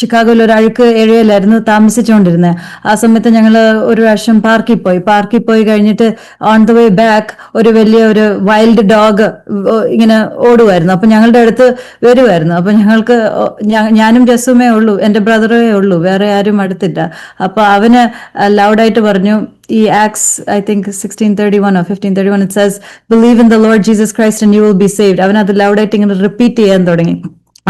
ഷിക്കാഗോയിൽ ഒരു അഴുക്ക് ഏരിയയിലായിരുന്നു താമസിച്ചുകൊണ്ടിരുന്നത്. ആ സമയത്ത് ഞങ്ങൾ ഒരു പ്രാവശ്യം പാർക്കിൽ പോയി കഴിഞ്ഞിട്ട് ഓൺ ദ വേ ബാക്ക് ഒരു വലിയ വൈൽഡ് ഡോഗ് ഇങ്ങനെ ഓടുമായിരുന്നു. അപ്പൊ ഞങ്ങളുടെ അടുത്ത് വരുമായിരുന്നു. അപ്പൊ ഞങ്ങൾക്ക് ഞാനും ജസുമേ ഉള്ളൂ, എൻ്റെ ബ്രദറേ ഉള്ളൂ, വേറെ ആരും അടുത്തില്ല. അപ്പൊ അവന് ലൗഡായിട്ട് പറഞ്ഞു, ഈ ax I think 16:31 or 15:31 it says believe in the Lord Jesus Christ and you will be saved. അവൻ അത് ലൗഡായിട്ട് ഇങ്ങനെ റിപ്പീറ്റ് ചെയ്യാൻ തുടങ്ങി.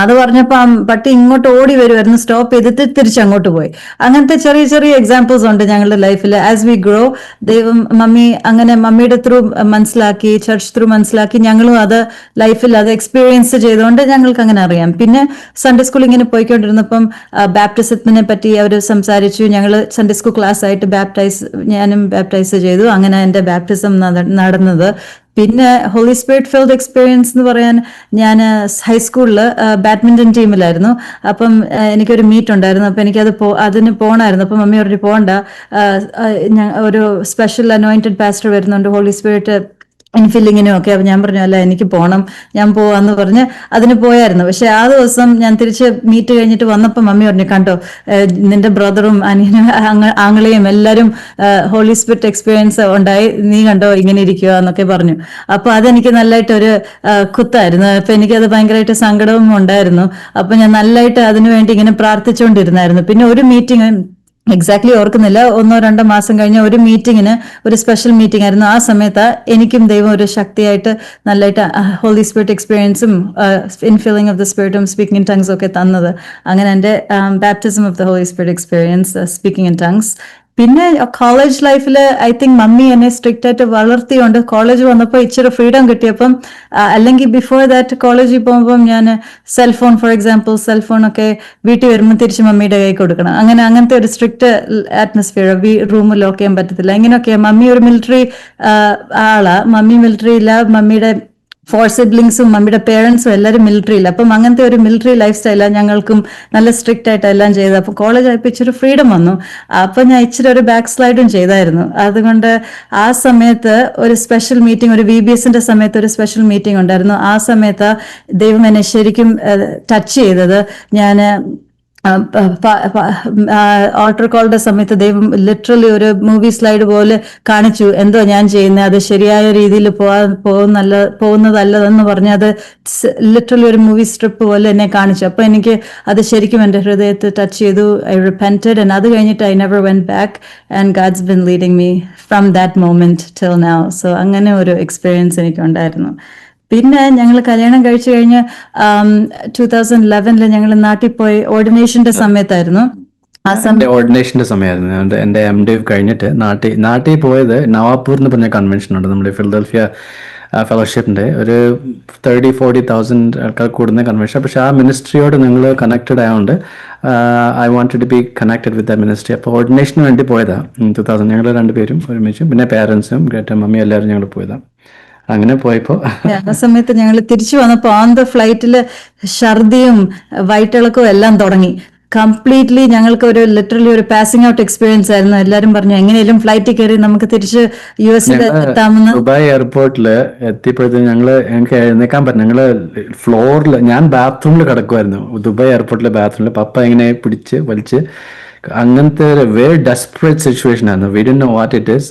അത് പറഞ്ഞപ്പോ ആ പട്ടി ഇങ്ങോട്ട് ഓടി വരുമായിരുന്നു, സ്റ്റോപ്പ് ചെയ്തിട്ട് തിരിച്ചങ്ങോട്ട് പോയി. അങ്ങനത്തെ ചെറിയ ചെറിയ എക്സാമ്പിൾസ് ഉണ്ട് ഞങ്ങളുടെ ലൈഫിൽ. ആസ് വി ഗ്രോ, ദൈവം മമ്മിയുടെ ത്രൂ മനസ്സിലാക്കി, ചർച്ച് ത്രൂ മനസ്സിലാക്കി, ഞങ്ങളും അത് ലൈഫിൽ അത് എക്സ്പീരിയൻസ് ചെയ്തുകൊണ്ട് ഞങ്ങൾക്ക് അങ്ങനെ അറിയാം. പിന്നെ സൺഡേ സ്കൂൾ ഇങ്ങനെ പോയിക്കൊണ്ടിരുന്നപ്പം ബാപ്റ്റിസത്തിനെ പറ്റി അവർ സംസാരിച്ചു. ഞങ്ങൾ സൺഡേ സ്കൂൾ ക്ലാസ് ആയിട്ട് ഞാനും ബാപ്റ്റൈസ് ചെയ്തു. അങ്ങനെ എൻ്റെ ബാപ്റ്റിസം നടന്നത്. പിന്നെ ഹോളി സ്പിരിറ്റ് ഫിൽഡ് എക്സ്പീരിയൻസ് എന്ന് പറയാൻ, ഞാൻ ഹൈസ്കൂളിൽ ബാഡ്മിന്റൺ ടീമിലായിരുന്നു. അപ്പം എനിക്കൊരു മീറ്റ് ഉണ്ടായിരുന്നു. അപ്പം എനിക്കത് അതിന് പോകണമായിരുന്നു. അപ്പം മമ്മി പറഞ്ഞു പോകണ്ട, ഒരു സ്പെഷ്യൽ അനോയിന്റഡ് പാസ്റ്റർ വരുന്നുണ്ട് ഹോളി സ്പിരിറ്റ് ഇൻഫില്ലിങ്ങിനും ഒക്കെ. അപ്പം ഞാൻ പറഞ്ഞു, അല്ല എനിക്ക് പോകണം, ഞാൻ പോവാന്ന് പറഞ്ഞ് അതിന് പോയായിരുന്നു. പക്ഷെ ആ ദിവസം ഞാൻ തിരിച്ച് മീറ്റ് കഴിഞ്ഞിട്ട് വന്നപ്പോൾ മമ്മി പറഞ്ഞു, കണ്ടോ നിന്റെ ബ്രദറും അനിയനും ആങ്ങളെയും എല്ലാവരും ഹോളി സ്പിരിറ്റ് എക്സ്പീരിയൻസ് ഉണ്ടായി, നീ കണ്ടോ ഇങ്ങനെ ഇരിക്കുക എന്നൊക്കെ പറഞ്ഞു. അപ്പൊ അതെനിക്ക് നല്ലതായിട്ടൊരു കുത്തായിരുന്നു. അപ്പൊ എനിക്കത് ഭയങ്കരമായിട്ട് സങ്കടവും ഉണ്ടായിരുന്നു. അപ്പൊ ഞാൻ നല്ലതായിട്ട് അതിനു വേണ്ടി ഇങ്ങനെ പ്രാർത്ഥിച്ചുകൊണ്ടിരുന്നായിരുന്നു. പിന്നെ ഒരു മീറ്റിംഗ് എക്സാക്ട്ലി ഓർക്കുന്നില്ല, 1-2 മാസം കഴിഞ്ഞ ഒരു മീറ്റിങ്ങിന്, ഒരു സ്പെഷ്യൽ മീറ്റിംഗ് ആയിരുന്നു. ആ സമയത്ത് എനിക്കും ദൈവം ഒരു ശക്തിയായിട്ട് നല്ലതായിട്ട് ഹോളി സ്പിരിറ്റ് എക്സ്പീരിയൻസും ഇൻഫില്ലിംഗ് ഓഫ് ദ സ്പിരിറ്റും സ്പീക്കിംഗ് ഇൻ ടങ്സ് ഒക്കെ തന്നത്. അങ്ങനെ എൻ്റെ baptism of the holy spirit experience, speaking in tongues. പിന്നെ കോളേജ് ലൈഫിൽ ഐ തിങ്ക് മമ്മി എന്നെ സ്ട്രിക്റ്റ് ആയിട്ട് വളർത്തിയോണ്ട് കോളേജ് വന്നപ്പോൾ ഇച്ചിരി ഫ്രീഡം കിട്ടിയപ്പം, അല്ലെങ്കിൽ ബിഫോർ ദാറ്റ് കോളേജിൽ പോകുമ്പം ഞാൻ ഫോർ എക്സാമ്പിൾ സെൽഫോൺ ഒക്കെ വീട്ടിൽ വരുമ്പോൾ തിരിച്ച് മമ്മിയുടെ കൈ കൊടുക്കണം. അങ്ങനത്തെ ഒരു സ്ട്രിക്റ്റ് അറ്റ്മോസ്ഫിയർ, റൂം ലോക്ക് ചെയ്യാൻ പറ്റത്തില്ല. ഇങ്ങനെയൊക്കെ. മമ്മി ഒരു മിലിറ്ററി മമ്മി മിലിറ്ററിയില്ല, മമ്മിയുടെ 4 സിബ്ലിങ്സും മമ്മിയുടെ പേരൻസും എല്ലാവരും മിലിറ്ററിയില്ല. അപ്പം അങ്ങനത്തെ ഒരു മിലിറ്ററി ലൈഫ് സ്റ്റൈലാണ് ഞങ്ങൾക്കും, നല്ല സ്ട്രിക്റ്റ് ആയിട്ട് എല്ലാം ചെയ്തത്. അപ്പോൾ കോളേജ് ആയപ്പോൾ ഇച്ചിരി ഫ്രീഡം വന്നു. അപ്പം ഞാൻ ഇച്ചിരി ഒരു ബാക്ക് സ്ലൈഡും ചെയ്തായിരുന്നു. അതുകൊണ്ട് ആ സമയത്ത് ഒരു സ്പെഷ്യൽ മീറ്റിംഗ്, ഒരു VBSന്റെ സമയത്ത് ഒരു സ്പെഷ്യൽ മീറ്റിംഗ് ഉണ്ടായിരുന്നു. ആ സമയത്ത് ദൈവം എന്നെ ശരിക്കും ടച്ച് ചെയ്തത്. ഞാൻ ഓൾട്ടർ കോളിന്റെ സമയത്ത് ദൈവം ലിറ്ററലി ഒരു മൂവി സ്ലൈഡ് പോലെ കാണിച്ചു എന്തോ ഞാൻ ചെയ്യുന്നത് അത് ശരിയായ രീതിയിൽ പോകുന്നതല്ലെന്ന് പറഞ്ഞ് അത് ലിറ്ററലി ഒരു മൂവി സ്ട്രിപ്പ് പോലെ എന്നെ കാണിച്ചു. അപ്പൊ എനിക്ക് അത് ശരിക്കും എൻ്റെ ഹൃദയത്തെ ടച്ച് ചെയ്തു. ഐ റിപ്പന്റഡ് ആൻഡ് അത് കഴിഞ്ഞിട്ട് I never went back and God's bin leading me from that moment till now. So അങ്ങനെ ഒരു എക്സ്പീരിയൻസ് എനിക്കുണ്ടായിരുന്നു. പിന്നെ ഞങ്ങൾ കല്യാണം കഴിച്ചു കഴിഞ്ഞ് 2011 ഞങ്ങൾ നാട്ടിൽ പോയി ഓർഡിനേഷന്റെ സമയത്തായിരുന്നു. ആ സമയത്ത് ഓർഡിനേഷന്റെ സമയമായിരുന്നു. എന്റെ MD കഴിഞ്ഞിട്ട് നാട്ടിൽ പോയത് നവാപൂർ എന്ന് പറഞ്ഞ കൺവെൻഷൻ ഉണ്ട് നമ്മുടെ ഫിലഡൽഫിയ ഫെലോഷിപ്പിന്റെ ഒരു 30,000-40,000 ആൾക്കാർ കൂടുന്ന കൺവെൻഷൻ. പക്ഷെ ആ മിനിസ്ട്രിയോട് ഞങ്ങൾ കണക്റ്റഡ് ആയതുകൊണ്ട് I wanted to be connected with the ministry. അപ്പോൾ ഓർഡിനേഷന് വേണ്ടി പോയതാണ് 2000. ഞങ്ങൾ രണ്ടുപേരും ഒരുമിച്ച്, പിന്നെ പേരൻസും ഗ്രേറ്റ മമ്മി എല്ലാവരും ഞങ്ങൾ പോയതാണ്. അങ്ങനെ പോയപ്പോ ആ സമയത്ത് ഞങ്ങൾ തിരിച്ചു വന്നപ്പോ ഓൺ ദ ഫ്ലൈറ്റില് ഛർദിയും വയറ്റിളക്കവും എല്ലാം തുടങ്ങി. കംപ്ലീറ്റ്ലി ഞങ്ങൾക്ക് ഒരു ലിറ്ററലി ഒരു പാസിംഗ് ഔട്ട് എക്സ്പീരിയൻസ് ആയിരുന്നു. എല്ലാരും പറഞ്ഞു എങ്ങനെയും ഫ്ലൈറ്റിൽ കയറി നമുക്ക് തിരിച്ച് US എത്താമെന്ന്. ദുബായ് എയർപോർട്ടിൽ എത്തിയപ്പോഴത്തേക്ക് എനിക്ക് എഴുന്നേക്കാൻ പറ്റും. ഞങ്ങള് ഫ്ലോറിൽ, ഞാൻ ബാത്റൂമിൽ കിടക്കുമായിരുന്നു ദുബായ് എയർപോർട്ടിലെ ബാത്റൂമിൽ. പപ്പ ഇങ്ങനെ പിടിച്ച് വലിച്ച് അങ്ങനത്തെ ഒരു വെരി ഡെസ്പറേറ്റ് സിറ്റുവേഷൻ ആയിരുന്നു. We didn't know what it is.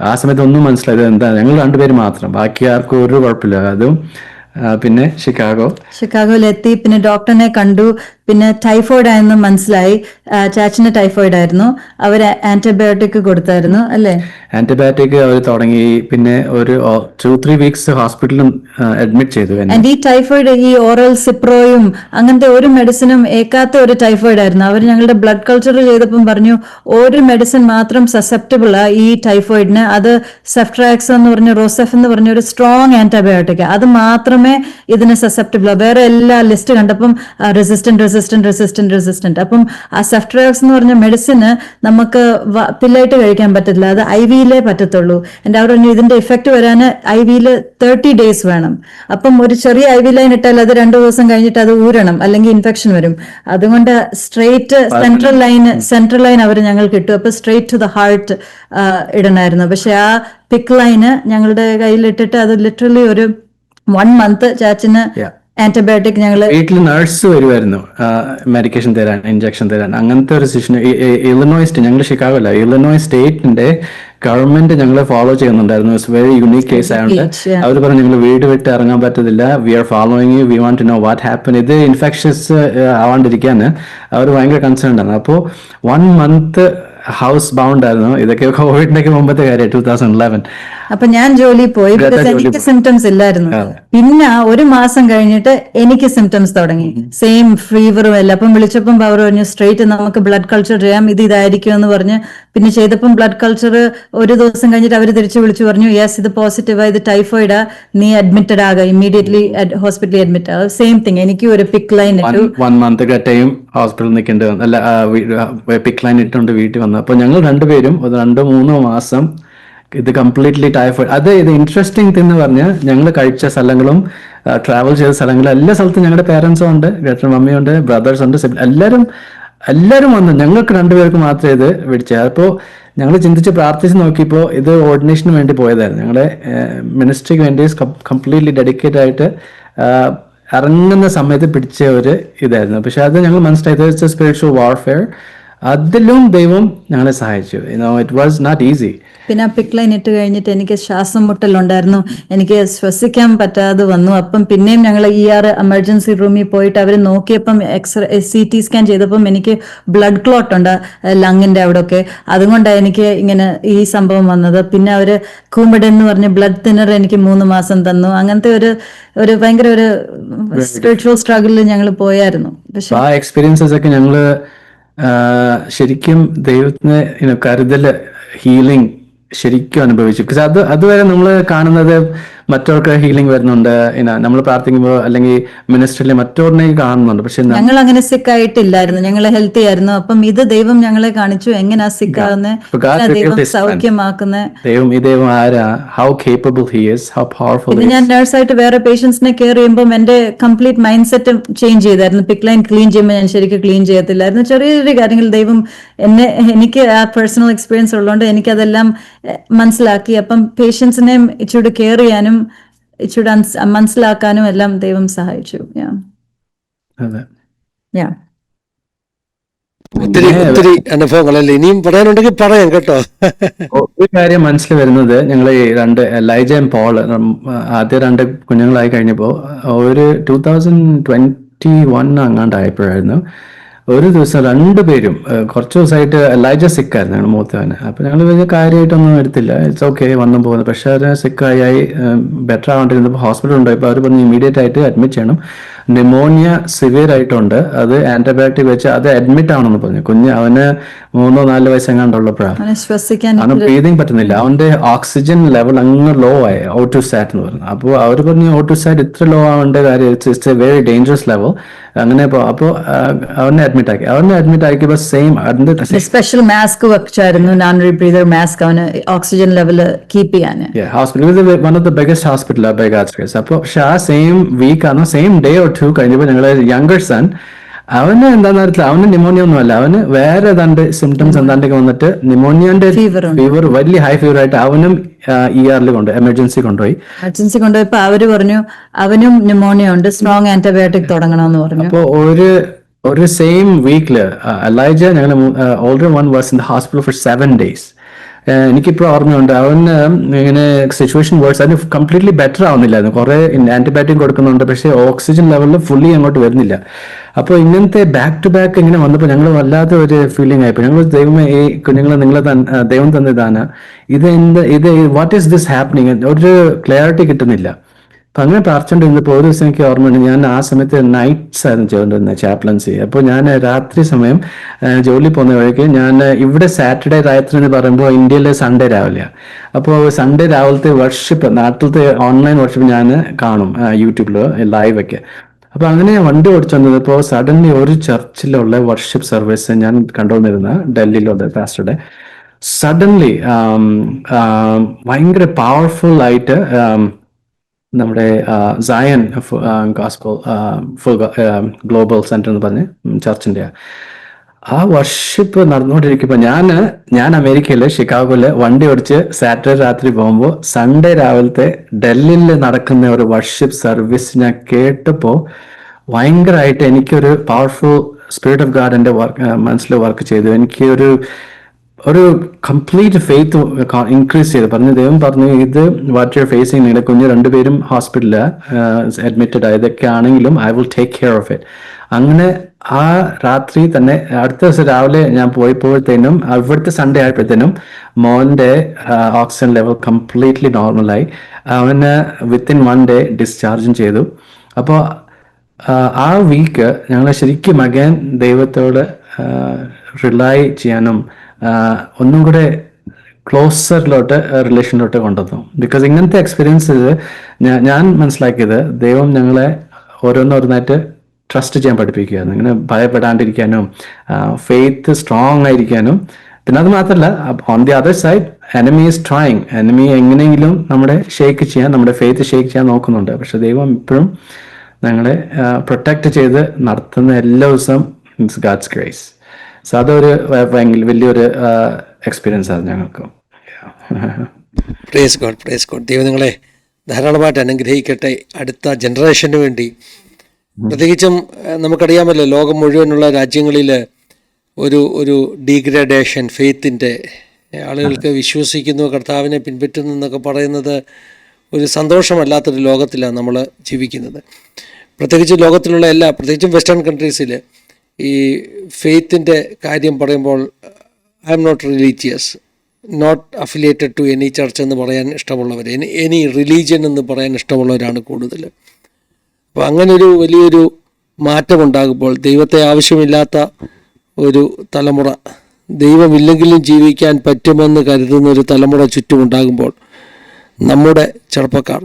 ആ സമയത്ത് ഒന്നും മനസ്സിലായത് എന്താ, ഞങ്ങൾ രണ്ടുപേര് മാത്രം, ബാക്കി ആർക്കും ഒരു കുഴപ്പമില്ല. അതും പിന്നെ ഷിക്കാഗോയിലെത്തി. പിന്നെ ഡോക്ടറിനെ കണ്ടു. പിന്നെ ടൈഫോയിഡ് ആയെന്ന് മനസ്സിലായി. ചാച്ചിന് ടൈഫോയിഡ് ആയിരുന്നു. അവര് ആന്റിബയോട്ടിക് കൊടുത്തായിരുന്നു അല്ലേ? ആന്റിബയോട്ടിക് അവർ തുടങ്ങി. പിന്നെ ഒരു 2-3 വീക്സ് ഹോസ്പിറ്റലിലും അഡ്മിറ്റ് ചെയ്തു. ഈ ടൈഫോയിഡ് ഈ ഓറൽ സിപ്രോയും അങ്ങനത്തെ ഒരു മെഡിസിനും ഏക്കാത്ത ഒരു ടൈഫോയിഡ് ആയിരുന്നു. അവർ ഞങ്ങളുടെ ബ്ലഡ് കൾച്ചർ ചെയ്തപ്പം പറഞ്ഞു ഒരു മെഡിസിൻ മാത്രം സസെപ്റ്റബിൾ ആ ഈ ടൈഫോയിഡിന്. അത് സെഫ്ട്രാക്സ് എന്ന് പറഞ്ഞ റോസെഫ് എന്ന് പറഞ്ഞ ഒരു സ്ട്രോങ് ആന്റിബയോട്ടിക്, അത് മാത്രമേ ഇതിന് സസെപ്റ്റബിൾ. വേറെ എല്ലാ ലിസ്റ്റ് കണ്ടപ്പം റെസിസ്റ്റന്റ്. അപ്പം ആ സെഫ്ട്രാക്സ് എന്ന് പറഞ്ഞ മെഡിസിന് നമുക്ക് പില്ലായിട്ട് കഴിക്കാൻ പറ്റില്ല, അത് IV-യിലേ പറ്റത്തുള്ളൂ. എൻ്റെ അവർ പറഞ്ഞു ഇതിന്റെ ഇഫക്റ്റ് വരാൻ IV-യിൽ 30 days വേണം. അപ്പം ഒരു ചെറിയ IV ലൈൻ ഇട്ടാൽ അത് 2 ദിവസം കഴിഞ്ഞിട്ട് അത് ഊരണം, അല്ലെങ്കിൽ ഇൻഫെക്ഷൻ വരും. അതുകൊണ്ട് സ്ട്രെയിറ്റ് സെൻട്രൽ ലൈൻ അവർ ഞങ്ങൾക്ക് ഇട്ടു. അപ്പൊ സ്ട്രെയിറ്റ് ടു ദ ഹാർട്ട് ഇടണമായിരുന്നു. പക്ഷെ ആ പിക്ക് ലൈന് ഞങ്ങളുടെ കയ്യിലിട്ടിട്ട് അത് ലിറ്ററലി ഒരു 1 month ചാച്ചിന് ആന്റിബയോട്ടിക് ഞങ്ങൾ വീട്ടിൽ നഴ്സ് വരുമായിരുന്നു മെഡിക്കേഷൻ തരാൻ, ഇഞ്ചക്ഷൻ തരാൻ. അങ്ങനത്തെ ഒരു സിറ്റുവേഷൻ ഇലിനോയ് ഞങ്ങൾ ഷിക്കാഗോല്ല, ഇലിനോയ് സ്റ്റേറ്റിന്റെ ഗവൺമെന്റ് ഞങ്ങളെ ഫോളോ ചെയ്യുന്നുണ്ടായിരുന്നു. ഇറ്റ്സ് വെരി യുണീക് കേസ് ആയതുകൊണ്ട് അവർ പറഞ്ഞു ഞങ്ങൾ വീട് വിട്ട് ഇറങ്ങാൻ പറ്റത്തില്ല, we are following you, we want to know what happen. ഇത് ഇൻഫെക്ഷൻസ് ആവാണ്ടിരിക്കാൻ അവർ ഭയങ്കര കൺസേൺ ആണ്. അപ്പോൾ 1 month ഹൗസ് ബൗണ്ട് ആയിരുന്നു. ഇതൊക്കെ കോവിഡിന്റെ മുമ്പത്തെ കാര്യം, 2011. അപ്പൊ ഞാൻ ജോലി പോയി, എനിക്ക് സിംറ്റംസ് ഇല്ലായിരുന്നു. പിന്നെ 1 മാസം കഴിഞ്ഞിട്ട് എനിക്ക് സിംറ്റംസ് തുടങ്ങി, സെയിം ഫീവറും എല്ലാം. അപ്പം വിളിച്ചപ്പം അവർ പറഞ്ഞു സ്ട്രെയിറ്റ് നമുക്ക് ബ്ലഡ് കൾച്ചർ ചെയ്യാം, ഇതായിരിക്കും എന്ന് പറഞ്ഞ്. പിന്നെ ചെയ്തപ്പം ബ്ലഡ് കൾച്ചർ 1 ദിവസം കഴിഞ്ഞിട്ട് അവർ തിരിച്ചു വിളിച്ചു പറഞ്ഞു യെസ് ഇത് പോസിറ്റീവാ, ഇത് ടൈഫോയിഡാ, നീ അഡ്മിറ്റഡ് ആകുക, ഇമ്മീഡിയറ്റ്ലി ഹോസ്പിറ്റലിൽ അഡ്മിറ്റ് ആകുക. സെയിം തിങ് എനിക്ക് ഒരു പിക്ക് ലൈൻ ഇട്ടു. 1 month കട്ടയും ഹോസ്പിറ്റലിൽ നിൽക്കേണ്ടി വന്നു. അല്ല, പിക്ക് ലൈൻ ഇട്ടുകൊണ്ട് വീട്ടിൽ വന്നു. അപ്പൊ ഞങ്ങൾ രണ്ടുപേരും 2-3 മാസം ഇത് കംപ്ലീറ്റ്ലി ടൈഫോയിഡ്. ഇത് ഇൻട്രസ്റ്റിംഗ് തിങ് എന്ന് പറഞ്ഞാൽ ഞങ്ങൾ കഴിച്ച സ്ഥലങ്ങളും ട്രാവൽ ചെയ്ത സ്ഥലങ്ങളും എല്ലാ സ്ഥലത്തും ഞങ്ങളുടെ പേരൻസും ഉണ്ട്, ഗ്രേറ്റർ മമ്മിയുണ്ട്, ബ്രദേഴ്സ് ഉണ്ട്, എല്ലാവരും വന്നു. ഞങ്ങൾക്ക് രണ്ടുപേർക്ക് മാത്രമേ ഇത് പിടിച്ചത്. അപ്പോൾ ഞങ്ങൾ ചിന്തിച്ച് പ്രാർത്ഥിച്ച് നോക്കിയപ്പോൾ ഇത് ഓർഡിനേഷന് വേണ്ടി പോയതായിരുന്നു. ഞങ്ങളുടെ മിനിസ്ട്രിക്ക് വേണ്ടി കംപ്ലീറ്റ്ലി ഡെഡിക്കേറ്റ് ആയിട്ട് ഇറങ്ങുന്ന സമയത്ത് പിടിച്ച ഒരു ഇതായിരുന്നു. പക്ഷെ അത് ഞങ്ങൾ മനസ്സിലായത് ഇറ്റ്സ് എ സ്പിരിച്വൽ വാർഫെയർ. അതിലും ദൈവം ഞങ്ങളെ സഹായിച്ചു. It was not easy. പിന്നെ പിക്ക് ലൈൻ ഇട്ട് കഴിഞ്ഞിട്ട് എനിക്ക് ശ്വാസം മുട്ടലുണ്ടായിരുന്നു, എനിക്ക് ശ്വസിക്കാൻ പറ്റാതെ വന്നു. അപ്പം പിന്നെയും ഞങ്ങൾ ER എമർജൻസി റൂമിൽ പോയിട്ട് അവർ നോക്കിയപ്പം CT സ്കാൻ ചെയ്തപ്പം എനിക്ക് ബ്ലഡ് ക്ലോട്ട് ഉണ്ട് ലങ്ങിന്റെ അവിടെയൊക്കെ. അതുകൊണ്ടാണ് എനിക്ക് ഇങ്ങനെ ഈ സംഭവം വന്നത്. പിന്നെ അവര് കൂമ്പഡ് എന്ന് പറഞ്ഞ് ബ്ലഡ് തിന്നർ എനിക്ക് 3 മാസം തന്നു. അങ്ങനത്തെ ഒരു ഭയങ്കര ഒരു സ്പിരിച്വൽ സ്ട്രഗിളിൽ ഞങ്ങൾ പോയായിരുന്നു. പക്ഷെ ആ എക്സ്പീരിയൻസസ് ഒക്കെ ഞങ്ങള് ശരിക്കും ദൈവത്തിന് കരുതല്, ഹീലിംഗ് ശരിക്കും അനുഭവിച്ചു. പക്ഷെ അതുവരെ നമ്മൾ കാണുന്നത് മറ്റവർക്ക് ഹീലിംഗ് വരുന്നുണ്ട്, നമ്മൾ പ്രാർത്ഥിക്കുമ്പോൾ അല്ലെങ്കിൽ മിനിസ്ട്രിയിൽ മറ്റവരിനെ കാണുന്നുണ്ട്. പക്ഷെ ഞങ്ങൾ അങ്ങനെ സിക്ക് ആയിട്ടില്ലായിരുന്നു, ഞങ്ങൾ ഹെൽത്തി ആയിരുന്നു. അപ്പം ഇത് ദൈവം ഞങ്ങളെ കാണിച്ചു എങ്ങനെയാ സിക്ക് ആവുന്നത്, സൗഖ്യമാക്കുന്നത്. ദൈവം ആരാ, how capable he is, how powerful. പിന്നെ ഞാൻ നഴ്സായിട്ട് വേറെ പേഷ്യൻസിനെ കെയർ ചെയ്യുമ്പോൾ എന്റെ കംപ്ലീറ്റ് മൈൻഡ് സെറ്റ് ചേഞ്ച് ചെയ്തായിരുന്നു. പിക്ക് ലൈൻ ക്ലീൻ ചെയ്യുമ്പോൾ ഞാൻ ശരിക്കും ക്ലീൻ ചെയ്യത്തില്ലായിരുന്നു. ചെറിയ ചെറിയ കാര്യങ്ങൾ ദൈവം എനിക്ക് ആ പേഴ്സണൽ എക്സ്പീരിയൻസ് ഉള്ളതുകൊണ്ട് എനിക്കതെല്ലാം മനസ്സിലാക്കി. അപ്പം പേഷ്യൻസിനെയും ഇച്ചിരി കെയർ ചെയ്യാനും ഇച്ചിരി മനസ്സിലാക്കാനും എല്ലാം ദൈവം സഹായിച്ചു. ഒത്തിരി അനുഭവങ്ങളല്ലേ. ഇനിയും പറയാനുണ്ടെങ്കിൽ പറയാം കേട്ടോ. ഒരു കാര്യം മനസ്സിൽ വരുന്നത്, ഞങ്ങൾ ഈ രണ്ട് ലൈജയും പോള് ആദ്യ രണ്ട് കുഞ്ഞുങ്ങളായി കഴിഞ്ഞപ്പോൾ ഒരു 2021 അങ്ങാണ്ടായപ്പോഴായിരുന്നു ഒരു ദിവസം രണ്ടുപേരും കുറച്ച് ദിവസമായിട്ട് ലൈജ സിക്കായിരുന്നു ഞങ്ങൾ മൂത്തവന്. അപ്പോൾ ഞങ്ങൾ വലിയ കാര്യമായിട്ടൊന്നും എടുത്തില്ല, ഇറ്റ്സ് ഓക്കെ വന്നു പോകുന്നത്. പക്ഷെ അവർ സിക്കായി ബെറ്റർ ആവാണ്ടിരുന്നപ്പോൾ ഹോസ്പിറ്റലിൽ ഉണ്ടായപ്പോൾ അവർ പറഞ്ഞു ഇമീഡിയറ്റ് ആയിട്ട് അഡ്മിറ്റ് ചെയ്യണം, ന്യൂമോണിയ സിവിയർ ആയിട്ടുണ്ട്, അത് ആന്റിബയോട്ടിക് വെച്ച് അത് അഡ്മിറ്റ് ആവണമെന്ന് പറഞ്ഞു. കുഞ്ഞ് അവന് 3-4 വയസ്സെങ്ങാണ്ടുള്ളപ്പോഴാണ്, അവനെ ശ്വസിക്കാൻ അവന് ബ്രീതിങ് പറ്റുന്നില്ല, അവന്റെ ഓക്സിജൻ ലെവൽ അങ്ങ് ലോ ആയി, ഓട്ടോസാറ്റ് എന്ന് പറഞ്ഞു. അപ്പോൾ അവർ പറഞ്ഞു ഓട്ടോസാറ്റ് ഇത്ര ലോ ആവേണ്ട കാര്യം, it's a very dangerous level. അങ്ങനെ അപ്പോൾ അവനെ അഡ്മിറ്റ് ആക്കിയപ്പോൾ സെയിം അതിന്റെ സ്പെഷ്യൽ മാസ്ക് വെച്ചായിരുന്നു, നോൺ റീബ്രീതർ മാസ്ക്, അവന് ഓക്സിജൻ ലെവൽ കീപ്പ് ചെയ്യാൻ. Hospital one of the biggest hospital by God's grace. അപ്പോൾ പക്ഷെ ആ സെയിം വീക്ക് ആണ്, സെയിം ഡേ ഓർ 2 കഴിഞ്ഞപ്പോൾ ഞങ്ങളുടെ യങ്കർ സൺ, അവന് എന്താണെന്ന് അറിയില്ല, അവന് ന്യൂമോണിയ ഒന്നും അല്ല, അവന് വേറെ ഏതാണ്ട് സിംറ്റംസ് എന്താണ്ടൊക്കെ വന്നിട്ട് ന്യൂമോണിയന്റെ ഫീവർ, വലിയ ഹൈ ഫീവർ ആയിട്ട് അവനും ER കൊണ്ടുപോയി, എമർജൻസി കൊണ്ടുപോയപ്പോ അവര് പറഞ്ഞു അവനും ന്യൂമോണിയ ഉണ്ട്, സ്ട്രോങ് ആന്റിബയോട്ടിക് തുടങ്ങണമെന്ന് പറഞ്ഞു. അപ്പോൾ ഒരു സെയിം വീക്കില് എലൈജ ഞങ്ങൾ already one was in the hospital four 7 days. എനിക്കിപ്പോൾ ഓർമ്മയുണ്ട്, അവന് ഇങ്ങനെ സിറ്റുവേഷൻ വേഴ്സ്, അതിന് കംപ്ലീറ്റ്ലി ബെറ്റർ ആവുന്നില്ലായിരുന്നു. കുറെ ആന്റിബയോട്ടിക് കൊടുക്കുന്നുണ്ട്, പക്ഷേ ഓക്സിജൻ ലെവലിൽ ഫുള്ളി അങ്ങോട്ട് വരുന്നില്ല. അപ്പോൾ ഇങ്ങനത്തെ ബാക്ക് ടു ബാക്ക് ഇങ്ങനെ വന്നപ്പോൾ ഞങ്ങൾ വല്ലാത്ത ഒരു ഫീലിംഗ് ആയിപ്പോൾ ഞങ്ങൾ ദൈവമേ, ഈ കുഞ്ഞുങ്ങളെ നിങ്ങളെ ദൈവം തന്നതാണ്, ഇത് വാട്ട് ഈസ് ദിസ് ഹാപ്പനിങ്, ഒരു ക്ലാരിറ്റി കിട്ടുന്നില്ല. അപ്പൊ അങ്ങനെ പ്രാർത്ഥിച്ചുകൊണ്ടിരുന്നപ്പോൾ ഒരു ദിവസം എനിക്ക് ഓർമ്മയുണ്ട്, ഞാൻ ആ സമയത്ത് നൈറ്റ്സ് ആയിരുന്നു ചെയ്തുകൊണ്ടിരുന്നത്, ചാപ്ലൻസി. അപ്പോൾ ഞാൻ രാത്രി സമയം ജോലി പോകുന്ന വഴിക്ക്, ഞാൻ ഇവിടെ സാറ്റർഡേ രാത്രി എന്ന് പറയുമ്പോൾ ഇന്ത്യയിലെ സൺഡേ രാവിലെ, അപ്പോൾ സൺഡേ രാവിലത്തെ വർഷിപ്പ്, നാട്ടിലത്തെ ഓൺലൈൻ വർഷിപ്പ് ഞാൻ കാണും യൂട്യൂബിൽ ലൈവൊക്കെ. അപ്പൊ അങ്ങനെ വണ്ടി ഓടിച്ചു വന്നപ്പോൾ സഡൻലി ഒരു ചർച്ചിലുള്ള വർഷിപ്പ് സർവീസ് ഞാൻ കണ്ടുവന്നിരുന്ന ഡൽഹിയിലുള്ള പാസ്റ്ററുടെ, സഡൻലി ഭയങ്കര പവർഫുൾ ആയിട്ട് നമ്മുടെ സയൻ ഗോസ്പൽ ഫുൾ ഗ്ലോബൽ സെന്റർ എന്ന് പറഞ്ഞ് ചർച്ചിന്റെ ആ വർഷിപ്പ് നടന്നുകൊണ്ടിരിക്കുമ്പോൾ ഞാൻ അമേരിക്കയില് ഷിക്കാഗോയില് വണ്ടി ഓടിച്ച് സാറ്റർഡേ രാത്രി പോകുമ്പോൾ സൺഡേ രാവിലത്തെ ഡൽഹിയിൽ നടക്കുന്ന ഒരു വർഷിപ്പ് സർവീസ് ഞാൻ കേട്ടപ്പോൾ ഭയങ്കരമായിട്ട് എനിക്കൊരു പവർഫുൾ സ്പിരിറ്റ് ഓഫ് ഗാഡ് എൻ്റെ മനസ്സിൽ വർക്ക് ചെയ്തു. എനിക്ക് ഒരു കംപ്ലീറ്റ് ഫെയ്ത്ത് ഇൻക്രീസ് ചെയ്ത് പറഞ്ഞു. ദൈവം പറഞ്ഞു, ഇത് വാട്ട് യു ആർ ഫേസിങ്, നിങ്ങളുടെ കുഞ്ഞ് 2 പേരും ഹോസ്പിറ്റലിൽ അഡ്മിറ്റഡ് ആയതൊക്കെ ആണെങ്കിലും I will take care of it. അങ്ങനെ ആ രാത്രി തന്നെ അടുത്ത ദിവസം രാവിലെ ഞാൻ പോയപ്പോഴത്തേനും, അവിടുത്തെ സൺഡേ ആയപ്പോഴത്തേനും മോന്റെ ഓക്സിജൻ ലെവൽ കംപ്ലീറ്റ്ലി നോർമലായി. അവന് വിത്തിൻ 1 day ഡിസ്ചാർജും ചെയ്തു. അപ്പോൾ ആ വീക്ക് ഞങ്ങൾ ശരിക്കും അഗൈൻ ദൈവത്തോട് റിലൈ ചെയ്യാനും ഒന്നും കൂടെ ക്ലോസറിലോട്ട് റിലേഷനിലോട്ട് കൊണ്ടുവന്നു. ബിക്കോസ് ഇങ്ങനത്തെ എക്സ്പീരിയൻസ് ഞാൻ മനസ്സിലാക്കിയത്, ദൈവം ഞങ്ങളെ ഓരോന്നോരോന്നായിട്ട് ട്രസ്റ്റ് ചെയ്യാൻ പഠിപ്പിക്കുകയായിരുന്നു, ഇങ്ങനെ ഭയപ്പെടാണ്ടിരിക്കാനും ഫെയ്ത്ത് സ്ട്രോങ് ആയിരിക്കാനും. പിന്നെ അത് മാത്രമല്ല, on the other side enemy is trying, enemy എങ്ങനെയെങ്കിലും നമ്മുടെ ഷേക്ക് ചെയ്യാൻ, നമ്മുടെ ഫെയ്ത്ത് ഷേക്ക് ചെയ്യാൻ നോക്കുന്നുണ്ട്. പക്ഷെ ദൈവം ഇപ്പോഴും ഞങ്ങളെ പ്രൊട്ടക്ട് ചെയ്ത് നടത്തുന്ന എല്ലാ ദിവസവും ഇറ്റ്സ് ഗാഡ്സ് ഗ്രേസ്. സോ അതൊരു വലിയൊരു എക്സ്പീരിയൻസ് ആണ് ഞങ്ങൾക്ക്. Praise God, praise God. ദൈവം നിങ്ങളെ ധാരാളമായിട്ട് അനുഗ്രഹിക്കട്ടെ. അടുത്ത ജനറേഷന് വേണ്ടി, പ്രത്യേകിച്ചും നമുക്കറിയാമല്ലോ, ലോകം മുഴുവനുള്ള രാജ്യങ്ങളിൽ ഒരു ഡീഗ്രഡേഷൻ ഫെയ്ത്തിൻ്റെ, ആളുകൾക്ക് വിശ്വസിക്കുന്നു, കർത്താവിനെ പിൻപറ്റുന്നു എന്നൊക്കെ പറയുന്നത് ഒരു സന്തോഷമല്ലാത്തൊരു ലോകത്തിലാണ് നമ്മൾ ജീവിക്കുന്നത്. പ്രത്യേകിച്ച് ലോകത്തിലുള്ള പ്രത്യേകിച്ചും വെസ്റ്റേൺ കൺട്രീസിൽ ഈ ഫെയ്ത്തിൻ്റെ കാര്യം പറയുമ്പോൾ I M not religious, not affiliated to any church എന്ന് പറയാൻ ഇഷ്ടമുള്ളവർ, എനി റിലീജിയൻ എന്ന് പറയാൻ ഇഷ്ടമുള്ളവരാണ് കൂടുതൽ. അപ്പോൾ അങ്ങനൊരു വലിയൊരു മാറ്റമുണ്ടാകുമ്പോൾ, ദൈവത്തെ ആവശ്യമില്ലാത്ത ഒരു തലമുറ, ദൈവമില്ലെങ്കിലും ജീവിക്കാൻ പറ്റുമെന്ന് കരുതുന്ന ഒരു തലമുറ ചുറ്റുമുണ്ടാകുമ്പോൾ, നമ്മുടെ ചെറുപ്പക്കാർ,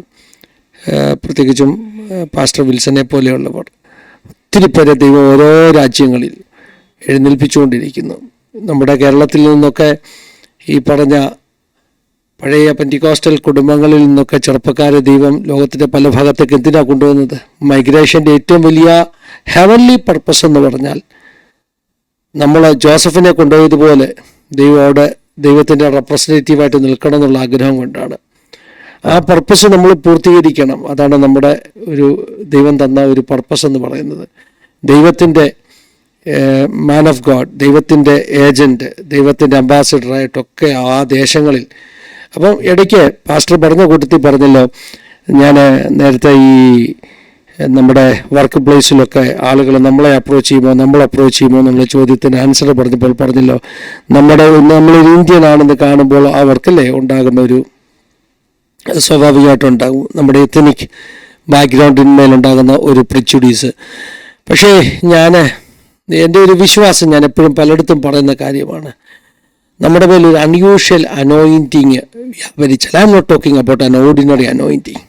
പ്രത്യേകിച്ചും പാസ്റ്റർ വിൽസനെ പോലെയുള്ളവർ, ഒത്തിരി പേരെ ദൈവം ഓരോ രാജ്യങ്ങളിൽ എഴുന്നേൽപ്പിച്ചുകൊണ്ടിരിക്കുന്നു. നമ്മുടെ കേരളത്തിൽ നിന്നൊക്കെ ഈ പറഞ്ഞ പഴയ പെന്റിക്കോസ്റ്റൽ കുടുംബങ്ങളിൽ നിന്നൊക്കെ ചെറുപ്പക്കാരെ ദൈവം ലോകത്തിൻ്റെ പല ഭാഗത്തേക്ക് എന്തിനാണ് കൊണ്ടുവന്നത്? മൈഗ്രേഷൻ്റെ ഏറ്റവും വലിയ ഹെവൻലി പർപ്പസ് എന്ന് പറഞ്ഞാൽ, നമ്മൾ ജോസഫിനെ കൊണ്ടുപോയതുപോലെ ദൈവത്തിൻ്റെ റെപ്രസെൻറ്റേറ്റീവായിട്ട് നിൽക്കണം എന്നുള്ള ആഗ്രഹം കൊണ്ടാണ്. ആ പർപ്പസ് നമ്മൾ പൂർത്തീകരിക്കണം. അതാണ് നമ്മുടെ ദൈവം തന്ന ഒരു പർപ്പസ് എന്ന് പറയുന്നത്. ദൈവത്തിൻ്റെ മാൻ ഓഫ് ഗോഡ്, ദൈവത്തിൻ്റെ ഏജൻറ്റ്, ദൈവത്തിൻ്റെ അംബാസിഡറായിട്ടൊക്കെ ആ ദേശങ്ങളിൽ. അപ്പം ഇടയ്ക്ക് പാസ്റ്റർ പറഞ്ഞ കൂട്ടത്തിൽ പറഞ്ഞല്ലോ, ഞാൻ നേരത്തെ ഈ നമ്മുടെ വർക്ക് പ്ലേസിലൊക്കെ ആളുകൾ നമ്മളെ അപ്രോച്ച് ചെയ്യുമോ എന്നുള്ള ചോദ്യത്തിന് ആൻസർ പറഞ്ഞപ്പോൾ പറഞ്ഞല്ലോ, നമ്മളൊരു ഇന്ത്യൻ ആണെന്ന് കാണുമ്പോൾ അവർക്കല്ലേ ഉണ്ടാകുന്ന ഒരു സ്വാഭാവികമായിട്ടുണ്ടാകും നമ്മുടെ എത്തനിക് ബാക്ക്ഗ്രൗണ്ടിന്മേലുണ്ടാകുന്ന ഒരു പ്രിജുഡീസ്. പക്ഷേ എൻ്റെ ഒരു വിശ്വാസം, ഞാൻ എപ്പോഴും പലയിടത്തും പറയുന്ന കാര്യമാണ്, നമ്മുടെ മേൽ ഒരു അൺയൂഷ്വൽ അനോയിൻറ്റിങ് വ്യാപരിച്ചാൽ, I M not talking about an ordinary anointing,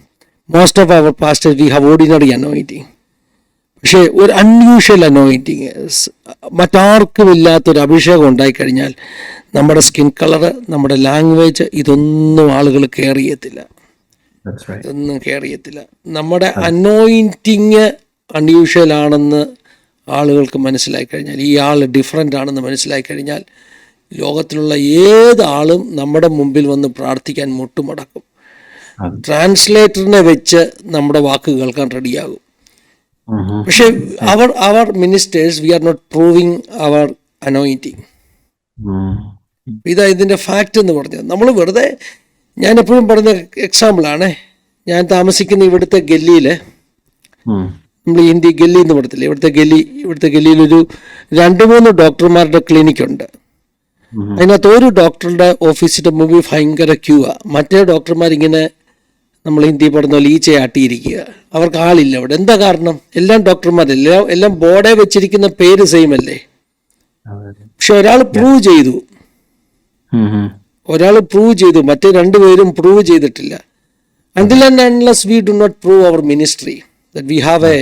most of our pastors we have ordinary anointing. പക്ഷേ ഒരു അൺയൂഷ്വൽ അനോയിൻറ്റിങ്, മറ്റാർക്കും ഇല്ലാത്തൊരു അഭിഷേകം ഉണ്ടായിക്കഴിഞ്ഞാൽ നമ്മുടെ സ്കിൻ കളറ്, നമ്മുടെ ലാംഗ്വേജ്, ഇതൊന്നും ആളുകൾ കെയർ ചെയ്യത്തില്ല. ഇതൊന്നും കെയർ ചെയ്യത്തില്ല. നമ്മുടെ അനോയിൻറ്റിങ് അൺയൂഷ്വൽ ആണെന്ന് ആളുകൾക്ക് മനസ്സിലായി കഴിഞ്ഞാൽ, ഈ ആൾ ഡിഫറെൻ്റ് ആണെന്ന് മനസ്സിലായി കഴിഞ്ഞാൽ, ലോകത്തിലുള്ള ഏതാളും നമ്മുടെ മുമ്പിൽ വന്ന് പ്രാർത്ഥിക്കാൻ മുട്ടുമടക്കും. ട്രാൻസ്ലേറ്ററിനെ വെച്ച് നമ്മുടെ വാക്ക് കേൾക്കാൻ റെഡിയാകും. പക്ഷെ our ministers, we are not proving our anointing. ഇതാ ഇതിൻ്റെ ഫാക്റ്റ് എന്ന് പറഞ്ഞത്. നമ്മൾ വെറുതെ, ഞാൻ എപ്പോഴും പറഞ്ഞ എക്സാമ്പിളാണ്, ഞാൻ താമസിക്കുന്ന ഇവിടുത്തെ ഗല്ലിയിൽ, നമ്മൾ ഇന്ത്യ ഗല്ലി എന്ന് പറയത്തില്ല, ഇവിടുത്തെ ഗല്ലിയിലൊരു 2-3 ഡോക്ടർമാരുടെ ക്ലിനിക്കുണ്ട്. അതിനകത്ത് ഒരു ഡോക്ടറുടെ ഓഫീസിൻ്റെ മുമ്പിൽ ഭയങ്കര ക്യൂ ആ. മറ്റേ ഡോക്ടർമാരിങ്ങനെ നമ്മൾ ഹിന്ദി പറഞ്ഞ പോലെ ഈച്ചയാട്ടിയിരിക്കുക, അവർക്ക് ആളില്ല അവിടെ. എന്താ കാരണം? എല്ലാം ഡോക്ടർമാരല്ല, എല്ലാം ബോർഡെ വെച്ചിരിക്കുന്ന പേര് സെയിം അല്ലേ. പക്ഷെ ഒരാൾ പ്രൂവ് ചെയ്തു, മറ്റേ 2 പേരും പ്രൂവ് ചെയ്തിട്ടില്ല. Until and unless we do not prove our ministry, that we have a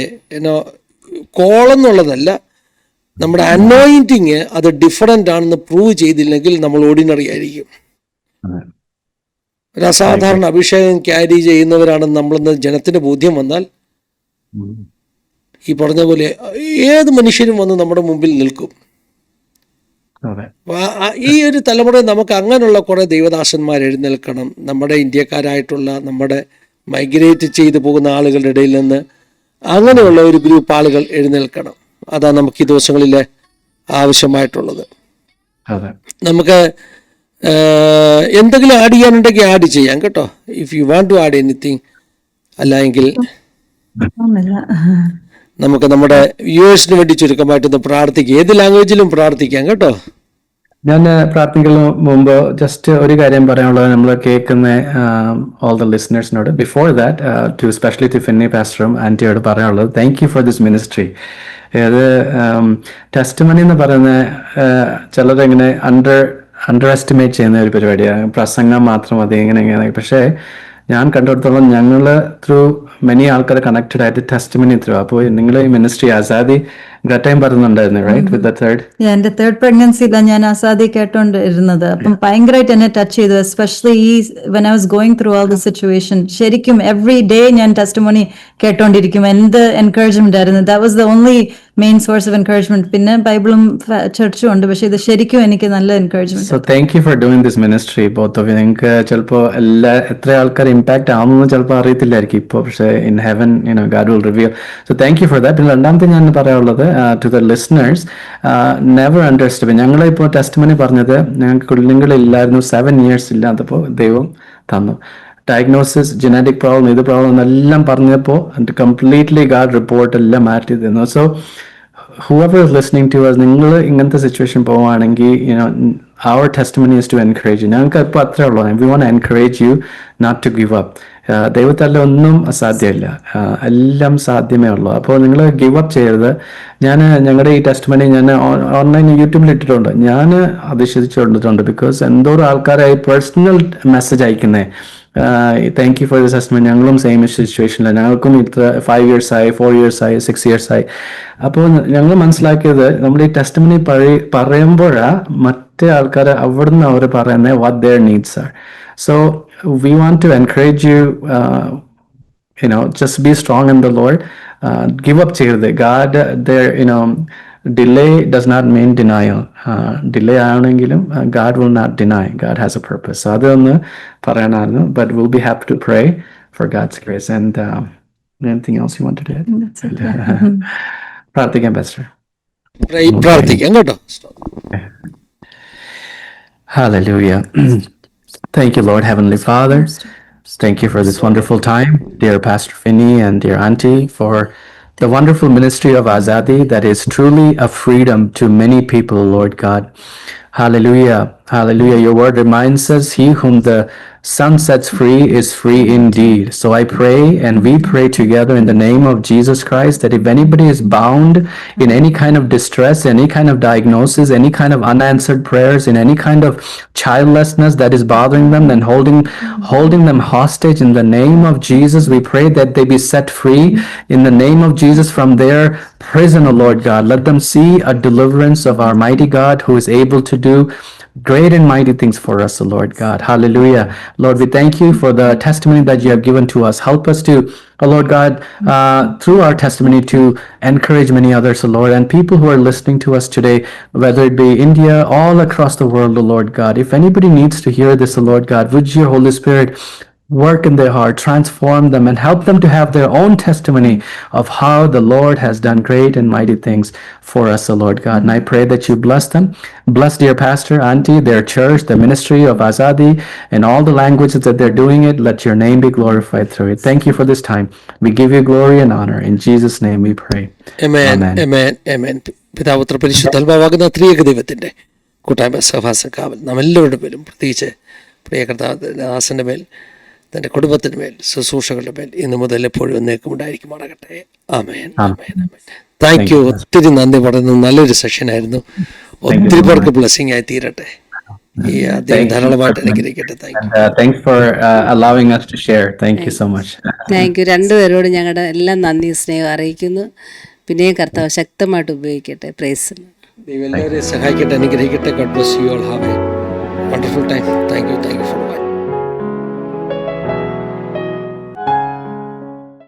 call എന്നുള്ളതല്ല, നമ്മുടെ അനോയിൻറ്റിങ് അത് ഡിഫറൻ്റ് ആണെന്ന് പ്രൂവ് ചെയ്തില്ലെങ്കിൽ നമ്മൾ ഓർഡിനറി ആയിരിക്കും. ഒരു അസാധാരണ അഭിഷേകം ക്യാരി ചെയ്യുന്നവരാണെന്ന് നമ്മളെന്ന് ജനത്തിന് ബോധ്യം വന്നാൽ, ഈ പറഞ്ഞ പോലെ ഏത് മനുഷ്യരും വന്ന് നമ്മുടെ മുമ്പിൽ നിൽക്കും. ഈ ഒരു തലമുറ നമുക്ക് അങ്ങനെയുള്ള കുറേ ദൈവദാസന്മാർ എഴുന്നേൽക്കണം. നമ്മുടെ ഇന്ത്യക്കാരായിട്ടുള്ള, നമ്മുടെ മൈഗ്രേറ്റ് ചെയ്തു പോകുന്ന ആളുകളുടെ ഇടയിൽ നിന്ന് അങ്ങനെയുള്ള ഒരു ഗ്രൂപ്പ് ആളുകൾ എഴുന്നേൽക്കണം. അതാണ് നമുക്ക് ഈ ദിവസങ്ങളിൽ ആവശ്യമായിട്ടുള്ളത്. നമുക്ക് എന്തെങ്കിലും ആഡ് ചെയ്യാനുണ്ടെങ്കിൽ ആഡ് ചെയ്യാം കേട്ടോ, if you want to add anything. അല്ല എങ്കിൽ നമുക്ക് നമ്മുടെ വ്യൂവേഴ്സിന് വേണ്ടി ചുരുക്കമായിട്ടൊന്ന് പ്രാർത്ഥിക്കാം. ഏത് ലാംഗ്വേജിലും പ്രാർത്ഥിക്കാം കേട്ടോ. ഞാൻ പ്രാർത്ഥിക്കുന്ന മുമ്പ് ജസ്റ്റ് ഒരു കാര്യം പറയാനുള്ളത്, നമ്മൾ കേൾക്കുന്ന ഓൾ ദ ലിസണേഴ്സിനോട്, before that to specially to Finny പാസ്റ്ററും ആൻറ്റിയോട് പറയാനുള്ളത്, thank you for this ministry. അത് ടെസ്റ്റിമണി എന്ന് പറയുന്ന ചിലരെങ്ങനെ അണ്ടർ എസ്റ്റിമേറ്റ് ചെയ്യുന്ന ഒരു പരിപാടിയാണ്. പ്രസംഗം മാത്രം മതി ഇങ്ങനെ. പക്ഷേ ഞാൻ കണ്ടിടത്തോളം ഞങ്ങൾ ത്രൂ മെനി ആൾക്കാർ കണക്റ്റഡ് ആയിട്ട് ടെസ്റ്റിമണി ത്രൂ. അപ്പോൾ നിങ്ങൾ ഈ മിനിസ്ട്രി ആസാദി ടൈം പറയുന്നുണ്ടായിരുന്നു, റൈറ്റ്? വിത്ത് ദ തേർഡ്, എന്റെ തേർഡ് പ്രഗ്നൻസിയിലാണ് ഞാൻ ആസാദി കേട്ടോണ്ടിരുന്നത്. അപ്പം ഭയങ്കരമായിട്ട് എന്നെ ടച്ച് ചെയ്തു, എസ്പെഷ്യലി ഈ when I was going through all the situation. ശരിക്കും എവറി ഡേ ഞാൻ ടെസ്റ്റിമണി കേട്ടോണ്ടിരിക്കും. എന്ത് എൻകറേജ്മെന്റ് ആയിരുന്നു. That was the only main source of encouragement. പിന്നെ ബൈബിളും ചർച്ചും ഉണ്ട്, പക്ഷെ ഇത് ശരിക്കും എനിക്ക് നല്ല encouragement. So thank you for doing this ministry both of you. നിങ്ങൾക്ക് ചിലപ്പോൾ എത്ര ആൾക്കാർ ഇമ്പാക്ട് ആവുമെന്ന് ചിലപ്പോൾ അറിയത്തില്ലായിരിക്കും ഇപ്പോൾ, പക്ഷേ in heaven God will reveal. So thank you for that. പിന്നെ രണ്ടാമത്തെ ഞാൻ പറയാനുള്ളത്, to the listeners, never underestimate. ഞങ്ങളിപ്പോൾ ടെസ്റ്റിമണി പറഞ്ഞത്, ഞങ്ങൾക്ക് കുഞ്ഞുങ്ങളില്ലായിരുന്നു, 7 years ഇല്ലാത്തപ്പോൾ ദൈവം തന്നു. ഡയഗ്നോസിസ്, ജനറ്റിക് പ്രോബ്ലം, ഇത് പ്രോബ്ലം എല്ലാം പറഞ്ഞപ്പോൾ കംപ്ലീറ്റ്ലി ഗാഡ് റിപ്പോർട്ട് എല്ലാം മാറ്റി തന്നു. So whoever is listening to us, നിങ്ങൾ ഇങ്ങനത്തെ സിറ്റുവേഷൻ പോവുകയാണെങ്കിൽ, our testimony is to encourage you. ഞങ്ങൾക്ക് ഇപ്പോൾ അത്രേ ഉള്ളൂ. We want to encourage you not to give up. ദൈവത്താൽ ഒന്നും അസാധ്യമല്ല, എല്ലാം സാധ്യമേ ഉള്ളൂ. അപ്പോൾ നിങ്ങൾ ഗിവ് അപ്പ് ചെയ്യരുത്. ഞങ്ങളുടെ ഈ ടെസ്റ്റിമണി ഞാൻ ഓൺലൈൻ യൂട്യൂബിൽ ഇട്ടിട്ടുണ്ട്. ഞാൻ അതിശയിച്ചുകൊണ്ടിട്ടുണ്ട്. ബിക്കോസ് എന്തോരം ആൾക്കാരായി പേഴ്സണൽ മെസ്സേജ് അയക്കുന്നേ, thank you for this testimony, ഞങ്ങളും സെയിം സിറ്റുവേഷനിലാണ്, ഞങ്ങൾക്കും ഇത്ര 5 years ആയി, 4 years ആയി, 6 years ആയി. അപ്പോൾ ഞങ്ങൾ മനസ്സിലാക്കിയത്, നമ്മൾ ഈ ടെസ്റ്റിമണി പറയുമ്പോഴാണ് മറ്റേ ആൾക്കാർ അവിടുന്ന് അവർ പറയുന്നത് what their needs are. So we want to encourage you, just be strong in the Lord. Give up ചെയ്യരുത്. God there, delay does not mean denial. Delay ആണെങ്കിലും God will not deny. God has a purpose. So അതൊന്ന് പറയാനായിരുന്നു. But we'll be happy to pray for God's grace. And anything else you want to do? പ്രാർത്ഥിക്കാം, Pastor. പ്രാർത്ഥിക്കാം കേട്ടോ. Hallelujah. Thank you, Lord Heavenly Father. Thank you for this wonderful time, dear Pastor Finney and dear Auntie, for the wonderful ministry of Azadi that is truly a freedom to many people, Lord God. Hallelujah. Hallelujah. Your word reminds us, he whom the Son sets free is free indeed. So I pray, and we pray together in the name of Jesus Christ, that if anybody is bound in any kind of distress, any kind of diagnosis, any kind of unanswered prayers, in any kind of childlessness that is bothering them, then holding them hostage, in the name of Jesus, we pray that they be set free in the name of Jesus from their prison, O Lord God. Let them see a deliverance of our mighty God, who is able to do great and mighty things for us, O Lord God. Hallelujah. Lord, we thank you for the testimony that you have given to us. Help us to, O Lord God, through our testimony to encourage many others, O Lord, and people who are listening to us today, whether it be India, all across the world, O Lord God. If anybody needs to hear this, O Lord God, would your Holy Spirit work in their heart, transform them, and help them to have their own testimony of how the Lord has done great and mighty things for us, O Lord God. And I pray that you bless them. Bless dear Pastor, Auntie, their church, the ministry of Azadi, and all the languages that they're doing it. Let your name be glorified through it. Thank you for this time. We give you glory and honor. In Jesus' name we pray. Amen. Amen. Amen. Amen. പിതാപുത്ര പരിശുദ്ധാത്മാവാകുന്ന ത്രിയേക ദൈവത്തിൻ്റെ കൂട്ടായ്മ സഹവാസം കാവൽ നാം എല്ലാവരുടെ മേലും, പ്രത്യേകിച്ച് പ്രിയ കർത്താദാസൻ്റെ മേൽ, തൻ്റെ കുടുംബത്തിൻ്റെ മേൽ, ശുശ്രൂഷകളുടെ മേൽ ഇന്ന് മുതൽ എപ്പോഴും എന്നേക്കും ഉണ്ടായിരിക്കുമാറാകട്ടെ. ആമേൻ. ആമേൻ. Thank you. ഒത്തിരി നന്ദി പറയുന്നു. നല്ലൊരു സെഷനായിരുന്നു. ഒത്തിരി പേർക്ക് ബ്ലെസ്സിങ് ആയി തീരട്ടെ. ഈ അദ്ദേഹം ധാരാളമായിട്ട് അനുഗ്രഹിക്കട്ടെ. Thank you. Thanks for allowing us to share. Thank you so much. Thank you. രണ്ടുപേരോടും ഞങ്ങളുടെ എല്ലാം നന്ദി സ്നേഹം അറിയിക്കുന്നു. പിന്നെയും കർത്താവ് ശക്തമായിട്ട് ഉപയോഗിക്കട്ടെ. പ്രൈസ്. ദൈവം എല്ലാവരെയും സഹായിക്കട്ടെ, അനുഗ്രഹിക്കട്ടെ. God bless you all. Have A wonderful time. Thank you. Thank you for watching.